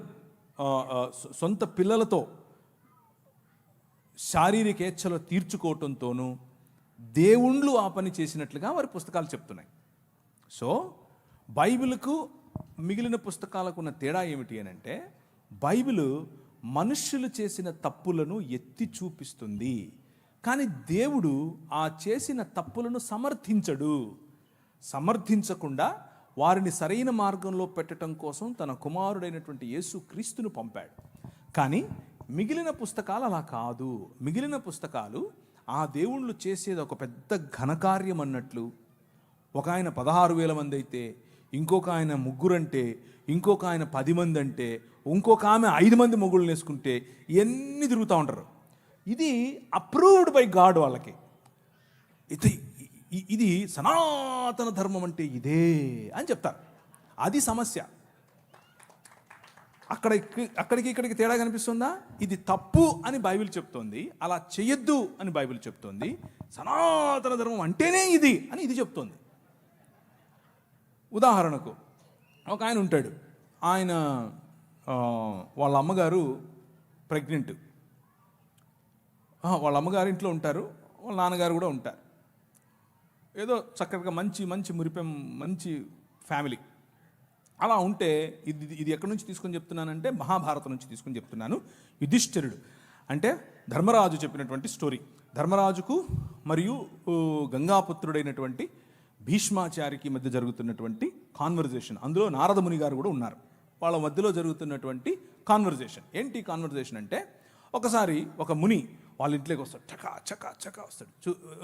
సొంత పిల్లలతో శారీరకేచ్ఛలు తీర్చుకోవటంతోనూ దేవుళ్ళు ఆ పని చేసినట్లుగా వారి పుస్తకాలు చెప్తున్నాయి. సో బైబిల్కు మిగిలిన పుస్తకాలకు ఉన్న తేడా ఏమిటి అని అంటే, బైబిల్ మనుష్యులు చేసిన తప్పులను ఎత్తి చూపిస్తుంది, కానీ దేవుడు ఆ చేసిన తప్పులను సమర్థించకుండా వారిని సరైన మార్గంలో పెట్టడం కోసం తన కుమారుడైనటువంటి యేసు క్రీస్తును పంపాడు. కానీ మిగిలిన పుస్తకాలు అలా కాదు. మిగిలిన పుస్తకాలు ఆ దేవుళ్ళు చేసేది ఒక పెద్ద ఘనకార్యం అన్నట్లు, ఒక ఆయన 16,000 మంది అయితే, ఇంకొక ఆయన 3 అంటే, ఇంకొక ఆయన 10 మంది అంటే, ఇంకొక ఆమె 5 మంది మొగుళ్ళు వేసుకుంటే ఇవన్నీ తిరుగుతూ ఉంటారు. ఇది అప్రూవ్డ్ బై గాడ్. వాళ్ళకి ఇది సనాతన ధర్మం అంటే ఇదే అని చెప్తారు. అది సమస్య. అక్కడికి ఇక్కడికి తేడా కనిపిస్తుందా? ఇది తప్పు అని బైబిల్ చెప్తోంది, అలా చెయ్యొద్దు అని బైబిల్ చెప్తోంది. సనాతన ధర్మం అంటేనే ఇది అని ఇది చెప్తోంది. ఉదాహరణకు ఒక ఆయన ఉంటాడు, ఆయన వాళ్ళ అమ్మగారు ప్రెగ్నెంట్. వాళ్ళ అమ్మగారు ఇంట్లో ఉంటారు, వాళ్ళ నాన్నగారు కూడా ఉంటారు. ఏదో చక్కగా మంచి మురిపెం మంచి ఫ్యామిలీ. అలా ఉంటే ఇది ఎక్కడి నుంచి తీసుకొని చెప్తున్నానంటే మహాభారతం నుంచి తీసుకొని చెప్తున్నాను. యుధిష్ఠిరుడు అంటే ధర్మరాజు చెప్పినటువంటి స్టోరీ. ధర్మరాజుకు మరియు గంగాపుత్రుడైనటువంటి భీష్మాచారికి మధ్య జరుగుతున్నటువంటి కాన్వర్జేషన్. అందులో నారద ముని గారు కూడా ఉన్నారు. వాళ్ళ మధ్యలో జరుగుతున్నటువంటి కాన్వర్జేషన్. ఏంటి కాన్వర్జేషన్ అంటే, ఒకసారి ఒక ముని వాళ్ళ ఇంట్లోకి వస్తాడు, చకా వస్తాడు.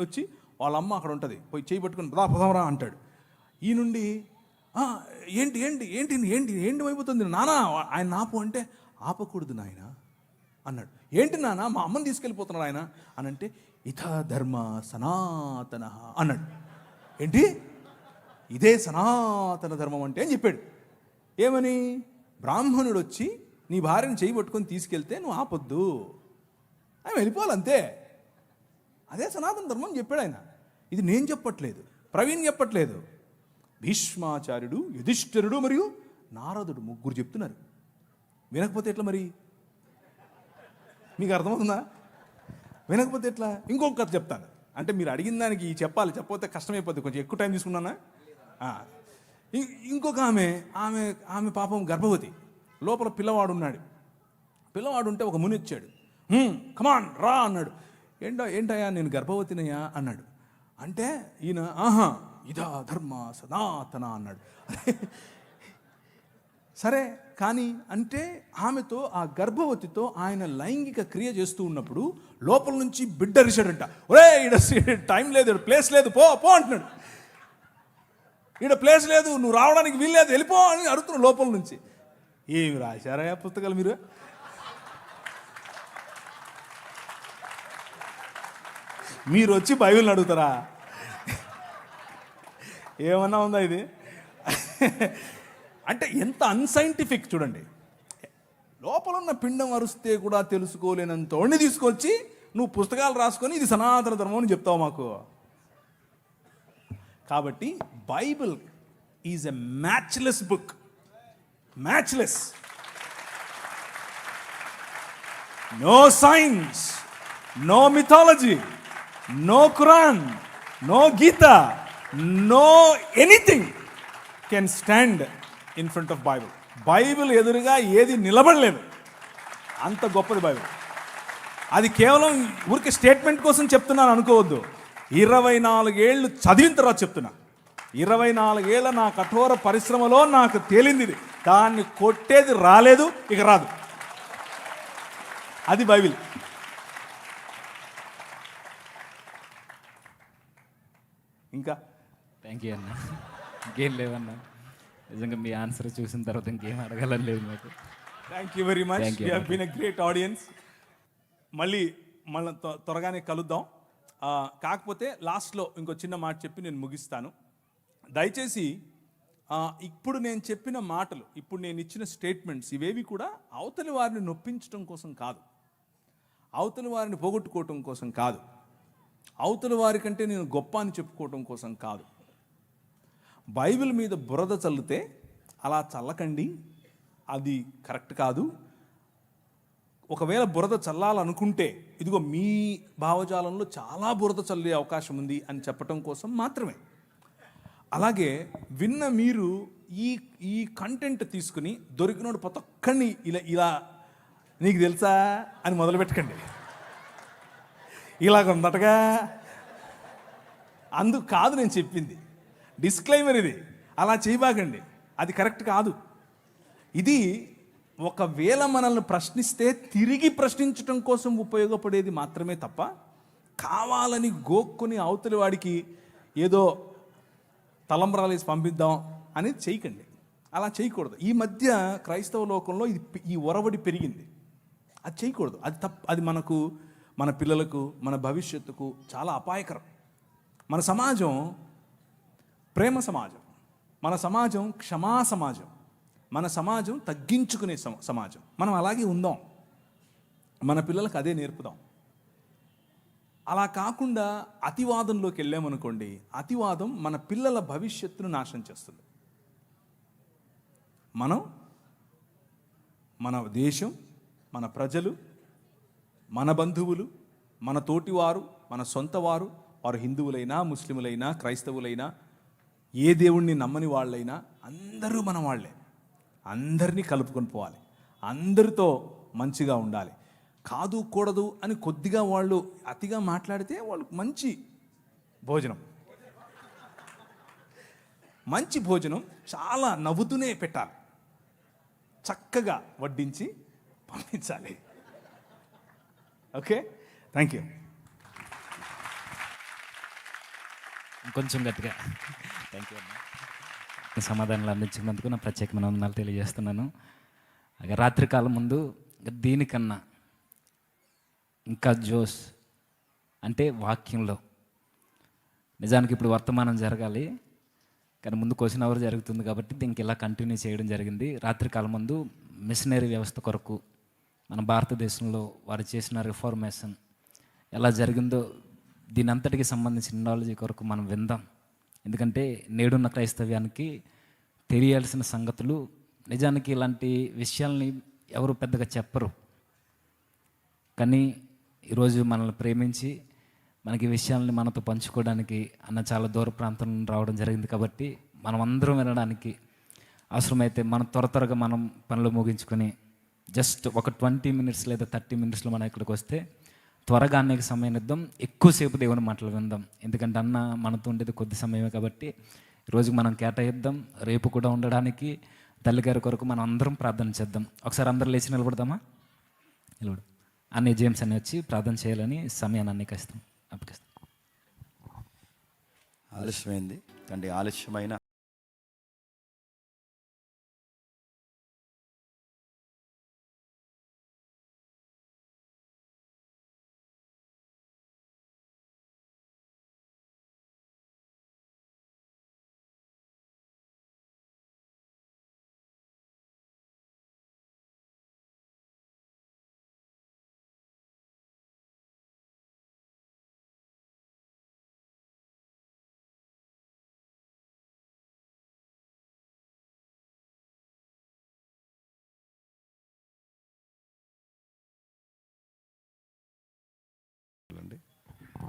వచ్చి వాళ్ళ అమ్మ అక్కడ ఉంటుంది, పోయి చేయి పట్టుకుని పదాపదమరా అంటాడు. ఈ నుండి ఏంటి అయిపోతుంది నానా, ఆయన నాపు అంటే, ఆపకూడదు నాయన అన్నాడు. ఏంటి నాన్న, మా అమ్మని తీసుకెళ్ళిపోతున్నాడు ఆయన అని అంటే, ఇథా ధర్మ సనాతన అన్నాడు. ఏంటి ఇదే సనాతన ధర్మం అంటే అని చెప్పాడు. ఏమని? బ్రాహ్మణుడు వచ్చి నీ భార్యను చేయి పట్టుకొని తీసుకెళ్తే నువ్వు ఆపొద్దు, ఆయన వెళ్ళిపోవాలంతే, అదే సనాతన ధర్మం చెప్పాడు ఆయన. ఇది నేను చెప్పట్లేదు, ప్రవీణ్ చెప్పట్లేదు, భీష్మాచార్యుడు, యుధిష్ఠిరుడు మరియు నారదుడు 3 చెప్తున్నారు. వినకపోతే ఎట్లా మరి? మీకు అర్థమవుతుందా? వినకపోతే ఎట్లా? ఇంకొక కథ చెప్తాను. అంటే మీరు అడిగిన దానికి చెప్పాలి, చెప్పకపోతే కష్టమైపోద్ది. కొంచెం ఎక్కువ టైం తీసుకున్నానా? ఇంకొక ఆమె పాపం గర్భవతి, లోపల పిల్లవాడు ఉన్నాడు. పిల్లవాడు ఉంటే ఒక ముని వచ్చాడు. కమాన్ రా అన్నాడు. ఏంటయ్యా నేను గర్భవతినయ్యా అన్నాడు. అంటే ఈయన ఇదా ధర్మ సనాతన అన్నాడు. సరే కానీ అంటే ఆమెతో, ఆ గర్భవతితో ఆయన లైంగిక క్రియ చేస్తూ ఉన్నప్పుడు లోపల నుంచి బిడ్డ అరిచాడంట. ఒరే ఈడ టైం లేదు, ప్లేస్ లేదు, పో అంటున్నాడు. ఈడ ప్లేస్ లేదు, నువ్వు రావడానికి వీల్లేదు, వెళ్ళిపో అని అడుగుతున్నాడు లోపల నుంచి. ఏమి రాశారా పుస్తకాలు మీరు? మీరు వచ్చి బైబిల్ని అడుగుతారా? ఏమన్నా ఉందా ఇది? అంటే ఎంత అన్సైంటిఫిక్ చూడండి. లోపల ఉన్న పిండం అరుస్తే కూడా తెలుసుకోలేనంత వాడిని తీసుకొచ్చి నువ్వు పుస్తకాలు రాసుకొని ఇది సనాతన ధర్మం అని చెప్తావు మాకు. కాబట్టి Bible is a matchless book. Matchless. No science, no mythology, no Quran, no Gita, no anything can stand in front of Bible. Bible ఎదురుగా ఏది నిలబడలేదు, అంత గొప్పది బైబిల్. అది కేవలం ఊరికి స్టేట్మెంట్ కోసం చెప్తున్నాను అనుకోవద్దు. 24 ఏళ్ళు చదివిన తర్వాత చెప్తున్నా. 24 ఏళ్ళ నా కఠోర పరిశ్రమలో నాకు తేలింది ఇది. దాన్ని కొట్టేది రాలేదు, ఇక రాదు. అది బైబిల్. ఇంకా థ్యాంక్ యూ అన్న. ఇంకేం లేవన్నా, నిజంగా మీ ఆన్సర్ చూసిన తర్వాత ఇంకేం అడగాలని లేదు నాకు. Thank you very much. You have been a great audience. మళ్ళీ త్వరగానే కలుద్దాం. కాకపోతే లాస్ట్లో ఇంకో చిన్న మాట చెప్పి నేను ముగిస్తాను. దయచేసి ఇప్పుడు నేను చెప్పిన మాటలు, ఇప్పుడు నేను ఇచ్చిన స్టేట్మెంట్స్ ఇవేవి కూడా అవతలి వారిని నొప్పించడం కోసం కాదు. అవతల వారిని పోగొట్టుకోవటం కోసం కాదు, అవతల వారి కంటే నేను గొప్ప అని చెప్పుకోవటం కోసం కాదు. బైబిల్ మీద బురద చల్లితే అలా చల్లకండి, అది కరెక్ట్ కాదు. ఒకవేళ బురద చల్లాలనుకుంటే ఇదిగో మీ భావజాలంలో చాలా బురద చల్లే అవకాశం ఉంది అని చెప్పటం కోసం మాత్రమే. అలాగే విన్న మీరు ఈ కంటెంట్ తీసుకుని దొరికినోడు ప్రతి ఒక్కడిని ఇలా నీకు తెలుసా అని మొదలుపెట్టకండి. ఇలాగ ఉందటగా, అందుకు కాదు నేను చెప్పింది, డిస్క్లైమర్ ఇది. అలా చేయబాకండి, అది కరెక్ట్ కాదు. ఇది ఒకవేళ మనల్ని ప్రశ్నిస్తే తిరిగి ప్రశ్నించటం కోసం ఉపయోగపడేది మాత్రమే తప్ప కావాలని గోక్కుని అవతలి వాడికి ఏదో తలంబ్రాలేసి పంపిద్దాం అనేది చేయకండి. అలా చేయకూడదు. ఈ మధ్య క్రైస్తవ లోకంలో ఈ ఒరవడి పెరిగింది. అది చేయకూడదు, అది తప్పు. అది మనకు, మన పిల్లలకు, మన భవిష్యత్తుకు చాలా అపాయకరం. మన సమాజం ప్రేమ సమాజం, మన సమాజం క్షమా సమాజం, మన సమాజం తగ్గించుకునే సమాజం. మనం అలాగే ఉందాం, మన పిల్లలకు అదే నేర్పుదాం. అలా కాకుండా అతివాదంలోకి వెళ్ళామనుకోండి, అతివాదం మన పిల్లల భవిష్యత్తును నాశనం చేస్తుంది. మన దేశం, మన ప్రజలు, మన బంధువులు, మన తోటివారు, మన సొంత వారు, వారు హిందువులైనా, ముస్లిములైనా, క్రైస్తవులైనా, ఏ దేవుణ్ణి నమ్మని వాళ్ళైనా అందరూ మన వాళ్ళే. అందరినీ కలుపుకొని పోవాలి, అందరితో మంచిగా ఉండాలి. కాదు కూడదు అని కొద్దిగా వాళ్ళు అతిగా మాట్లాడితే వాళ్ళకి మంచి భోజనం చాలా నవ్వుతూనే పెట్టాలి, చక్కగా వడ్డించి పంపించాలి. Okay, thank you. కొంచెం గట్టిగా థ్యాంక్ యూ అన్న. సమాధానాలు అందించినందుకు నా ప్రత్యేకమైన వందనాలు తెలియజేస్తున్నాను. అలాగే రాత్రికాలం ముందు దీనికన్నా ఇంకా జోస్ అంటే వాక్యంలో, నిజానికి ఇప్పుడు వర్తమానం జరగాలి కానీ ముందు క్వశ్చన్ అవర్ జరుగుతుంది కాబట్టి దీనికి ఇలా కంటిన్యూ చేయడం జరిగింది. రాత్రికాలం ముందు మిషనరీ వ్యవస్థ కొరకు మన భారతదేశంలో వారు చేసిన రిఫార్మేషన్ ఎలా జరిగిందో దీని అంతటికి సంబంధించిన నాలెడ్జ్ కొరకు మనం విందాం. ఎందుకంటే నేడున్న క్రైస్తవ్యానికి తెలియాల్సిన సంగతులు, నిజానికి ఇలాంటి విషయాల్ని ఎవరు పెద్దగా చెప్పరు. కానీ ఈరోజు మనల్ని ప్రేమించి మనకి ఈ విషయాల్ని మనతో పంచుకోవడానికి అన్న చాలా దూర ప్రాంతం నుండి రావడం జరిగింది. కాబట్టి మనం అందరం వినడానికి అవసరమైతే మనం త్వరగా మనం పనులు ముగించుకొని జస్ట్ ఒక 20 minutes లేదా 30 minutesలో మనం ఇక్కడికి వస్తే త్వరగా అనేక సమయం ఇద్దాం, ఎక్కువసేపు దేవుని మాటలు విందాం. ఎందుకంటే అన్న మనతో ఉండేది కొద్ది సమయమే కాబట్టి ఈరోజు మనం కేటాయిద్దాం. రేపు కూడా ఉండడానికి తల్లిగారి కొరకు మనం అందరం ప్రార్థన చేద్దాం. ఒకసారి అందరూ లేచి నిలబడదామా? నిలబడు. అన్నీ జేమ్స్ అని వచ్చి ప్రార్థన చేయాలని సమయాన్ని అప్పగిస్తాం. ఆలస్యమైంది తండ్రి, ఆలస్యమైన